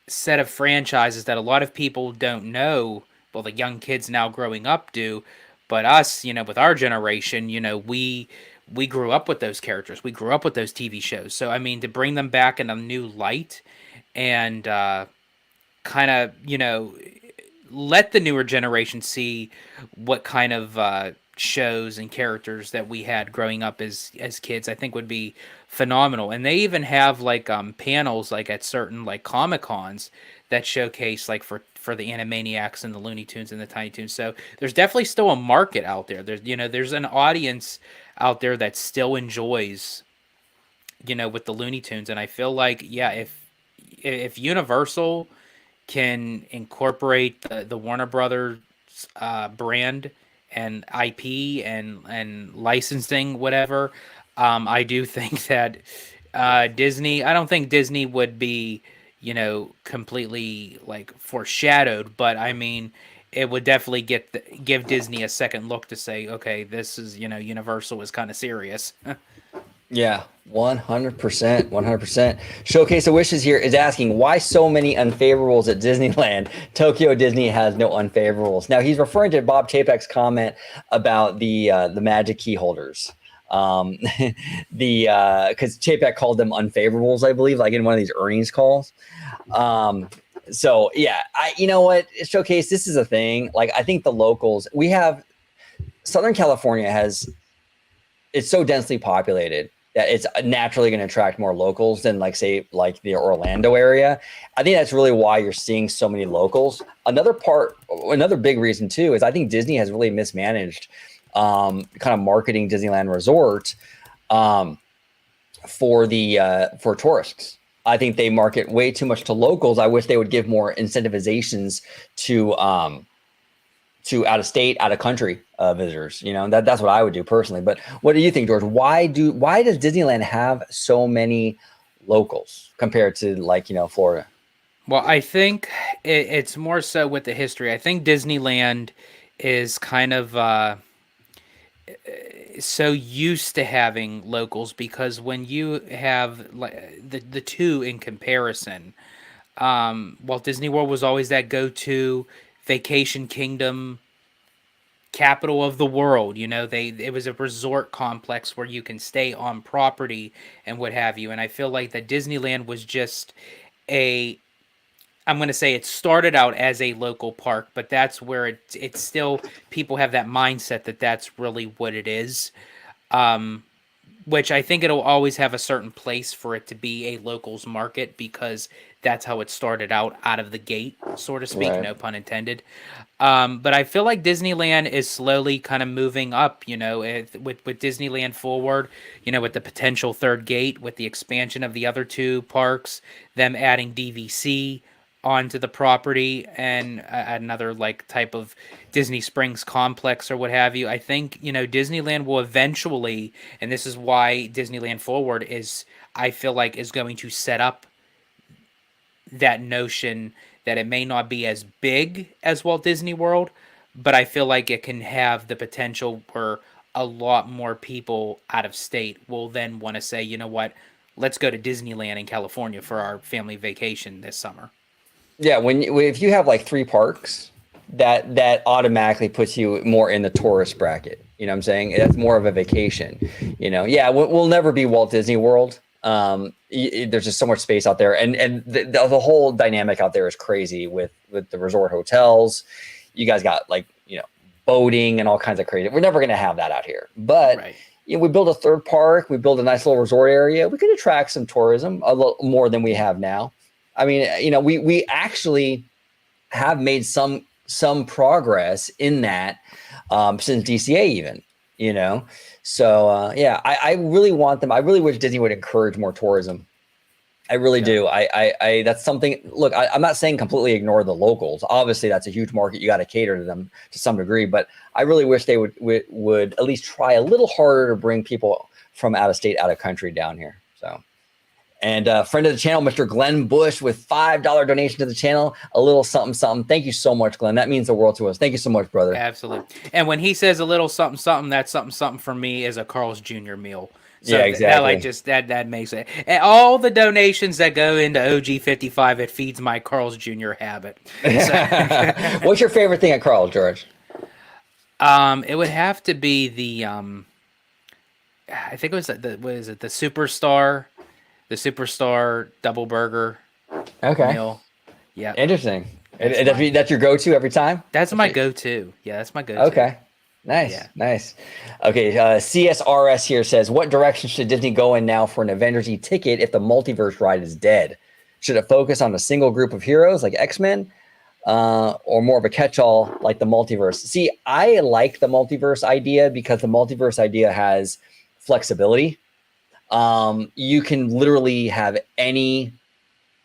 Speaker 4: set of franchises that a lot of people don't know. Well, the young kids now growing up do, but us, with our generation, we grew up with those characters. We grew up with those TV shows. So, I mean, to bring them back in a new light and kind of, let the newer generation see what kind of shows and characters that we had growing up as kids, I think would be phenomenal. And they even have like panels like at certain like Comic-Cons that showcase like for the Animaniacs and the Looney Tunes and the Tiny Toons. So there's definitely still a market out there. There's an audience out there that still enjoys with the Looney Tunes. And I feel like, yeah, if Universal can incorporate the Warner Brothers brand and IP and licensing, whatever, I do think that Disney. I don't think Disney would be, completely like foreshadowed, but I mean, it would definitely give Disney a second look to say, okay, this is Universal is kind of serious.
Speaker 1: Yeah, 100%, 100%. Showcase of Wishes here is asking why so many unfavorables at Disneyland. Tokyo Disney has no unfavorables. Now he's referring to Bob Chapek's comment about the magic key holders. Because Chapek called them unfavorables, I believe, like in one of these earnings calls. So yeah, you know what, Showcase, this is a thing. Like, I think the locals, we have Southern California it's so densely populated that it's naturally going to attract more locals than like the Orlando area. I think that's really why you're seeing so many locals. Another big reason too, is I think Disney has really mismanaged kind of marketing Disneyland Resort for tourists. I think they market way too much to locals. I wish they would give more incentivizations to out of state, out of country visitors. That's what I would do personally. But what do you think, George? Why does Disneyland have so many locals compared to Florida?
Speaker 4: Well, I think it's more so with the history. I think Disneyland is kind of so used to having locals, because when you have the two in comparison, Walt Disney World was always that go-to vacation kingdom, capital of the world. It was a resort complex where you can stay on property and what have you. And I feel like that Disneyland was just I'm going to say it started out as a local park, but that's where it's still, people have that mindset that that's really what it is. Which I think it'll always have a certain place for it to be a locals market, because that's how it started out of the gate, so to speak,
Speaker 1: Right.
Speaker 4: No pun intended. But I feel like Disneyland is slowly kind of moving up, with Disneyland Forward, with the potential third gate, with the expansion of the other two parks, them adding DVC onto the property, and another type of Disney Springs complex or what have you. I think, Disneyland will eventually, and this is why Disneyland Forward I feel like is going to set up that notion that it may not be as big as Walt Disney World, but I feel like it can have the potential where a lot more people out of state will then want to say, you know what, let's go to Disneyland in California for our family vacation this summer.
Speaker 1: Yeah, if you have 3 parks, that automatically puts you more in the tourist bracket. You know what I'm saying? That's more of a vacation. Yeah, we'll never be Walt Disney World. There's just so much space out there, and the whole dynamic out there is crazy with the resort hotels. You guys got boating and all kinds of crazy. We're never going to have that out here. But
Speaker 4: Right.
Speaker 1: we build a third park, we build a nice little resort area. We could attract some tourism a little more than we have now. I mean, we actually have made some progress in that since DCA even, So yeah, I really want them. I really wish Disney would encourage more tourism. I really do. I that's something. Look, I'm not saying completely ignore the locals. Obviously, that's a huge market. You got to cater to them to some degree. But I really wish they would at least try a little harder to bring people from out of state, out of country down here. So. And friend of the channel, Mr. Glenn Bush, with $5 donation to the channel, a little something, something. Thank you so much, Glenn. That means the world to us. Thank you so much, brother.
Speaker 4: Absolutely. And when he says a little something, something, that something, something for me is a Carl's Jr. meal. So
Speaker 1: Yeah, exactly.
Speaker 4: That makes it. And all the donations that go into OG55, it feeds my Carl's Jr. habit. So,
Speaker 1: What's your favorite thing at Carl's, George?
Speaker 4: it would have to be the I think it was the Superstar double burger
Speaker 1: Okay.
Speaker 4: meal. Yeah.
Speaker 1: Interesting. That's your go-to every time?
Speaker 4: That's my go-to. Yeah, that's my go-to.
Speaker 1: Okay. Nice.
Speaker 4: Yeah.
Speaker 1: Nice. Okay. CSRS here says, what direction should Disney go in now for an Avengers ticket if the multiverse ride is dead? Should it focus on a single group of heroes like X-Men or more of a catch-all like the multiverse? See, I like the multiverse idea because the multiverse idea has flexibility. you can literally have any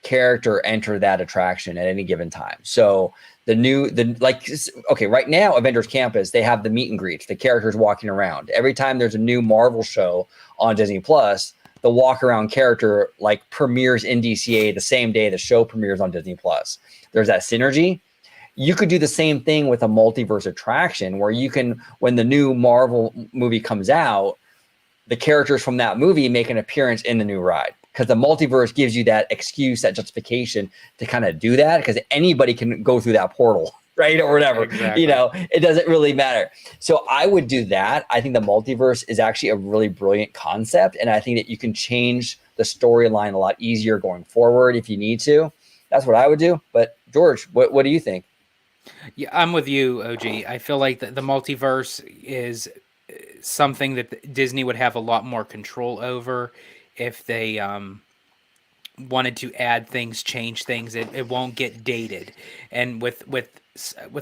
Speaker 1: character enter that attraction at any given time. So right now, Avengers Campus, they have the meet and greets, the characters walking around. Every time there's a new Marvel show on Disney Plus, the walk around character like premieres in DCA the same day the show premieres on Disney Plus. There's that synergy. You could do the same thing with a multiverse attraction where you can, when the new Marvel movie comes out, the characters from that movie make an appearance in the new ride, because the multiverse gives you that excuse, that justification to kind of do that, because anybody can go through that portal, right? Or whatever,
Speaker 4: Exactly.
Speaker 1: It doesn't really matter. So I would do that. I think the multiverse is actually a really brilliant concept. And I think that you can change the storyline a lot easier going forward if you need to. That's what I would do. But George, what do you think?
Speaker 4: Yeah, I'm with you, OG. I feel like the multiverse is something that Disney would have a lot more control over if they wanted to add things, change things. It won't get dated. And with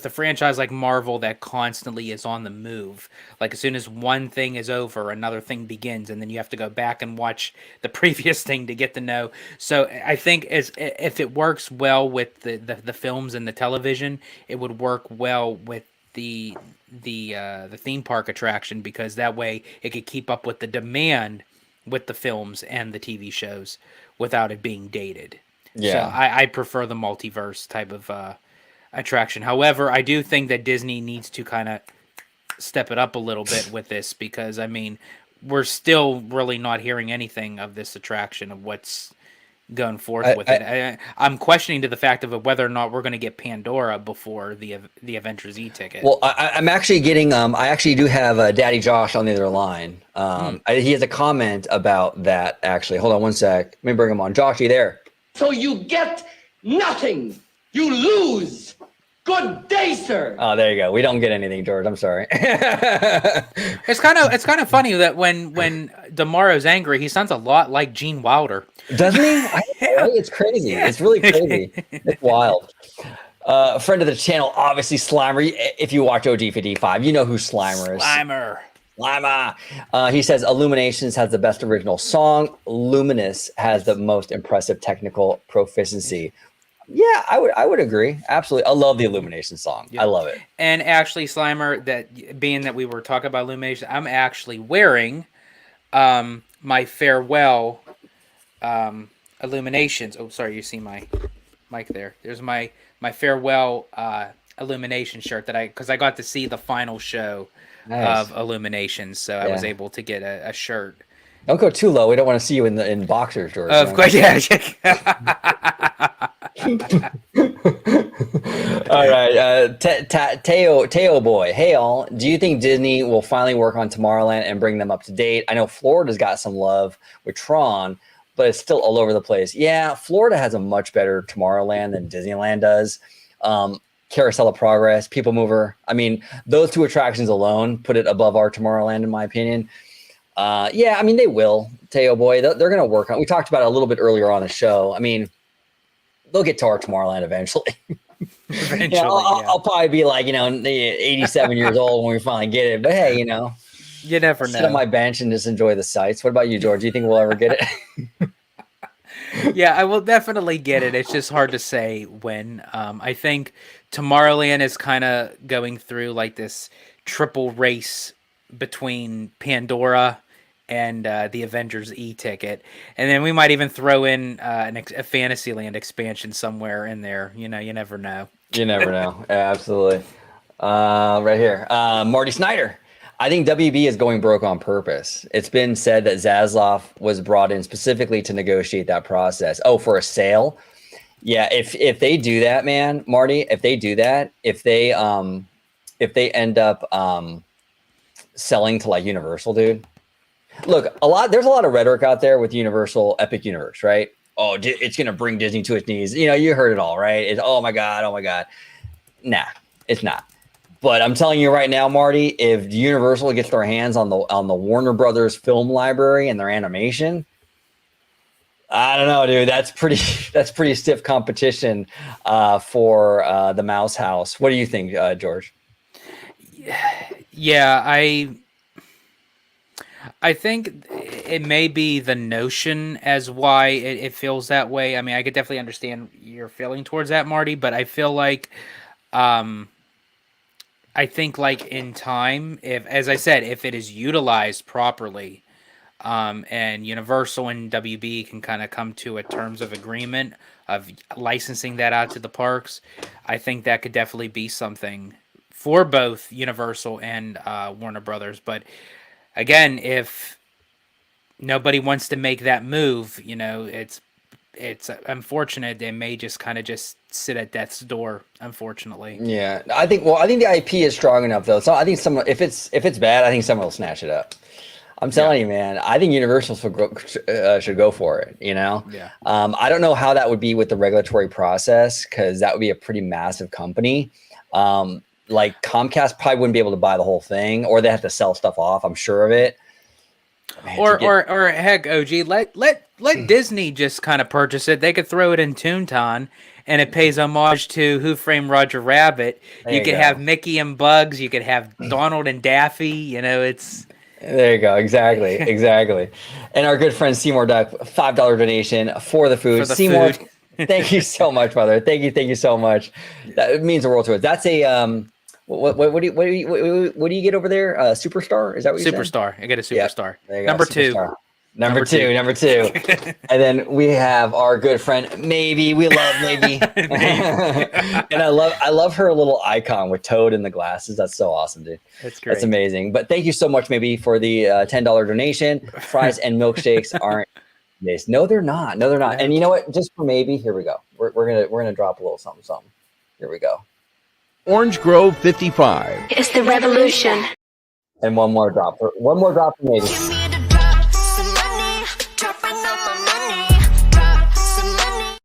Speaker 4: a franchise like Marvel that constantly is on the move, like as soon as one thing is over, another thing begins, and then you have to go back and watch the previous thing to get to know. So I think if it works well with the films and the television, it would work well with the theme park attraction, because that way it could keep up with the demand with the films and the TV shows without it being dated.
Speaker 1: Yeah.
Speaker 4: So I prefer the multiverse type of attraction. However, I do think that Disney needs to kind of step it up a little bit with this, because I mean, we're really not hearing anything of this attraction, of what's going forth with it. I'm questioning to the fact of whether or not we're going to get Pandora before the Avengers E-ticket.
Speaker 1: Well, I'm actually getting. I actually do have Daddy Josh on the other line. He has a comment about that. Actually, hold on one sec. Let me bring him on. Josh, you there?
Speaker 6: So you get nothing. You lose. Good day, sir.
Speaker 1: Oh, there you go. We don't get anything, George. I'm sorry.
Speaker 4: It's kind of funny that when Tomorrow's angry, he sounds a lot like Gene Wilder.
Speaker 1: Doesn't he? It's crazy. Yeah. It's really crazy. It's wild. A friend of the channel, obviously Slimer. If you watch OG55, you know who Slimer is. Slimer. He says Illuminations has the best original song. Luminous has the most impressive technical proficiency. Yeah, I would agree. Absolutely. I love the Illumination song. Yeah. I love it.
Speaker 4: And actually, Slimer, that being that we were talking about Illumination, I'm actually wearing my farewell Illuminations. Oh, sorry, you see my mic there. There's my farewell Illumination shirt because I got to see the final show of Illuminations, so I was able to get a shirt.
Speaker 1: Don't go too low. We don't want to see you in boxers, George.
Speaker 4: Of course, yeah.
Speaker 1: All right, Teo boy. Hey all, do you think Disney will finally work on Tomorrowland and bring them up to date? I know Florida's got some love with Tron, but it's still all over the place. Yeah, Florida has a much better Tomorrowland than Disneyland does. Carousel of Progress, People Mover. I mean, those two attractions alone put it above our Tomorrowland, in my opinion. Yeah, I mean, they will. Teo boy, they're going to work on it. We talked about it a little bit earlier on the show. I mean, they'll get to our Tomorrowland eventually.
Speaker 4: Eventually,
Speaker 1: I'll probably be like, 87 years old when we finally get it. But hey,
Speaker 4: you never know.
Speaker 1: Sit on my bench and just enjoy the sights. What about you, George? Do you think we'll ever get it?
Speaker 4: Yeah, I will definitely get it. It's just hard to say when. I think Tomorrowland is kind of going through like this triple race between Pandora and the Avengers E-ticket, and then we might even throw in a Fantasyland expansion somewhere in there. You never know.
Speaker 1: You never know. Absolutely. Right here, Marty Snyder. I think WB is going broke on purpose. It's been said that Zaslav was brought in specifically to negotiate that process. Oh, for a sale? Yeah. If they do that, man, Marty, if they do that, if they end up selling to like Universal, dude. Look, there's a lot of rhetoric out there with Universal Epic Universe, right? Oh, it's going to bring Disney to its knees. You heard it all, right? It's, oh my God. Nah, it's not. But I'm telling you right now, Marty, if Universal gets their hands on the Warner Brothers film library and their animation, I don't know, dude. That's pretty stiff competition for the Mouse House. What do you think, George?
Speaker 4: Yeah, I think it may be the notion as why it feels that way. I mean, I could definitely understand your feeling towards that, Marty, but I feel like, I think like in time, if, as I said, if it is utilized properly, and Universal and WB can kind of come to a terms of agreement of licensing that out to the parks, I think that could definitely be something for both Universal and Warner Brothers. But again, if nobody wants to make that move, you know, it's unfortunate. They may just kind of just sit at death's door, unfortunately.
Speaker 1: Yeah, I think the IP is strong enough though. So I think someone, if it's bad, I think someone will snatch it up. I'm telling you, man. I think Universal should go for it. You know.
Speaker 4: Yeah.
Speaker 1: I don't know how that would be with the regulatory process because that would be a pretty massive company. Like Comcast probably wouldn't be able to buy the whole thing, or they have to sell stuff off. I'm sure of it. Man,
Speaker 4: or heck, OG, let Disney just kind of purchase it. They could throw it in Toontown, and it pays homage to Who Framed Roger Rabbit.
Speaker 1: There
Speaker 4: You
Speaker 1: you
Speaker 4: could
Speaker 1: go.
Speaker 4: have Mickey and Bugs. You could have Donald and Daffy. You know, it's.
Speaker 1: There you go. Exactly. Exactly. And our good friend Seymour Duck, $5 donation for the food.
Speaker 4: For the
Speaker 1: Seymour,
Speaker 4: food.
Speaker 1: thank you so much, brother. Thank you so much. That means the world to us. That's a what do you get over there? Superstar? Is that what you said?
Speaker 4: Superstar. I get a
Speaker 1: Yeah.
Speaker 4: Superstar.
Speaker 1: There you go.
Speaker 4: Number two.
Speaker 1: Superstar. Number two. And then we have our good friend Maybe. We love Maybe. And I love her little icon with Toad and the glasses. That's so awesome, dude.
Speaker 4: That's great.
Speaker 1: That's amazing. But thank you so much, Maybe, for the $10 donation. Fries and milkshakes aren't this. No, they're not. No, they're not. And you know what? Just for Maybe, here we go. We're gonna drop a little something. Here we go.
Speaker 3: Orange Grove 55.
Speaker 7: It's the revolution.
Speaker 1: And one more drop. One more drop for Maybe.
Speaker 7: Give me the drop, some money, dropping on my money, drop some money.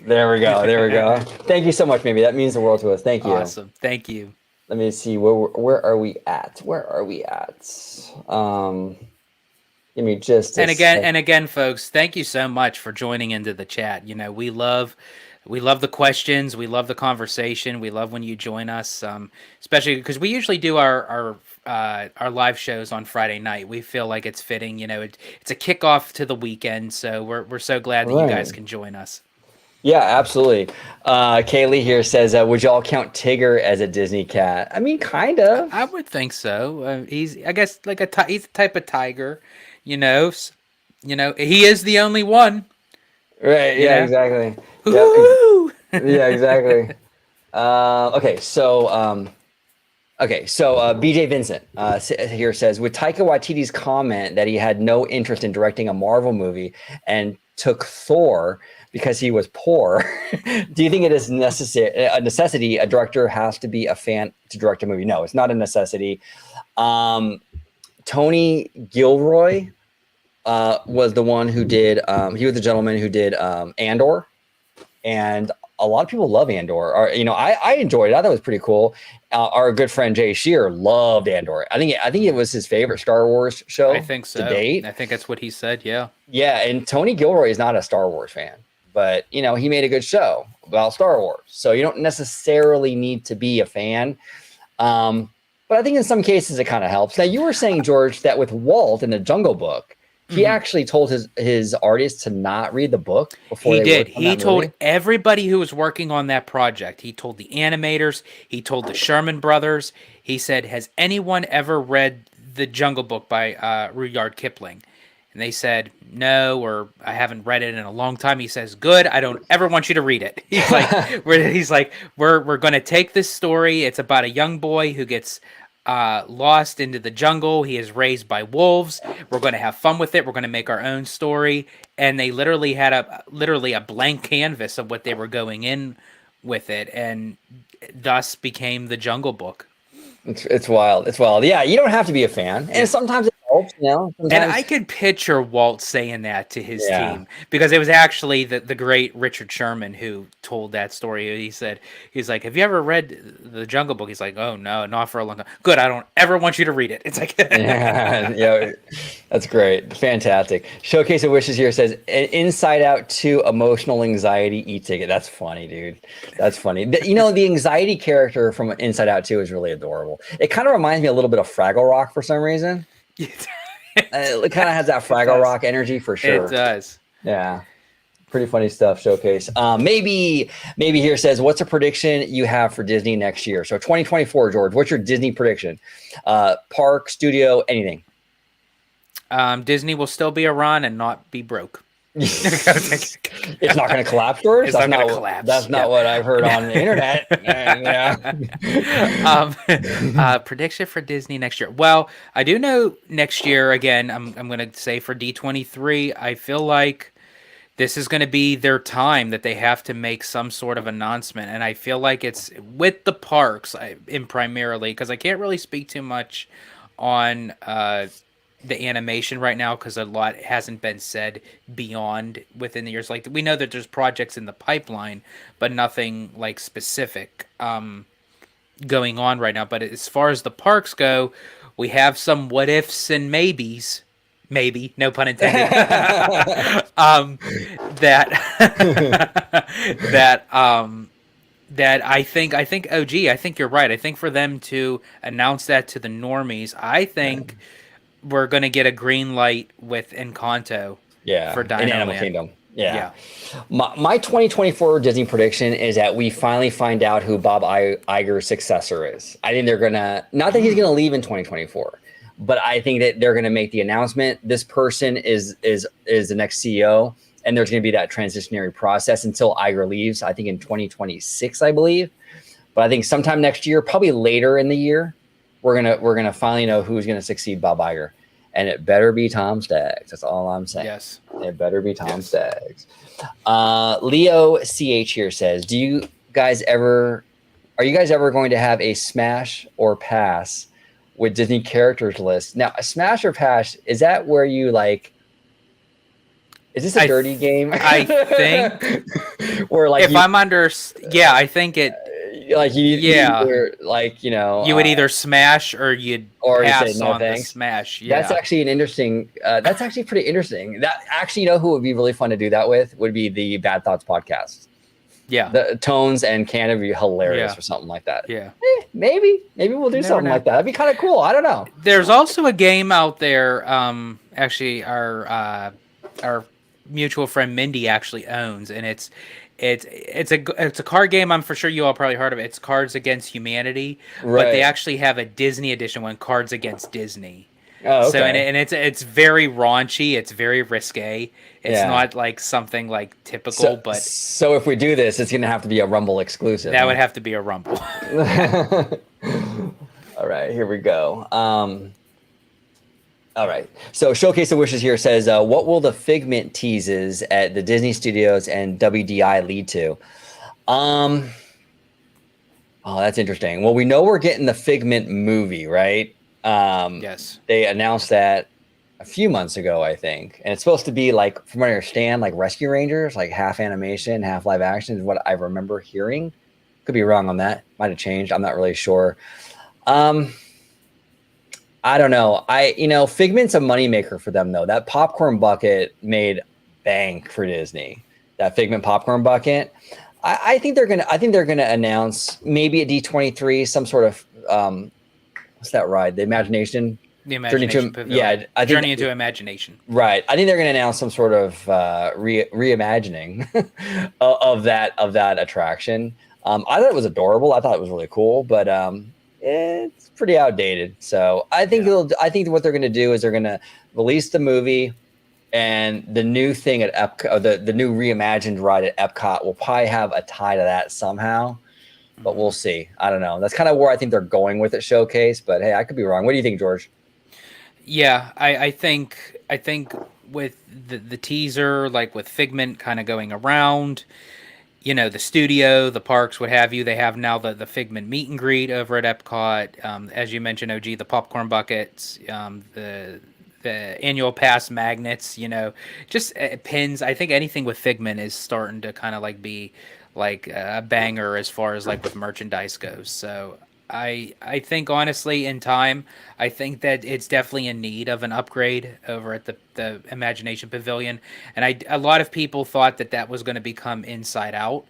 Speaker 1: There we go. Thank you so much, Maybe. That means the world to us. Thank you.
Speaker 4: Awesome. Thank you.
Speaker 1: Let me see. Where are we at? Give me just a
Speaker 4: And again, folks, thank you so much for joining into the chat. You know, we love the questions, we love the conversation, we love when you join us, especially because we usually do our live shows on Friday night. We feel like it's fitting. You know, it's a kickoff to the weekend, so we're so glad that you guys can join us.
Speaker 1: Yeah, absolutely. Kaylee here says, would y'all count Tigger as a Disney cat? I mean, kind of.
Speaker 4: I would think so. He's, I guess, like he's a type of tiger. You know, he is the only one.
Speaker 1: Right. Yeah.
Speaker 4: know?
Speaker 1: Exactly.
Speaker 4: Woo!
Speaker 1: Yeah. Exactly. Okay. So BJ Vincent here says, with Taika Waititi's comment that he had no interest in directing a Marvel movie and took Thor because he was poor, do you think it is a necessity a director has to be a fan to direct a movie? No, it's not a necessity. Tony Gilroy was the one who did, he was the gentleman who did Andor, and a lot of people love Andor. I enjoyed it. I thought it was pretty cool. Our good friend Jay Shear loved Andor. I think it was his favorite Star Wars show.
Speaker 4: I think so.
Speaker 1: To date.
Speaker 4: I think that's what he said. Yeah.
Speaker 1: Yeah, and Tony Gilroy is not a Star Wars fan, but he made a good show about Star Wars. So you don't necessarily need to be a fan. But I think in some cases it kind of helps. Now you were saying, George, that with Walt in the Jungle Book, he actually told his artists to not read the book before
Speaker 4: he
Speaker 1: they
Speaker 4: did.
Speaker 1: worked on
Speaker 4: He
Speaker 1: that
Speaker 4: told
Speaker 1: movie.
Speaker 4: everybody who was working on that project. He told the animators. He told the Sherman brothers. He said, "Has anyone ever read The Jungle Book by Rudyard Kipling?" And they said, "No," or "I haven't read it in a long time." He says, "Good. I don't ever want you to read it." He's like, we're going to take this story. It's about a young boy who gets lost into the jungle. He is raised by wolves. We're going to have fun with it. We're going to make our own story. And they literally had a blank canvas of what they were going in with it, and thus became The Jungle Book.
Speaker 1: It's wild. It's wild. Yeah, you don't have to be a fan, and sometimes it helps. Sometimes...
Speaker 4: And I could picture Walt saying that to his team, because it was actually the great Richard Sherman who told that story. He's like, "Have you ever read The Jungle Book?" He's like, "Oh no, not for a long time." "Good, I don't ever want you to read it." It's like,
Speaker 1: yeah, that's great, fantastic. Showcase of Wishes here says, "Inside Out 2 emotional anxiety e-ticket." That's funny, dude. That's funny. The anxiety character from Inside Out 2 is really adorable. It kind of reminds me a little bit of Fraggle Rock for some reason. It kind of has that Fraggle
Speaker 4: does.
Speaker 1: Rock energy for sure.
Speaker 4: It does.
Speaker 1: Yeah. Pretty funny stuff, Showcase. Maybe here says, what's a prediction you have for Disney next year? So 2024, George, what's your Disney prediction? Park, studio, anything.
Speaker 4: Disney will still be around and not be broke.
Speaker 1: It's not going to collapse, George?
Speaker 4: It's not going to collapse.
Speaker 1: That's not what I've heard on the internet.
Speaker 4: Prediction for Disney next year. Well, I do know next year, again, I'm going to say for D23, I feel like this is going to be their time that they have to make some sort of announcement. And I feel like it's with the parks in primarily, because I can't really speak too much on the animation right now because a lot hasn't been said beyond within the years. Like, we know that there's projects in the pipeline, but nothing like specific going on right now. But as far as the parks go, we have some what ifs and maybes. Maybe, no pun intended. that I think OG, I think you're right. I think for them to announce that to the normies, I think we're going to get a green light with Encanto.
Speaker 1: Yeah,
Speaker 4: for
Speaker 1: in Animal
Speaker 4: Dinoland.
Speaker 1: Kingdom. Yeah. My 2024 Disney prediction is that we finally find out who Bob Iger's successor is. I think they're gonna, not that he's gonna leave in 2024, but I think that they're gonna make the announcement. This person is the next CEO, and there's gonna be that transitionary process until Iger leaves. I think in 2026, I believe. But I think sometime next year, probably later in the year, we're gonna finally know who's gonna succeed Bob Iger. And it better be Tom Staggs. That's all I'm saying.
Speaker 4: Yes.
Speaker 1: It better be Tom Staggs. Leo CH here says, are you guys ever going to have a smash or pass with Disney characters list? Now, a smash or pass, is that where you like, is this a dirty game?
Speaker 4: I think
Speaker 1: where like
Speaker 4: if I'm under, I think it,
Speaker 1: like you either, like, you know,
Speaker 4: you would either smash or you'd pass
Speaker 1: say no
Speaker 4: on
Speaker 1: thanks.
Speaker 4: the smash. Yeah.
Speaker 1: That's actually an interesting. That's actually pretty interesting. That actually, you know, who would be really fun to do that with would be the Bad Thoughts podcast.
Speaker 4: Yeah,
Speaker 1: the Tones and Can would be hilarious or something like that.
Speaker 4: Yeah,
Speaker 1: maybe we'll do something like that. That'd be kind of cool. I don't know.
Speaker 4: There's also a game out there. Actually, our mutual friend Mindy actually owns, and it's a card game. I'm for sure you all probably heard of it. It's Cards Against Humanity, but they actually have a Disney edition one, Cards Against Disney.
Speaker 1: Oh, okay.
Speaker 4: So and it's very raunchy. It's very risque. It's not like something like typical.
Speaker 1: So if we do this, it's gonna have to be a Rumble exclusive.
Speaker 4: That would have to be a Rumble.
Speaker 1: All right, here we go. All right. So Showcase of Wishes here says, what will the Figment teases at the Disney Studios and WDI lead to? Oh, that's interesting. Well, we know we're getting the Figment movie, right?
Speaker 4: Yes.
Speaker 1: They announced that a few months ago, I think. And it's supposed to be like, from what I understand, like Rescue Rangers, like half animation, half live action is what I remember hearing. Could be wrong on that. Might have changed. I'm not really sure. I don't know. Figment's a moneymaker for them though. That popcorn bucket made bank for Disney. That Figment popcorn bucket. I think they're gonna announce maybe at D23 some sort of what's that ride? The Imagination.
Speaker 4: The Imagination Pavilion.
Speaker 1: I think
Speaker 4: Journey into Imagination.
Speaker 1: Right. I think they're gonna announce some sort of reimagining of that attraction. I thought it was adorable. I thought it was really cool, but it's pretty outdated. So I think what they're going to do is they're going to release the movie, and the new thing at Epcot, the new reimagined ride at Epcot will probably have a tie to that somehow, but we'll see. I don't know. That's kind of where I think they're going with it, Showcase, but hey, I could be wrong. What do you think, George?
Speaker 4: Yeah, I think with the teaser, like with Figment kind of going around, the studio, the parks, what have you, they have now the Figment meet and greet over at Epcot. As you mentioned, OG, the popcorn buckets, the annual pass magnets, just pins. I think anything with Figment is starting to kind of like be like a banger as far as like with merchandise goes. So I think honestly in time, I think that it's definitely in need of an upgrade over at the Imagination Pavilion. And a lot of people thought that was going to become Inside Out.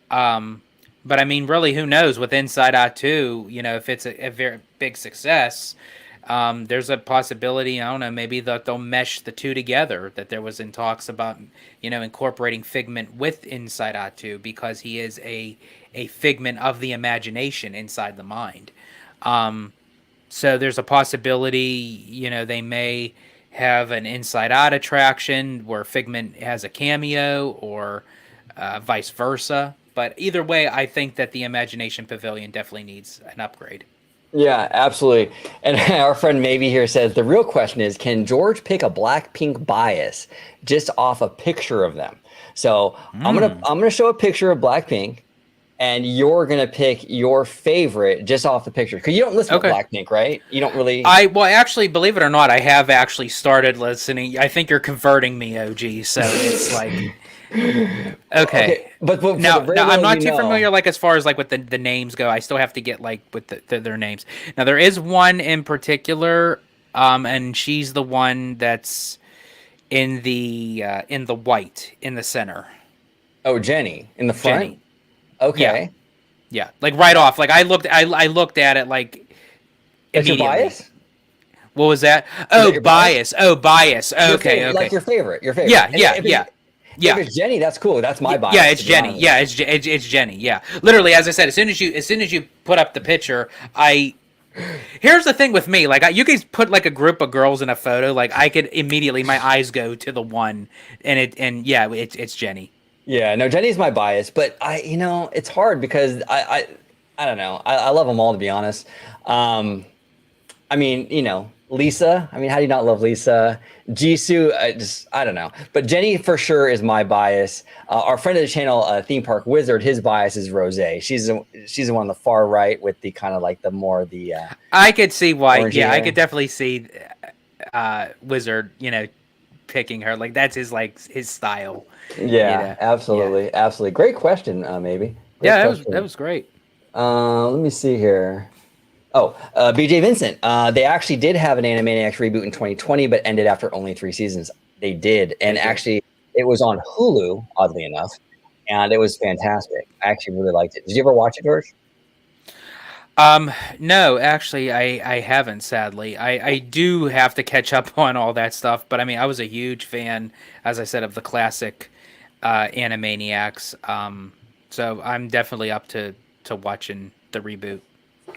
Speaker 4: But I mean, really, who knows with Inside Out 2, if it's a very big success, there's a possibility, I don't know, maybe that they'll mesh the two together, that there was in talks about, incorporating Figment with inside Atu, because he is a figment of the imagination inside the mind. So there's a possibility, they may have an inside out attraction where Figment has a cameo, or vice versa. But either way, I think that the Imagination Pavilion definitely needs an upgrade.
Speaker 1: Yeah, absolutely. And our friend Maybe here says the real question is, can George pick a Blackpink bias just off a picture of them? So I'm gonna show a picture of Blackpink, and you're gonna pick your favorite just off the picture, because you don't listen to Blackpink, right? You don't really.
Speaker 4: Well, actually, believe it or not, I have actually started listening. I think you're converting me, OG. So it's like. Okay. But now I'm not too familiar, like, as far as like with the names go. I still have to get like with their names. Now there is one in particular, and she's the one that's in the white in the center.
Speaker 1: Oh, Jenny in the front.
Speaker 4: Jenny.
Speaker 1: Okay.
Speaker 4: Yeah, like right off. Like I looked at it like
Speaker 1: That's your bias?
Speaker 4: What was that? Oh, bias. Oh, bias. Okay.
Speaker 1: Like your favorite.
Speaker 4: Yeah.
Speaker 1: If it's Jenny, that's cool. That's my bias.
Speaker 4: Yeah, it's Jenny. Yeah, it's Jenny. Yeah, literally, as I said, as soon as you put up the picture, here's the thing with me. Like, you guys put like a group of girls in a photo, like I could immediately, my eyes go to the one, it's Jenny.
Speaker 1: Yeah, no, Jenny's my bias, but it's hard because I don't know. I love them all, to be honest. I mean, Lisa. I mean, how do you not love Lisa? Jisoo, I don't know. But Jenny for sure is my bias. Our friend of the channel, Theme Park Wizard, his bias is Rose. She's the one on the far right with the kind of like the more the.
Speaker 4: I could see why. Yeah, hair. I could definitely see Wizard. Picking her, like that's his style.
Speaker 1: Yeah, absolutely. Great question, maybe.
Speaker 4: That was great.
Speaker 1: Let me see here. Oh, BJ Vincent. They actually did have an Animaniacs reboot in 2020, but ended after only 3 seasons. They did. And actually, it was on Hulu, oddly enough, and it was fantastic. I actually really liked it. Did you ever watch it, George?
Speaker 4: No, actually, I haven't, sadly. I do have to catch up on all that stuff, but I mean, I was a huge fan, as I said, of the classic Animaniacs. So I'm definitely up to watching the reboot.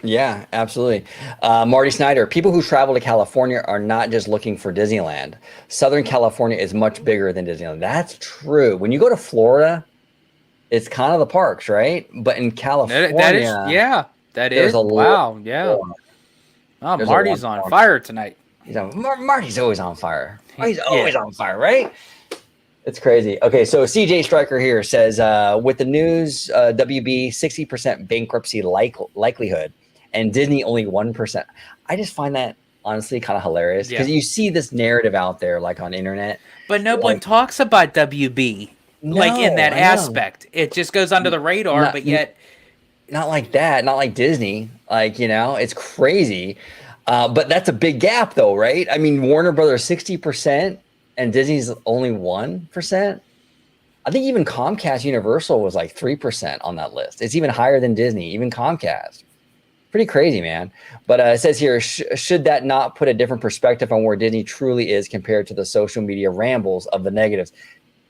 Speaker 1: Yeah, absolutely. Marty Snyder, people who travel to California are not just looking for Disneyland. Southern California is much bigger than Disneyland. That's true. When you go to Florida, it's kind of the parks, right? But in California...
Speaker 4: That is. Wow, yeah. Oh, Marty's on fire tonight.
Speaker 1: Marty's always on fire. He's always on fire, right? It's crazy. Okay, so CJ Stryker here says, with the news, WB 60% bankruptcy likelihood, and Disney only 1%. I just find that honestly kind of hilarious because you see this narrative out there, like on internet,
Speaker 4: but no one talks about WB like in that aspect. It just goes under the radar, but yet
Speaker 1: not like that. Not like Disney. Like it's crazy. But that's a big gap, though, right? I mean, Warner Brothers 60%. And Disney's only 1%. I think even Comcast Universal was like 3% on that list. It's even higher than Disney, even Comcast. Pretty crazy, man. But it says here, should that not put a different perspective on where Disney truly is compared to the social media rambles of the negatives?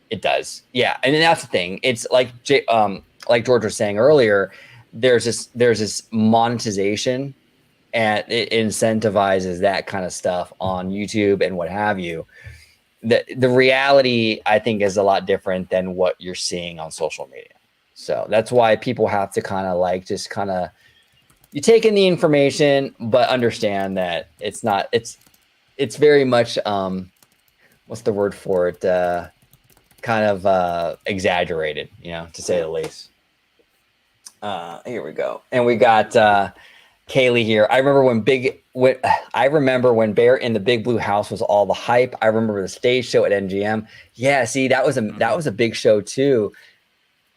Speaker 1: It does. Yeah. And that's the thing. It's like George was saying earlier, there's this monetization, and it incentivizes that kind of stuff on YouTube and what have you. The reality, I think, is a lot different than what you're seeing on social media. So that's why people have to kind of you take in the information, but understand that it's very much, what's the word for it? Kind of exaggerated, to say the least. Here we go. And we got, Kaylee here. I remember when Bear in the Big Blue House was all the hype. I remember the stage show at NGM. Yeah, see, that was a big show too.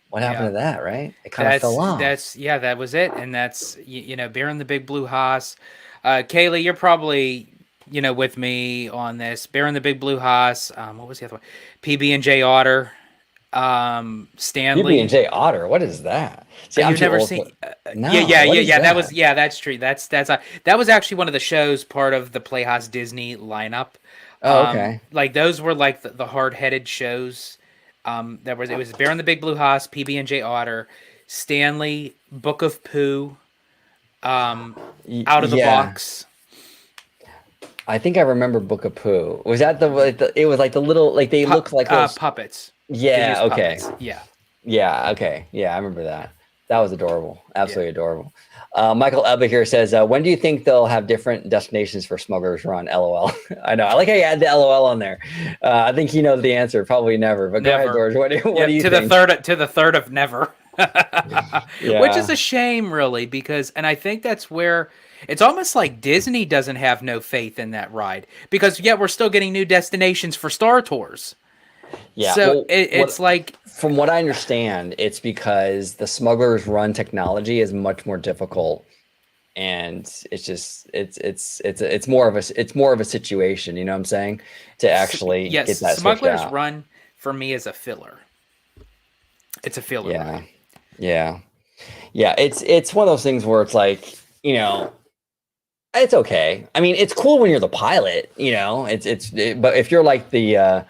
Speaker 1: What happened to that, right? It kind of fell off.
Speaker 4: That was it. And that's Bear in the Big Blue House. Kaylee, you're probably with me on this. Bear in the Big Blue House. What was the other one? PB&J Otter. Stanley.
Speaker 1: PB&J Otter. What is that? See, I'm
Speaker 4: You've
Speaker 1: too
Speaker 4: never
Speaker 1: old
Speaker 4: seen?
Speaker 1: No,
Speaker 4: Yeah.
Speaker 1: what is
Speaker 4: That was that's true. That was actually one of the shows part of the Playhouse Disney lineup.
Speaker 1: Oh, okay.
Speaker 4: Like those were like the hard-headed shows. It was Bear in the Big Blue House, PB&J Otter, Stanley, Book of Pooh, Out of the
Speaker 1: Yeah.
Speaker 4: Box.
Speaker 1: I think I remember Book of Pooh. Was that it was like the little, like they looked like little...
Speaker 4: puppets.
Speaker 1: Yeah,
Speaker 4: Disney's
Speaker 1: okay.
Speaker 4: Puppets. Yeah.
Speaker 1: Yeah, okay. Yeah, I remember that. That was adorable. Absolutely adorable. Michael Ebba here says, when do you think they'll have different destinations for Smuggler's Run? LOL. I know. I like how you add the LOL on there. I think he knows the answer. Probably never. But
Speaker 4: Never.
Speaker 1: go ahead, George. What do you
Speaker 4: to
Speaker 1: think?
Speaker 4: the third of never. Which is a shame, really, because, and I think that's where it's almost like Disney doesn't have no faith in that ride, because yet we're still getting new destinations for Star Tours.
Speaker 1: Yeah.
Speaker 4: So
Speaker 1: well,
Speaker 4: it's like,
Speaker 1: from what I understand, it's because the Smuggler's Run technology is much more difficult, and it's just it's more of a situation. You know what I'm saying? To actually get that switched
Speaker 4: Smuggler's
Speaker 1: out.
Speaker 4: Run for me is a filler. It's a filler.
Speaker 1: Yeah.
Speaker 4: Ride.
Speaker 1: Yeah. It's one of those things where it's like, it's okay. I mean, it's cool when you're the pilot, but if you're like the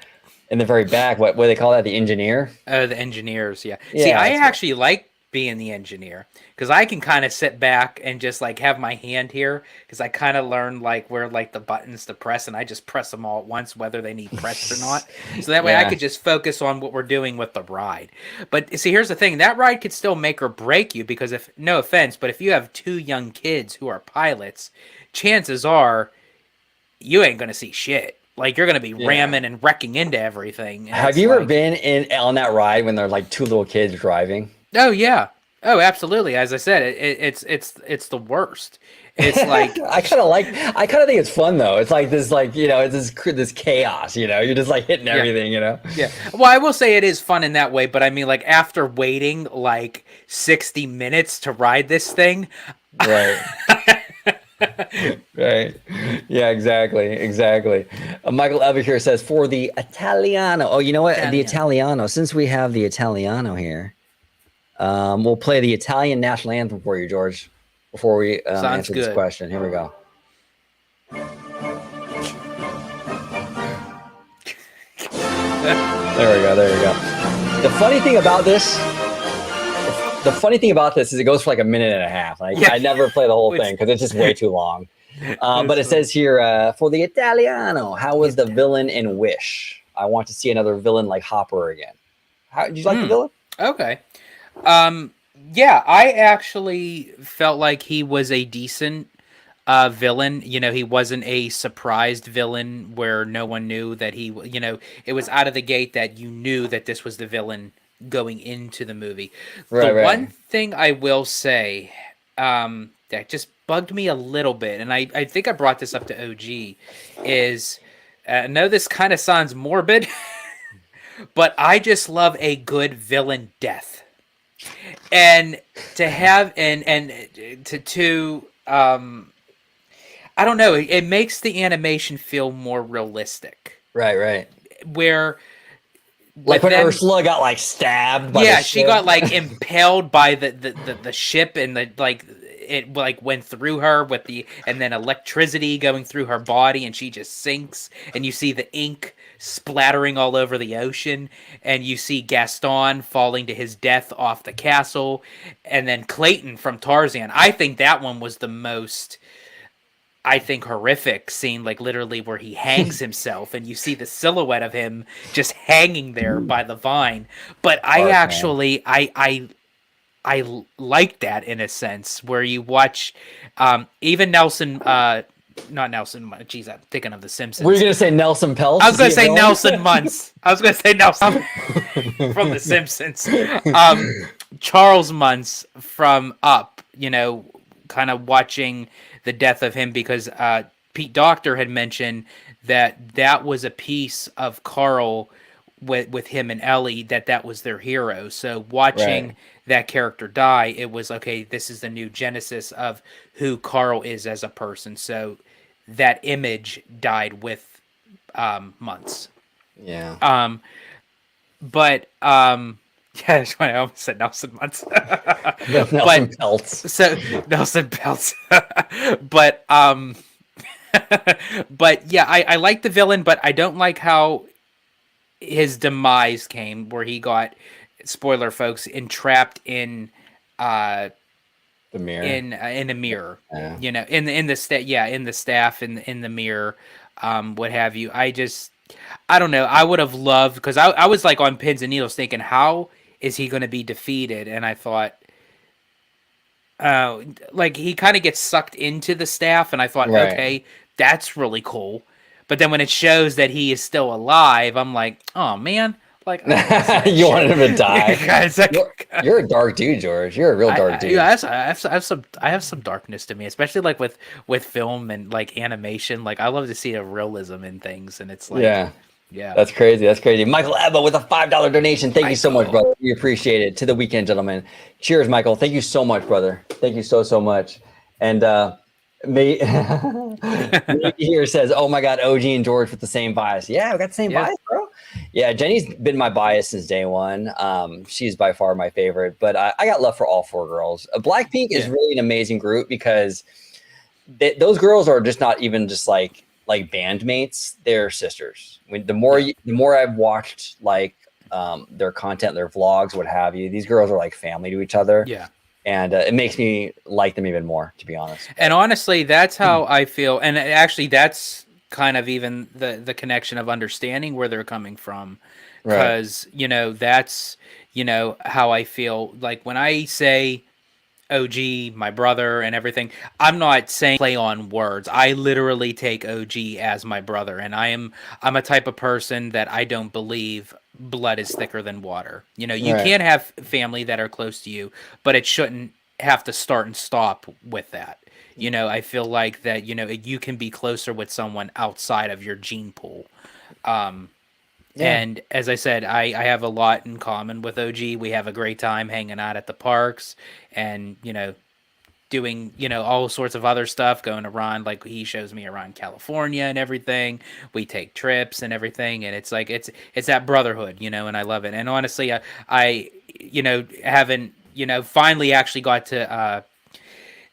Speaker 1: in the very back, what do they call that? The engineer?
Speaker 4: Oh, the engineers, yeah.
Speaker 1: Yeah,
Speaker 4: See, I
Speaker 1: that's
Speaker 4: actually like being the engineer, because I can kind of sit back and just like have my hand here, because I kind of learned like where like the buttons to press, and I just press them all at once, whether they need pressed or not. So that way I could just focus on what we're doing with the ride. But see, here's the thing: that ride could still make or break you, because if, no offense, but if you have two young kids who are pilots, chances are you ain't gonna see shit. Like, you're going to be ramming and wrecking into everything.
Speaker 1: Have you ever been on that ride when there's like two little kids driving?
Speaker 4: Oh, yeah. Oh, absolutely. As I said, it's the worst. It's like
Speaker 1: I kind of think it's fun though. It's like this, like, it's this chaos, you're just like hitting everything,
Speaker 4: Yeah. Well, I will say it is fun in that way, but I mean, like, after waiting like 60 minutes to ride this thing.
Speaker 1: Right. Right. Yeah, exactly. Michael Elver here says, for the Italiano. Oh, you know what? The Italiano. Since we have the Italiano here, we'll play the Italian national anthem for you, George, before we answer this question. Here we go. There we go. The funny thing about this is it goes for like a minute and a half. I never play the whole thing because it's just way too long. But it says here, for the Italiano, how was the villain in Wish? I want to see another villain like Hopper again. Did you like the villain?
Speaker 4: Okay. Yeah, I actually felt like he was a decent villain. He wasn't a surprised villain where no one knew that it was out of the gate that you knew that this was the villain going into the movie. One thing I will say that just bugged me a little bit, and I think I brought this up to OG, is I know this kind of sounds morbid, but I just love a good villain death. And to have to I don't know, it makes the animation feel more realistic.
Speaker 1: Right.
Speaker 4: Where
Speaker 1: like when Ursula got like stabbed by the
Speaker 4: she got like impaled by the ship, and it like went through her and then electricity going through her body, and she just sinks, and you see the ink splattering all over the ocean, and you see Gaston falling to his death off the castle, and then Clayton from Tarzan. I think that one was the most horrific scene, like literally where he hangs himself and you see the silhouette of him just hanging there by the vine. But I actually like that in a sense, where you watch even Nelson, not Nelson, geez, I'm thinking of The Simpsons.
Speaker 1: Were you going to say Nelson Peltz?
Speaker 4: I was going to say Nelson Muntz. I was going to say Nelson from The Simpsons. Charles Muntz from Up, kind of watching the death of him, because Pete Docter had mentioned that was a piece of Carl with him and Ellie, that was their hero. So watching that character die, it was, okay, this is the new genesis of who Carl is as a person. So that image died with Muntz.
Speaker 1: Yeah.
Speaker 4: but yeah, I almost said Nelson Muntz.
Speaker 1: Nelson Peltz.
Speaker 4: So Nelson Peltz. but but yeah, I like the villain, but I don't like how his demise came, where he got, spoiler folks, entrapped in
Speaker 1: The mirror.
Speaker 4: in a mirror.
Speaker 1: Yeah.
Speaker 4: You know, in the staff in the mirror, what have you. I don't know. I would have loved, because I was like on pins and needles thinking, how is he going to be defeated? And I thought, like, he kind of gets sucked into the staff, and I thought,
Speaker 1: Right.
Speaker 4: okay, that's really cool. But then when it shows that he is still alive, I'm like, oh man, like
Speaker 1: You wanted him to die.
Speaker 4: Guys,
Speaker 1: You're a dark dude, George. You're a real dark dude.
Speaker 4: Yeah, I have some darkness to me, especially like with film and like animation. Like, I love to see a realism in things, and it's like, yeah.
Speaker 1: That's crazy. That's crazy. Michael Abba with a $5 donation. Thank you so much,
Speaker 4: Michael.
Speaker 1: brother. We appreciate it. To the weekend, gentlemen. Cheers, Michael. Thank you so much, brother. Thank you so much. And me here says, "Oh my God, OG and George with the same bias." Yeah, we got the same bias, bro. Yeah, Jenny's been my bias since day one. She's by far my favorite, but I got love for all four girls. Blackpink is really an amazing group because those girls are just not even just like bandmates. They're sisters. I mean, the more I've watched like their content, their vlogs, what have you, these girls are like family to each other.
Speaker 4: Yeah.
Speaker 1: And it makes me like them even more, to be honest.
Speaker 4: And honestly, that's how I feel. And actually, that's kind of even the connection of understanding where they're coming from. Because, you know, that's, you know, how I feel. Like, when I say OG, my brother, and everything, I'm not saying play on words. I literally take OG as my brother. And I'm a type of person that I don't believe blood is thicker than water. You know, you can't have family that are close to you, but it shouldn't have to start and stop with that. You know, I feel like that, you know, you can be closer with someone outside of your gene pool. And as I said, I have a lot in common with OG. We have a great time hanging out at the parks and, you know, doing, you know, all sorts of other stuff, going around, like he shows me around California and everything. We take trips and everything, and it's like it's that brotherhood, you know, and I love it. And honestly, I you know, haven't, you know, finally actually got to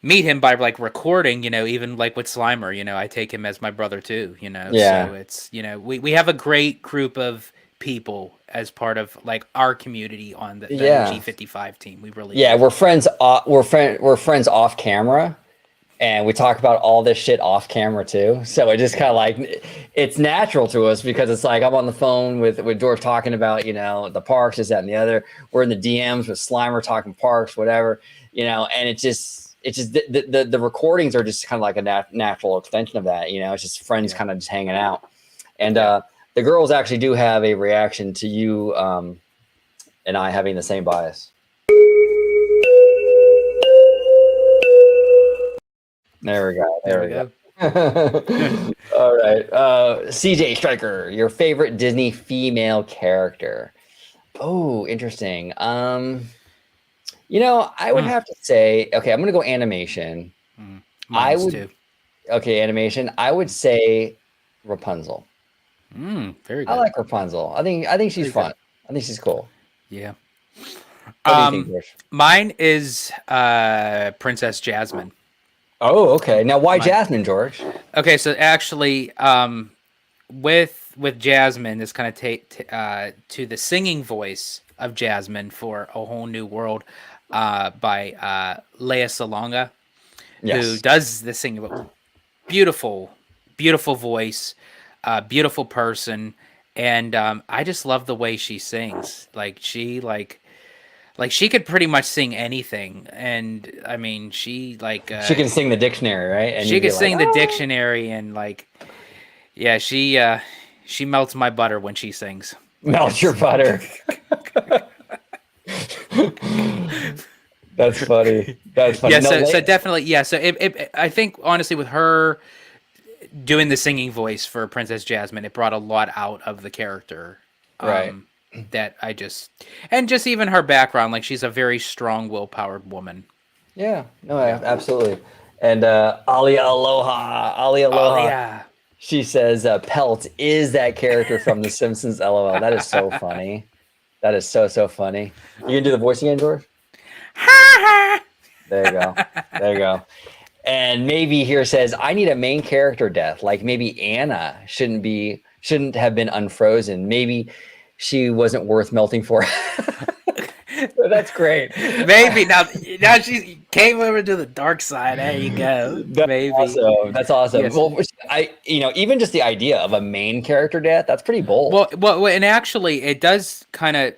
Speaker 4: meet him by like recording, you know, even like with Slimer, you know, I take him as my brother too, you know. So it's, you know, we have a great group of people as part of like our community on the OG55 team. We really do.
Speaker 1: We're friends. We're friends off camera, and we talk about all this shit off camera too. So it just kind of like it's natural to us because it's like I'm on the phone with George talking about, you know, the parks, this, that, and the other. We're in the DMs with Slimer talking parks, whatever, you know, and it's just the recordings are just kind of like a natural extension of that. You know, it's just friends kind of just hanging out, and the girls actually do have a reaction to you and I having the same bias. There we go. There we go. All right. CJ Striker, your favorite Disney female character. Oh, interesting. You know, I would have to say, okay, I'm going to go animation. Okay, animation. I would say Rapunzel.
Speaker 4: Very good.
Speaker 1: I like Rapunzel. I think she's fun. I think she's cool.
Speaker 4: Yeah.
Speaker 1: What do you think, George?
Speaker 4: Mine is Princess Jasmine.
Speaker 1: Oh, okay. Now, why Jasmine, George?
Speaker 4: Okay, so actually, with Jasmine, this kind of to the singing voice of Jasmine for A Whole New World by Lea Salonga, who does the singing. Beautiful, beautiful voice. Beautiful person, and I just love the way she sings. Like she could pretty much sing anything, and I mean she she
Speaker 1: can sing the dictionary, right? And
Speaker 4: she could sing the dictionary, and like she melts my butter when she sings.
Speaker 1: Melt your butter. That's funny. That's funny.
Speaker 4: Yeah, so definitely, yeah. So I think honestly with her doing the singing voice for Princess Jasmine, it brought a lot out of the character.
Speaker 1: Right.
Speaker 4: That and just even her background, like she's a very strong, will-powered woman.
Speaker 1: Yeah, no, absolutely. And Ali Aloha. She says Pelt is that character from The Simpsons, LOL. That is so funny. That is so funny. You gonna do the voice again, George? There you go. There you go. And maybe here says, I need a main character death. Like maybe Anna shouldn't have been unfrozen. Maybe she wasn't worth melting for. That's great.
Speaker 4: Maybe now she came over to the dark side. There you go. Maybe
Speaker 1: That's awesome.
Speaker 4: Yes.
Speaker 1: Well, even just the idea of a main character death, that's pretty bold.
Speaker 4: Well, and actually, it does kind of.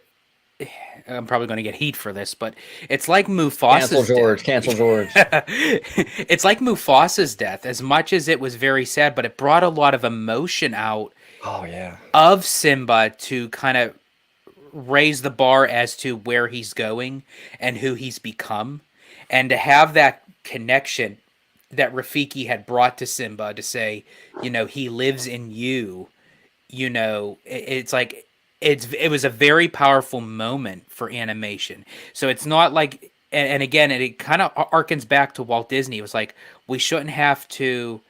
Speaker 4: I'm probably going to get heat for this, but it's like Mufasa's
Speaker 1: Cancel George.
Speaker 4: It's like Mufasa's death. As much as it was very sad, but it brought a lot of emotion out.
Speaker 1: Oh yeah.
Speaker 4: Of Simba to kind of raise the bar as to where he's going and who he's become, and to have that connection that Rafiki had brought to Simba to say, he lives in you. It's like. It was a very powerful moment for animation. So it's not like, and again, it kind of harkens back to Walt Disney. It was like, we shouldn't have to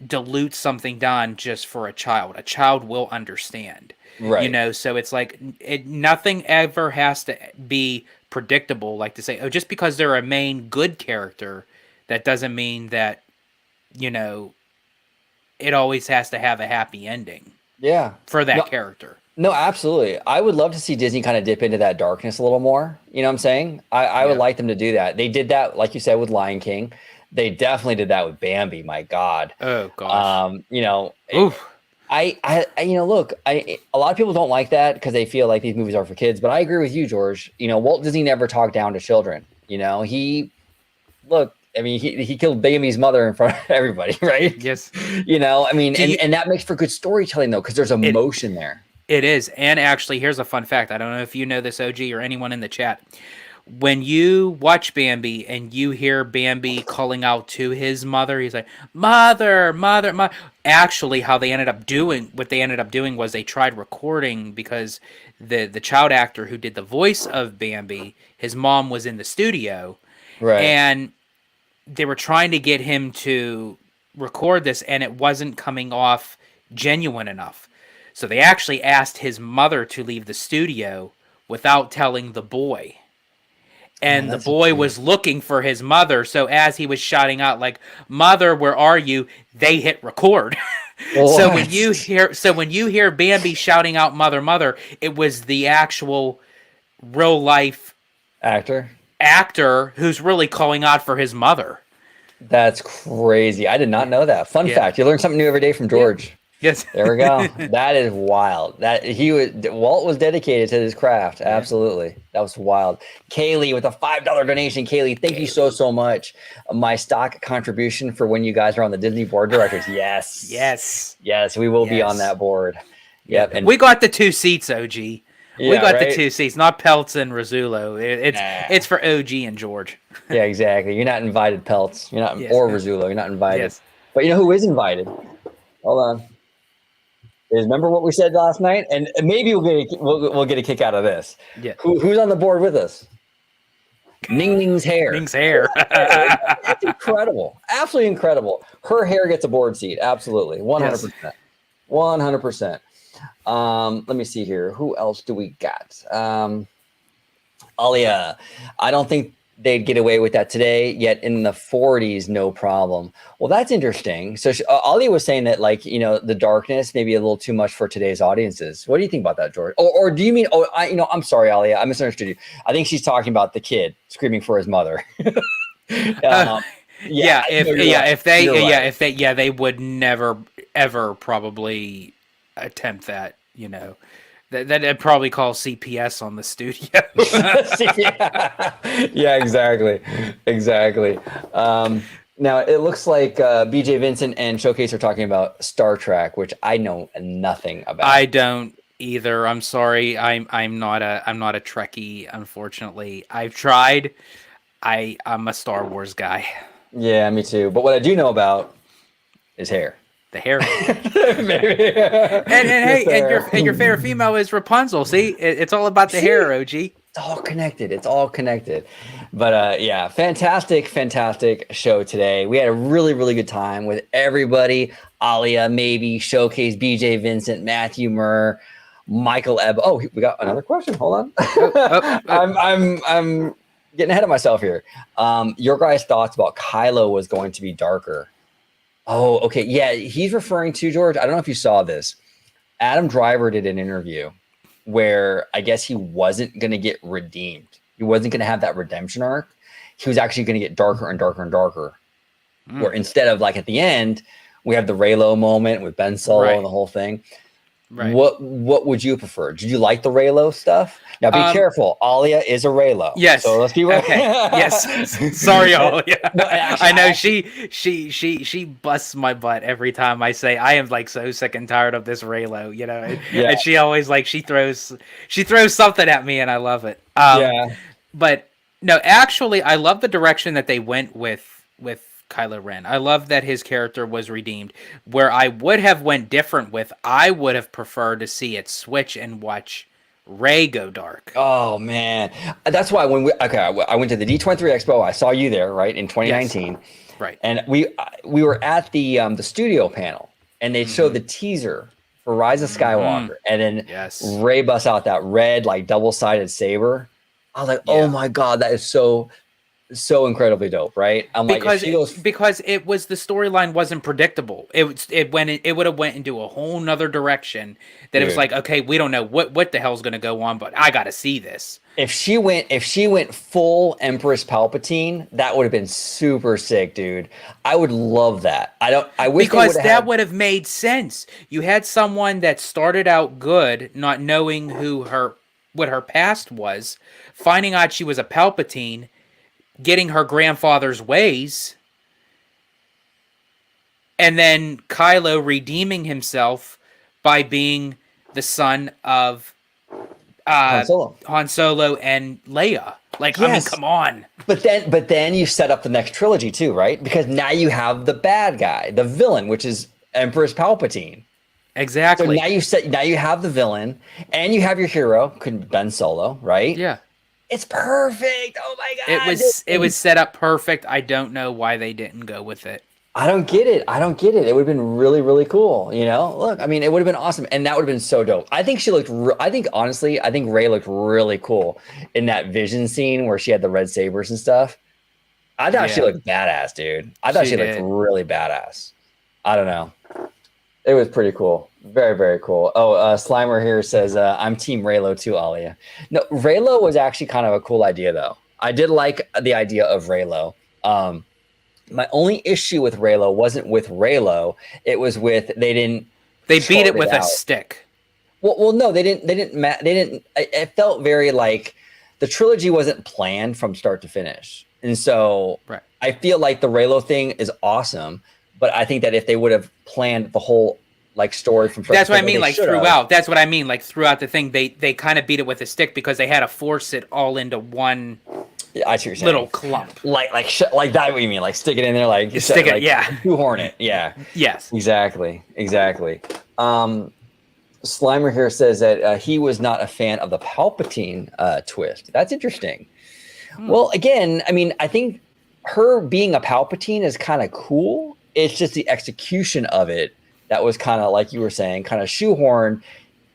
Speaker 4: dilute something down just for a child. A child will understand,
Speaker 1: right?
Speaker 4: So it's like nothing ever has to be predictable. Like to say, oh, just because they're a main good character, that doesn't mean that, it always has to have a happy ending.
Speaker 1: Yeah,
Speaker 4: for that character.
Speaker 1: No, absolutely. I would love to see Disney kind of dip into that darkness a little more. You know what I'm saying? I would like them to do that. They did that, like you said, with Lion King. They definitely did that with Bambi. My God.
Speaker 4: Oh gosh.
Speaker 1: Oof. Look, a lot of people don't like that because they feel like these movies are for kids. But I agree with you, George. Walt Disney never talked down to children. He killed Bambi's mother in front of everybody, right?
Speaker 4: Yes.
Speaker 1: And that makes for good storytelling though, because there's emotion there.
Speaker 4: It is. And actually, here's a fun fact. I don't know if you know this, OG, or anyone in the chat. When you watch Bambi and you hear Bambi calling out to his mother, he's like, mother. Actually, what they ended up doing was they tried recording, because the child actor who did the voice of Bambi, his mom was in the studio.
Speaker 1: Right.
Speaker 4: And they were trying to get him to record this, and it wasn't coming off genuine enough. So they actually asked his mother to leave the studio without telling the boy. And the boy was looking for his mother. So as he was shouting out like, "Mother, where are you?" they hit record. So when you hear Bambi shouting out "Mother, mother," it was the actual real life actor who's really calling out for his mother.
Speaker 1: That's crazy. I did not know that. Fun fact. You learn something new every day from George.
Speaker 4: Yeah. Yes.
Speaker 1: There we go. That is wild. Walt was dedicated to his craft. Absolutely. That was wild. Kaylee with a $5 donation. Kaylee, thank you so much. My stock contribution for when you guys are on the Disney board of directors. Yes. Yes, we will be on that board. Yep. And
Speaker 4: we got the 2 seats, OG. We got the 2 seats, not Peltz and Rizzullo. It's for OG and George.
Speaker 1: Yeah, exactly. You're not invited, Peltz. You're not, or Rizzullo. You're not invited.
Speaker 4: Yes.
Speaker 1: But you know who is invited? Hold on. Remember what we said last night, and maybe we'll get a kick out of this.
Speaker 4: Yeah.
Speaker 1: Who's on the board with us? Ning Ning's hair.
Speaker 4: Ning's hair.
Speaker 1: It's incredible, absolutely incredible. Her hair gets a board seat, absolutely, 100%, 100%. Let me see here. Who else do we got? Alia. I don't think they'd get away with that today, yet in the 40s, no problem. Well, that's interesting. So Ali was saying that, like, the darkness may be a little too much for today's audiences. What do you think about that, George? Or do you mean, I'm sorry, Ali, I misunderstood you. I think she's talking about the kid screaming for his mother.
Speaker 4: They would never, ever probably attempt that, That'd probably call CPS on the studio.
Speaker 1: Yeah, exactly. Now it looks like BJ Vincent and Showcase are talking about Star Trek, which I know nothing about.
Speaker 4: I don't either. I'm sorry. I'm not a Trekkie, unfortunately. I've tried. I'm a Star Wars guy.
Speaker 1: Yeah, me too. But what I do know about is hair.
Speaker 4: The hair. and your favorite female is Rapunzel. See, it's all about the hair, OG.
Speaker 1: It's all connected. But fantastic show today. We had a really, really good time with everybody. Alia, maybe Showcase, BJ Vincent, Matthew Murr, Michael Ebb. Oh, we got another question. Hold on.
Speaker 4: oh.
Speaker 1: I'm getting ahead of myself here. Your guys' thoughts about Kylo was going to be darker. Oh, okay. Yeah, he's referring to, George, I don't know if you saw this. Adam Driver did an interview where I guess he wasn't going to get redeemed. He wasn't going to have that redemption arc. He was actually going to get darker and darker and darker. Where instead of like at the end, we have the Reylo moment with Ben Solo and the whole thing.
Speaker 4: Right.
Speaker 1: What would you prefer? Did you like the Reylo stuff? Now be careful. Alia is a Reylo.
Speaker 4: Yes.
Speaker 1: So let's be right.
Speaker 4: Okay. Yes. Sorry, Alia.
Speaker 1: No, actually,
Speaker 4: I know she busts my butt every time I say I am like so sick and tired of this Reylo, you know. And she always like she throws something at me and I love it. But no, actually I love the direction that they went with Kylo Ren. I love that his character was redeemed. Where I would have went different with, I would have preferred to see it switch and watch Rey go dark.
Speaker 1: Oh man, that's why when I went to the D23 Expo. I saw you there, right, in 2019,
Speaker 4: yes. Right,
Speaker 1: and we were at the studio panel, and they showed the teaser for Rise of Skywalker, and then Rey busts out that red like double-sided saber. I was like, oh my god, that is so incredibly dope, right? I'm
Speaker 4: because
Speaker 1: like,
Speaker 4: because it was the storyline wasn't predictable. It would have went into a whole nother direction that it was like, okay, we don't know what the hell's going to go on, but I got to see this.
Speaker 1: If she went full Empress Palpatine, that would have been super sick, dude. I would love that. I wish
Speaker 4: because that would have made sense. You had someone that started out good, not knowing what her past was, finding out she was a Palpatine, getting her grandfather's ways, and then Kylo redeeming himself by being the son of Han Solo and Leia. Like, I mean, come on.
Speaker 1: But then you set up the next trilogy too, right? Because now you have the bad guy, the villain, which is Empress Palpatine.
Speaker 4: Exactly.
Speaker 1: So now you have the villain, and you have your hero, could Ben Solo, right?
Speaker 4: Yeah.
Speaker 1: It's perfect. Oh my god.
Speaker 4: It was set up perfect. I don't know why they didn't go with it.
Speaker 1: I don't get it. It would have been really, really cool. You know, look, I mean, it would have been awesome. And that would have been so dope. I think honestly, I think Rey looked really cool in that vision scene where she had the red sabers and stuff. I thought she looked badass, dude. I thought she looked really badass. I don't know. It was pretty cool. Very, very cool. Oh, Slimer here says, I'm Team Reylo too, Alia. No, Reylo was actually kind of a cool idea, though. I did like the idea of Reylo. My only issue with Reylo wasn't with Reylo. It was with they beat
Speaker 4: it with a stick.
Speaker 1: Well, no, they didn't. It felt very like the trilogy wasn't planned from start to finish, and so I feel like the Reylo thing is awesome. But I think that if they would have planned the whole like story from start
Speaker 4: that's
Speaker 1: to
Speaker 4: what
Speaker 1: finish,
Speaker 4: I mean. Like throughout, that's what I mean. Like throughout the thing, they kind of beat it with a stick because they had to force it all into one.
Speaker 1: I see what you're saying.
Speaker 4: Little clump,
Speaker 1: like that. What you mean? Like stick it in there, like
Speaker 4: stick it,
Speaker 1: shoehorn it, yeah.
Speaker 4: Yes,
Speaker 1: exactly. Slimer here says that he was not a fan of the Palpatine twist. That's interesting. Well, again, I mean, I think her being a Palpatine is kind of cool. It's just the execution of it that was kind of like you were saying, kind of shoehorned.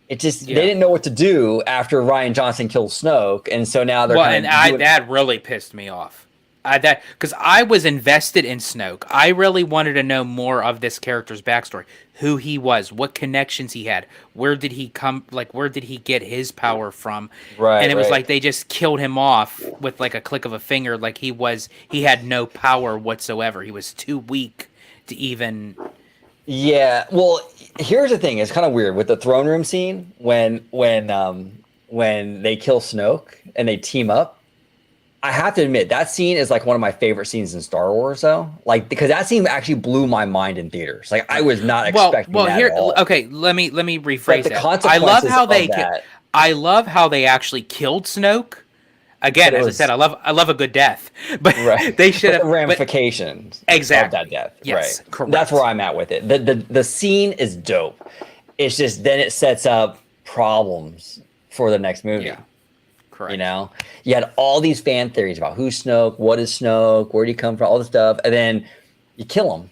Speaker 1: It just they didn't know what to do after Rian Johnson killed Snoke, and so now they're
Speaker 4: that really pissed me off. Because I was invested in Snoke. I really wanted to know more of this character's backstory, who he was, what connections he had, where did he come, like where did he get his power from? Right. And it was like they just killed him off with like a click of a finger, like he had no power whatsoever. He was too weak to even.
Speaker 1: Yeah, well, here's the thing. It's kind of weird with the throne room scene when they kill Snoke and they team up. I have to admit that scene is like one of my favorite scenes in Star Wars, though. Like because that scene actually blew my mind in theaters. Like I was not expecting that at all.
Speaker 4: Okay, let me rephrase that. I love how they actually killed Snoke. Again, as I said, I love a good death, but they should have
Speaker 1: ramifications of that death.
Speaker 4: Yes,
Speaker 1: right.
Speaker 4: Correct.
Speaker 1: That's where I'm at with it. The scene is dope. It's just then it sets up problems for the next movie.
Speaker 4: Yeah, correct.
Speaker 1: You know, you had all these fan theories about who's Snoke, what is Snoke, where did he come from, all this stuff, and then you kill him,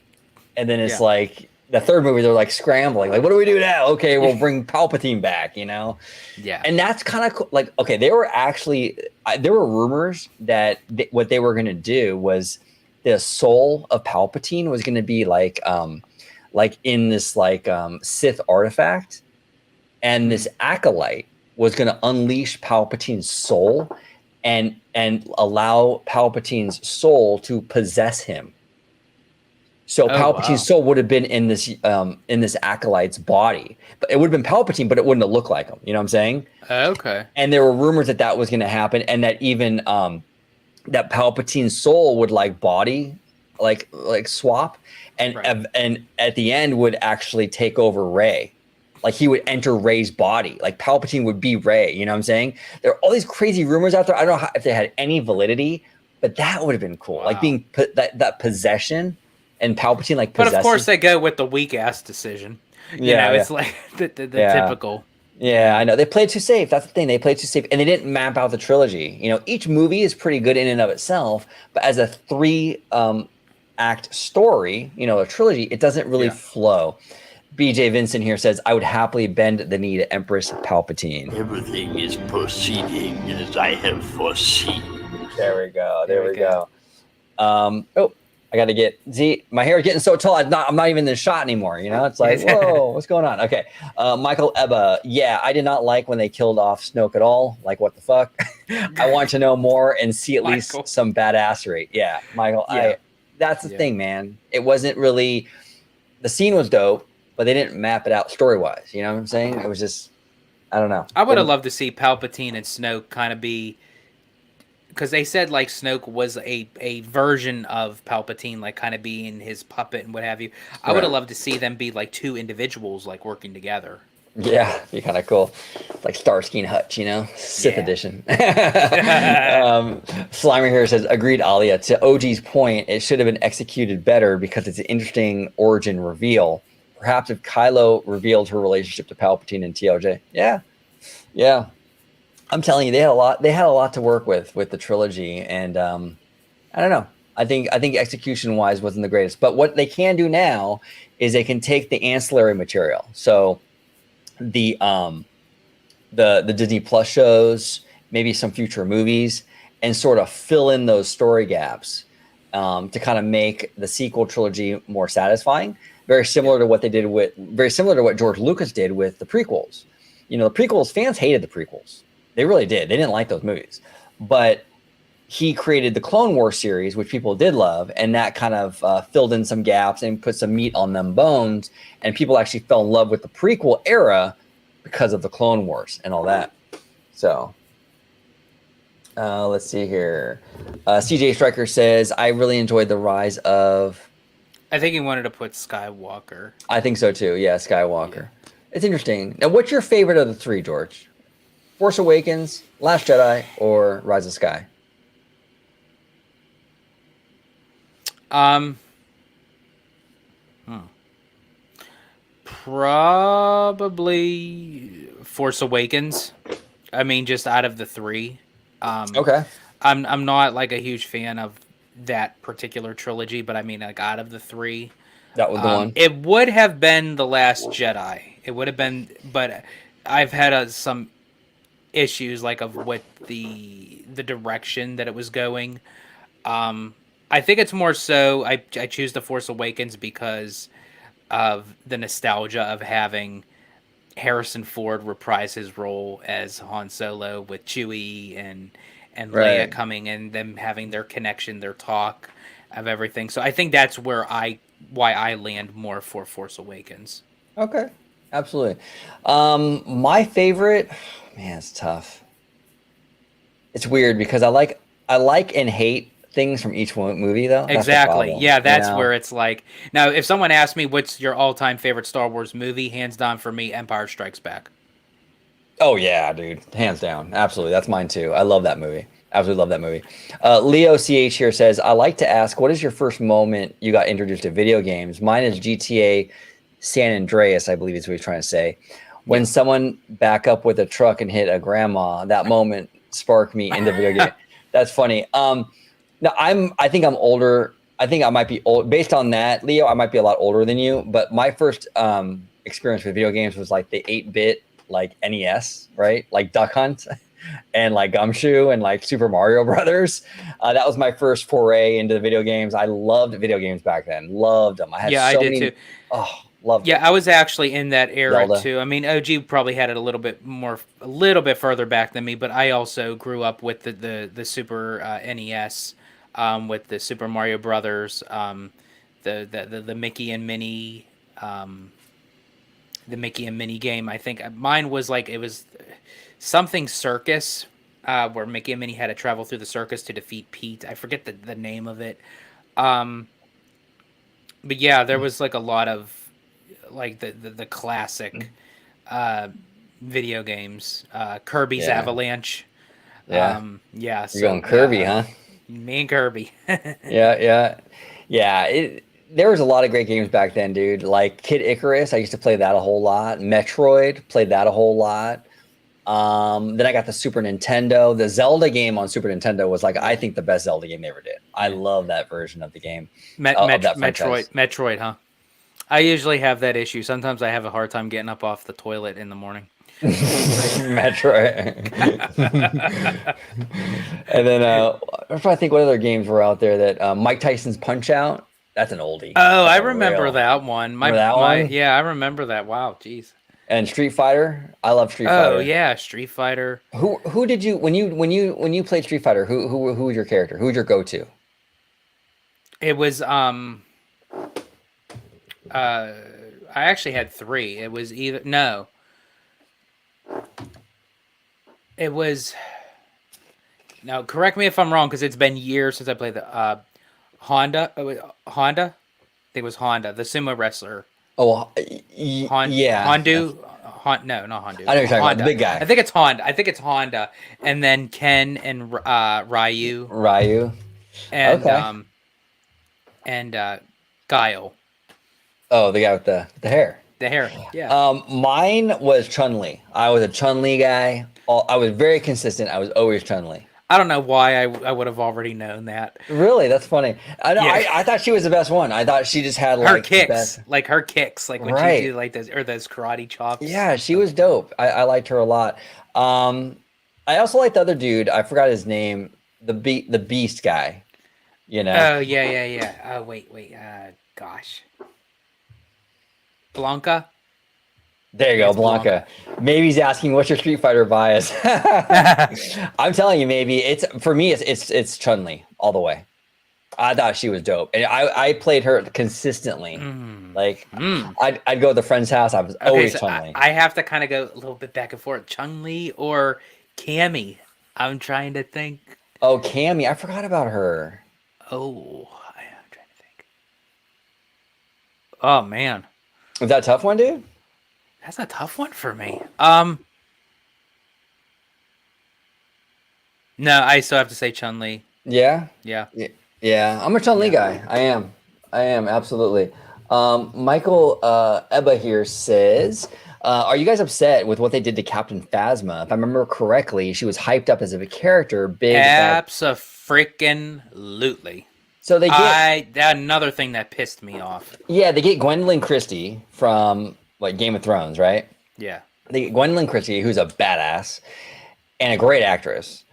Speaker 1: and then it's like the third movie, they're like scrambling. Like, what do we do now? Okay, we'll bring Palpatine back, you know?
Speaker 4: Yeah.
Speaker 1: And that's kind of cool. Like, okay, they were actually, there were rumors that what they were going to do was the soul of Palpatine was going to be like in this Sith artifact. And this acolyte was going to unleash Palpatine's soul and allow Palpatine's soul to possess him. So Palpatine's soul would have been in this acolyte's body, but it would have been Palpatine, but it wouldn't have looked like him. You know what I'm saying?
Speaker 4: Okay.
Speaker 1: And there were rumors that was going to happen, and that even that Palpatine's soul would body swap, and at the end would actually take over Rey. Like he would enter Rey's body. Like Palpatine would be Rey. You know what I'm saying? There are all these crazy rumors out there. I don't know if they had any validity, but that would have been cool. Wow. Like being that possession. And Palpatine
Speaker 4: but of course they go with the weak ass decision. You know, it's like the typical.
Speaker 1: Yeah, I know. They played too safe. That's the thing. They played too safe, and they didn't map out the trilogy. You know, each movie is pretty good in and of itself, but as a 3 act story, you know, a trilogy, it doesn't really flow. BJ Vincent here says, "I would happily bend the knee to Empress Palpatine.
Speaker 8: Everything is proceeding as I have foreseen."
Speaker 1: There we go. There we go. I got to get my hair is getting so tall. I'm not even in the shot anymore. You know, it's like, whoa, what's going on? Okay. Michael Ebba. Yeah, I did not like when they killed off Snoke at all. Like, what the fuck? I want to know more and see at least some badassery. Yeah, Michael. Yeah. That's the thing, man. It wasn't really, the scene was dope, but they didn't map it out story wise. You know what I'm saying? It was just, I don't know.
Speaker 4: I would have loved to see Palpatine and Snoke kind of be, because they said like Snoke was a version of Palpatine, like kind of being his puppet and what have you. I would have loved to see them be like 2 individuals like working together.
Speaker 1: Yeah, be kind of cool. Like Starsky and Hutch, you know, Sith edition. Slimer here says, agreed, Alia. To OG's point, it should have been executed better because it's an interesting origin reveal. Perhaps if Kylo revealed her relationship to Palpatine and TLJ. Yeah. I'm telling you, they had a lot to work with the trilogy, and I don't know. I think execution wise wasn't the greatest, but what they can do now is they can take the ancillary material. So the Disney Plus shows, maybe some future movies, and sort of fill in those story gaps to kind of make the sequel trilogy more satisfying. Very similar to what George Lucas did with the prequels. You know, the prequels, fans hated the prequels. They really did. They didn't like those movies. But he created the Clone Wars series, which people did love, and that kind of filled in some gaps and put some meat on them bones. And people actually fell in love with the prequel era because of the Clone Wars and all that. So let's see here. CJ Striker says, I really enjoyed the rise of...
Speaker 4: I think he wanted to put Skywalker.
Speaker 1: I think so too. Yeah, Skywalker. Yeah. It's interesting. Now, what's your favorite of the 3, George? Force Awakens, Last Jedi, or Rise of Sky?
Speaker 4: Probably Force Awakens. I mean, just out of the 3.
Speaker 1: Okay.
Speaker 4: I'm not like a huge fan of that particular trilogy, but I mean, like out of the 3,
Speaker 1: that was the one.
Speaker 4: It would have been The Last Jedi. It would have been, but I've had some issues like of what the direction that it was going. I think it's more so I choose The Force Awakens because of the nostalgia of having Harrison Ford reprise his role as Han Solo with Chewie and Leia coming and them having their connection, their talk of everything. So I think that's where why I land more for Force Awakens.
Speaker 1: Okay, absolutely. My favorite, man, it's tough. It's weird because I like and hate things from each movie, though.
Speaker 4: Exactly. Yeah, that's where it's like. Now, if someone asked me what's your all-time favorite Star Wars movie, hands down for me, Empire Strikes Back.
Speaker 1: Oh yeah, dude, hands down, absolutely. That's mine too. I love that movie. Absolutely love that movie. Leo CH here says, I like to ask, what is your first moment you got introduced to video games? Mine is GTA San Andreas, I believe is what he's trying to say. When someone back up with a truck and hit a grandma, that moment sparked me into video game. That's funny. Now I think I'm older I think I might be old. Based on that, Leo, I might be a lot older than you. But my first experience with video games was like the 8-bit like NES, right? Like Duck Hunt and like Gumshoe and like Super Mario Brothers. That was my first foray into the video games. I loved video games back then. Loved them. I had
Speaker 4: Yeah, I
Speaker 1: so
Speaker 4: did
Speaker 1: many.
Speaker 4: too.
Speaker 1: Oh, loved
Speaker 4: Yeah,
Speaker 1: it.
Speaker 4: I was actually in that era
Speaker 1: Zelda.
Speaker 4: too. I mean, OG probably had it a little bit further back than me, but I also grew up with the Super NES, with the Super Mario Brothers, the Mickey and Minnie, the Mickey and Minnie game. I think mine was like it was something circus, where Mickey and Minnie had to travel through the circus to defeat Pete. I forget the name of it. But yeah, there was like a lot of like the classic video games. Kirby's
Speaker 1: Yeah.
Speaker 4: Avalanche.
Speaker 1: Yeah.
Speaker 4: Yeah.
Speaker 1: You're
Speaker 4: So,
Speaker 1: going Kirby, huh?
Speaker 4: Me and Kirby.
Speaker 1: Yeah. There was a lot of great games back then, dude. Like Kid Icarus, I used to play that a whole lot. Metroid, played that a whole lot. Then I got the Super Nintendo. The Zelda game on Super Nintendo was like, I think, the best Zelda game they ever did. I love that version of the game. Of that franchise.
Speaker 4: Metroid, huh? I usually have that issue. Sometimes I have a hard time getting up off the toilet in the morning.
Speaker 1: Metroid. And then I'm trying to think what other games were out there that Mike Tyson's Punch Out. That's an oldie.
Speaker 4: Oh, I
Speaker 1: That's a
Speaker 4: remember
Speaker 1: real-
Speaker 4: that one.
Speaker 1: Remember that one?
Speaker 4: Yeah, I remember that. Wow, jeez.
Speaker 1: And Street Fighter. I love Street Fighter.
Speaker 4: Oh yeah, Street Fighter.
Speaker 1: Who did you when you played Street Fighter? Who was your character? Who was your go-to?
Speaker 4: It was I actually had 3. It was either no. It was now. Correct me if I'm wrong, because it's been years since I played the Honda. Honda. I think it was Honda, the sumo wrestler.
Speaker 1: Oh,
Speaker 4: Yeah.
Speaker 1: Hondu.
Speaker 4: No, not Hondu.
Speaker 1: I know what you're talking about,
Speaker 4: Honda.
Speaker 1: the big guy.
Speaker 4: I think it's Honda. And then Ken and Ryu. And
Speaker 1: Okay.
Speaker 4: and Guile.
Speaker 1: Oh, the guy with the hair.
Speaker 4: The hair. Yeah.
Speaker 1: Mine was Chun-Li. I was a Chun-Li guy. I was very consistent. I was always Chun-Li.
Speaker 4: I don't know why I would have already known that.
Speaker 1: Really, that's funny.
Speaker 4: Yeah.
Speaker 1: I thought she was the best one. I thought she just had
Speaker 4: Her
Speaker 1: like
Speaker 4: kicks,
Speaker 1: best-
Speaker 4: like when
Speaker 1: Right.
Speaker 4: she do like those karate chops.
Speaker 1: Yeah, she was dope. I liked her a lot. I also liked the other dude. I forgot his name. The Beast guy. You know.
Speaker 4: Oh yeah. Oh wait. Gosh. Blanca.
Speaker 1: There you go,
Speaker 4: It's
Speaker 1: Blanca. Maybe he's asking what's your Street Fighter bias. I'm telling you, maybe it's for me. It's Chun-Li all the way. I thought she was dope, and I played her consistently. Like I'd go to the friend's house. I was always
Speaker 4: so
Speaker 1: Chun-Li.
Speaker 4: I have to kind of go a little bit back and forth. Chun-Li or Cammy. I'm trying to think.
Speaker 1: Oh, Cammy, I forgot about her.
Speaker 4: Oh, I'm trying to think. Oh man,
Speaker 1: Was that a tough one, dude?
Speaker 4: that's a tough one for me. No, I still have to say Chun-Li.
Speaker 1: Yeah.
Speaker 4: Yeah.
Speaker 1: Yeah, I'm a Chun-Li guy. I am absolutely. Michael Ebba here says, are you guys upset with what they did to Captain Phasma? If I remember correctly, she was hyped up as a character, big.
Speaker 4: Abso-freaking-lutely.
Speaker 1: So they get
Speaker 4: another thing that pissed me off.
Speaker 1: yeah, they get Gwendolyn Christie from like Game of Thrones, right?
Speaker 4: Yeah.
Speaker 1: They get Gwendolyn Christie, who's a badass and a great actress,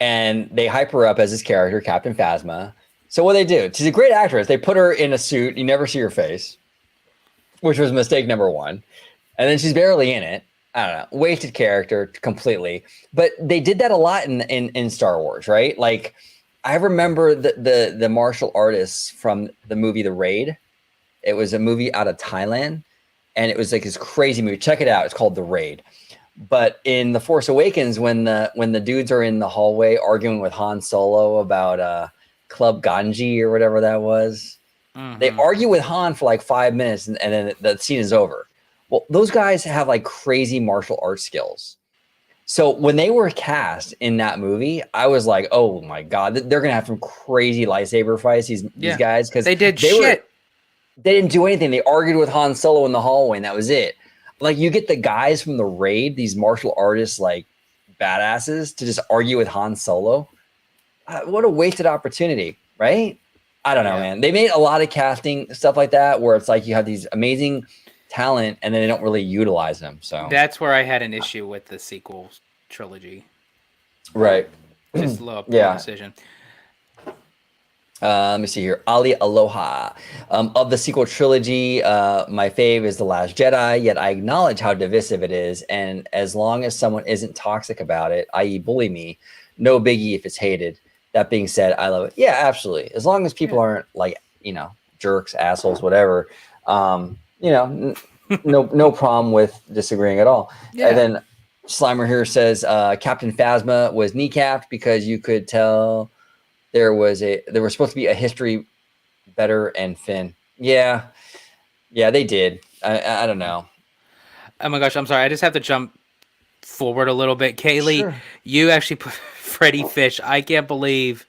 Speaker 1: and they hype her up as this character, Captain Phasma. So what they do? She's a great actress. They put her in a suit. You never see her face, which was mistake number 1. And then she's barely in it. I don't know, wasted character completely. But they did that a lot in Star Wars, right? Like I remember the martial artists from the movie The Raid. It was a movie out of Thailand, and it was like this crazy movie. Check it out. It's called The Raid. But in The Force Awakens, when the dudes are in the hallway arguing with Han Solo about Club Ganji or whatever that was, they argue with Han for like 5 minutes, and then the scene is over. Well, those guys have like crazy martial arts skills. So when they were cast in that movie, I was like, oh my God, they're going to have some crazy lightsaber fights, these guys. Because
Speaker 4: they did shit.
Speaker 1: They didn't do anything. They argued with Han Solo in the hallway, and that was it. Like, you get the guys from The Raid, these martial artists, like badasses, to just argue with Han Solo. What a wasted opportunity, right? I don't know,
Speaker 4: Yeah.
Speaker 1: man. They made a lot of casting stuff like that where it's like you have these amazing talent and then they don't really utilize them. So
Speaker 4: That's where I had an issue with the sequel trilogy.
Speaker 1: right.
Speaker 4: Just a little poor
Speaker 1: Yeah.
Speaker 4: decision.
Speaker 1: Let me see here. Ali Aloha. Of the sequel trilogy, my fave is The Last Jedi, yet I acknowledge how divisive it is. And as long as someone isn't toxic about it, i.e., bully me, no biggie if it's hated. That being said, I love it. Yeah, absolutely. As long as people aren't like, jerks, assholes, whatever, no problem with disagreeing at all.
Speaker 4: Yeah.
Speaker 1: And then Slimer here says Captain Phasma was kneecapped because you could tell there was supposed to be a history better and Finn. Yeah, they did. I don't know.
Speaker 4: Oh my gosh, I'm sorry. I just have to jump forward a little bit. Kaylee,
Speaker 1: Sure.
Speaker 4: you actually put Freddy Fish. I can't believe.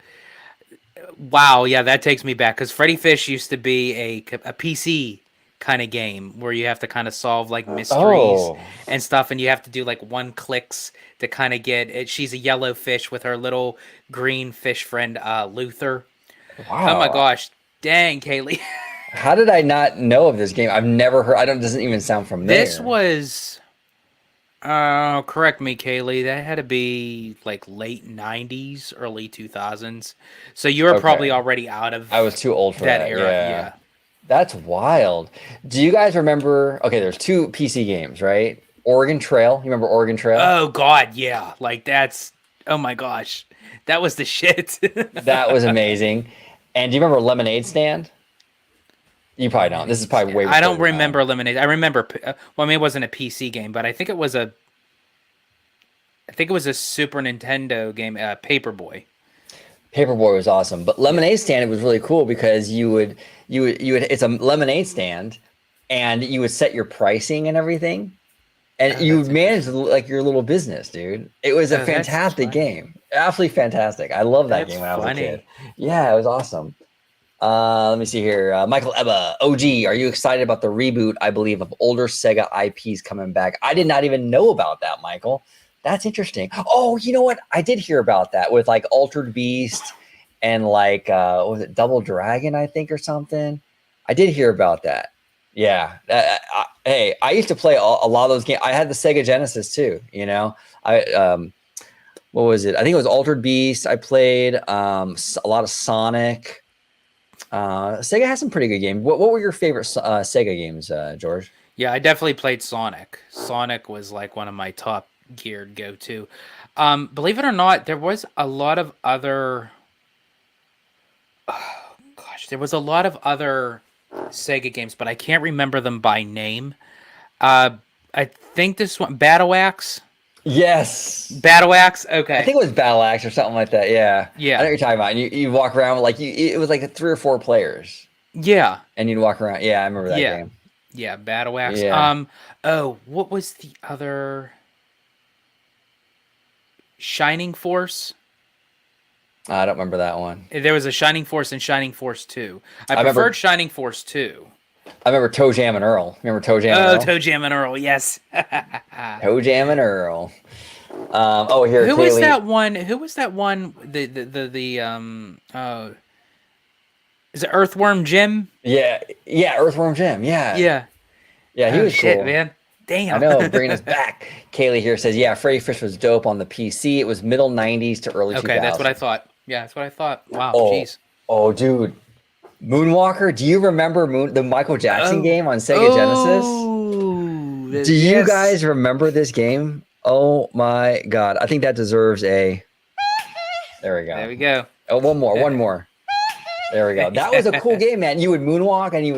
Speaker 4: Wow, yeah, that takes me back because Freddy Fish used to be a PC kind of game where you have to kind of solve like mysteries and stuff, and you have to do like one clicks to kind of get it. She's a yellow fish with her little green fish friend, Luther.
Speaker 1: Wow.
Speaker 4: Oh my gosh, dang, Kaylee.
Speaker 1: How did I not know of this game? I've never heard. It doesn't even sound familiar.
Speaker 4: This was. Correct me, Kaylee. That had to be like late '90s, early 2000s. So you were probably already out of.
Speaker 1: I was too old for that
Speaker 4: era. Yeah.
Speaker 1: That's wild. Do you guys remember? Okay, there's 2 PC games, right? Oregon Trail. You remember Oregon Trail?
Speaker 4: Oh God, yeah. Like that's. Oh my gosh, that was the shit.
Speaker 1: That was amazing. And do you remember Lemonade Stand? You probably don't. This is probably way.
Speaker 4: I don't
Speaker 1: before your
Speaker 4: remember
Speaker 1: time.
Speaker 4: Lemonade. I remember. Well, I mean, it wasn't a PC game, but I think it was a. I think it was a Super Nintendo game, Paperboy.
Speaker 1: Paperboy was awesome, but Lemonade Stand, it was really cool because you would it's a lemonade stand, and you would set your pricing and everything, and you would manage like your little business, dude. It was a fantastic game, absolutely fantastic. I love that game when I was a kid. Yeah, it was awesome. Let me see here. Michael Ebba, OG, are you excited about the reboot, I believe, of older Sega IPs coming back? I did not even know about that, Michael. That's interesting. Oh, you know what? I did hear about that with like Altered Beast and like, was it Double Dragon, I think, or something? I did hear about that. Yeah. Hey, I used to play a lot of those games. I had the Sega Genesis too, what was it? I think it was Altered Beast. I played a lot of Sonic. Sega has some pretty good games. What were your favorite Sega games, George?
Speaker 4: Yeah, I definitely played Sonic. Sonic was like one of my top geared go-to. Believe it or not, there was a lot of other. Oh, gosh, there was a lot of other Sega games, but I can't remember them by name. I think this one, Battle Axe.
Speaker 1: Yes.
Speaker 4: Battle Axe. Okay.
Speaker 1: I think it was Battle Axe or something like that. Yeah.
Speaker 4: Yeah.
Speaker 1: I know what you're talking about. And you walk around with it was like 3 or 4 players.
Speaker 4: Yeah.
Speaker 1: And you'd walk around. Yeah, I remember that game.
Speaker 4: Yeah, Battle Axe.
Speaker 1: Yeah.
Speaker 4: Oh, what was the other? Shining Force.
Speaker 1: I don't remember that one.
Speaker 4: There was a Shining Force and Shining Force 2. I
Speaker 1: remember-
Speaker 4: preferred Shining Force 2.
Speaker 1: I remember Toe Jam and Earl. Remember Toe Jam and Earl?
Speaker 4: Toe Jam and Earl, yes.
Speaker 1: Toe Jam and Earl. Here.
Speaker 4: Who
Speaker 1: Kaylee.
Speaker 4: was that one? Who was that one? Is it Earthworm Jim?
Speaker 1: Yeah, Earthworm Jim. Yeah. Yeah, he was
Speaker 4: shit,
Speaker 1: cool.
Speaker 4: man. Damn.
Speaker 1: I know, bringing us back. Kaylee here says, yeah, Freddy Fish was dope on the PC. It was middle 90s to early 2000s.
Speaker 4: Okay, that's what I thought. Yeah, that's what I thought. Wow,
Speaker 1: Oh,
Speaker 4: jeez.
Speaker 1: oh, dude. Moonwalker, do you remember the Michael Jackson game on Sega Genesis? Do you guys remember this game? Oh my God. I think that deserves a... There we go.
Speaker 4: There we go.
Speaker 1: Oh, one more. There we go. That was a cool game, man. You would moonwalk and you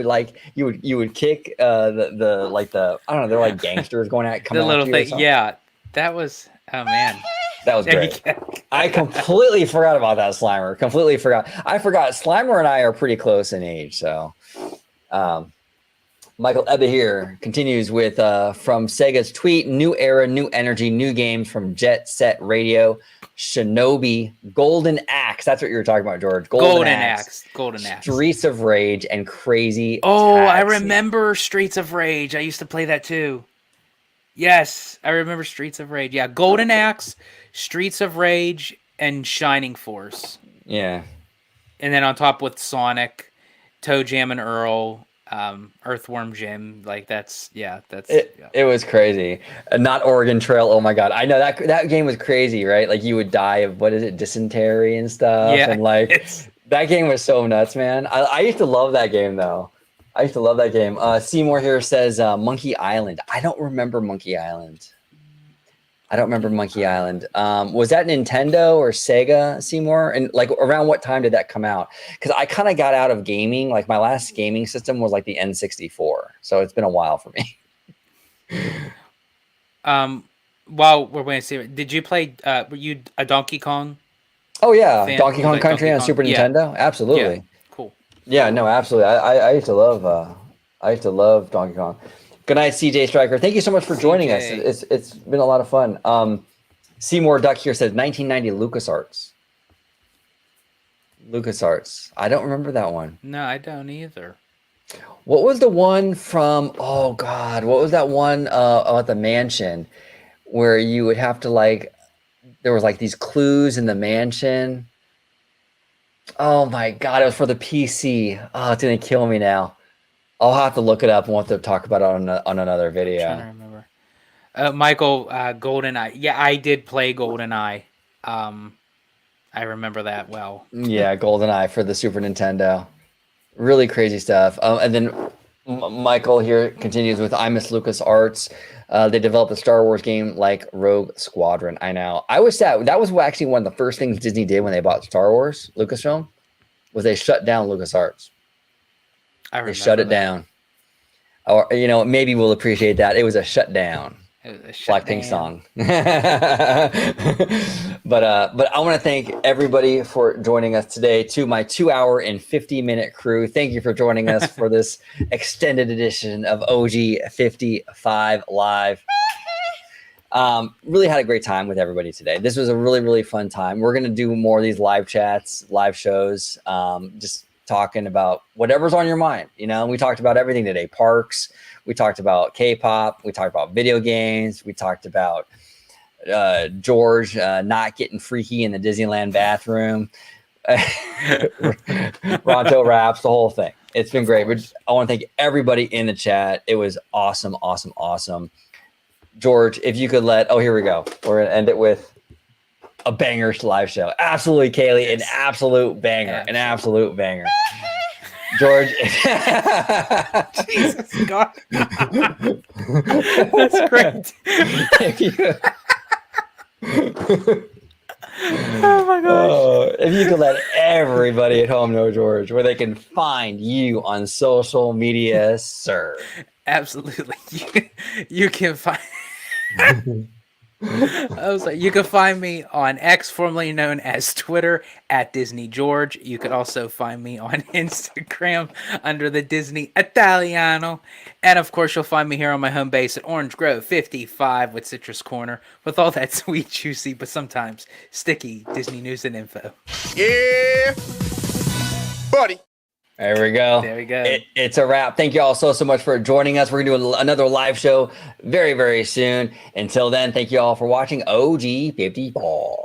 Speaker 1: would kick the I don't know, they're like gangsters going at coming
Speaker 4: The little
Speaker 1: after you or
Speaker 4: thing.
Speaker 1: something.
Speaker 4: Yeah, that was... Oh, man.
Speaker 1: That was
Speaker 4: There you
Speaker 1: great.
Speaker 4: go.
Speaker 1: I completely forgot about that, Slimer. Completely forgot. I forgot. Slimer and I are pretty close in age, so. Michael Ebba here continues with from Sega's tweet: new era, new energy, new games from Jet Set Radio, Shinobi, Golden Axe. That's what you were talking about, George. Golden Axe, Streets of Rage, and Crazy.
Speaker 4: Oh, I
Speaker 1: Taxi.
Speaker 4: remember Streets of Rage. I used to play that too. Yes, I remember Streets of Rage. Yeah, Golden Axe, Streets of Rage, and Shining Force.
Speaker 1: Yeah.
Speaker 4: and then on top with Sonic, Toe Jam and Earl, Earthworm Jim. Like
Speaker 1: It was crazy. Not Oregon Trail. Oh my god, I know that game was crazy, right? Like you would die of dysentery and stuff,
Speaker 4: Yeah,
Speaker 1: and like that game was so nuts, man. I used to love that game though. I used to love that game. Seymour here says Monkey Island. I don't remember Monkey Island. Was that Nintendo or Sega, Seymour? And like around what time did that come out? Because I kind of got out of gaming. Like my last gaming system was like the N64. So it's been a while for me.
Speaker 4: While we're waiting to see, did you play were you a Donkey Kong?
Speaker 1: Oh yeah,
Speaker 4: fan?
Speaker 1: Donkey Kong
Speaker 4: Like
Speaker 1: Country
Speaker 4: Donkey
Speaker 1: on
Speaker 4: Kong?
Speaker 1: Super
Speaker 4: Yeah.
Speaker 1: Nintendo. Absolutely.
Speaker 4: Yeah, cool.
Speaker 1: Yeah, no, absolutely. I used to love Donkey Kong. Good night, CJ Striker. Thank you so much for joining us.
Speaker 4: CJ.
Speaker 1: It's been a lot of fun. Seymour Duck here says 1990 LucasArts. LucasArts. I don't remember that one.
Speaker 4: No, I don't either.
Speaker 1: What was the one from? Oh God, what was that one about the mansion where you would have to like? There was like these clues in the mansion. Oh my God, it was for the PC. Oh, it's gonna kill me now. I'll have to look it up and we'll have to talk about it on another video.
Speaker 4: I'm trying to remember. Michael, GoldenEye. Yeah, I did play GoldenEye. I remember that well.
Speaker 1: Yeah, GoldenEye for the Super Nintendo. Really crazy stuff. And then Michael here continues with I Miss LucasArts. They developed a Star Wars game like Rogue Squadron. I know. I was sad. That was actually one of the first things Disney did when they bought Star Wars, Lucasfilm, was they shut down LucasArts. They shut it down. Or, maybe we'll appreciate that. It was a shutdown. Blackpink song. But I want to thank everybody for joining us today to my 2-hour and 50-minute crew. Thank you for joining us for this extended edition of OG55 Live. Really had a great time with everybody today. This was a really, really fun time. We're going to do more of these live chats, live shows, just talking about whatever's on your mind. We talked about everything today. Parks. We talked about K-pop. We talked about video games. We talked about George not getting freaky in the Disneyland bathroom. Ronto raps, the whole thing. It's been great. But I want to thank everybody in the chat. It was awesome, awesome, awesome. George, if you could here we go. We're going to end it with a banger live show. Absolutely, Kaylee, an absolute banger. An absolute banger. George.
Speaker 4: Jesus God. That's great. Oh my gosh.
Speaker 1: If you could let everybody at home know, George, where they can find you on social media, sir.
Speaker 4: Absolutely. You can find I was like, you can find me on X, formerly known as Twitter, at Disney George. You could also find me on Instagram under the Disney Italiano. And of course, you'll find me here on my home base at Orange Grove 55 with Citrus Corner with all that sweet, juicy, but sometimes sticky Disney news and info.
Speaker 3: Yeah, buddy.
Speaker 1: There we go.
Speaker 4: There we go.
Speaker 1: It's a wrap. Thank you all so much for joining us. We're going to do another live show very, very soon. Until then, thank you all for watching OG55.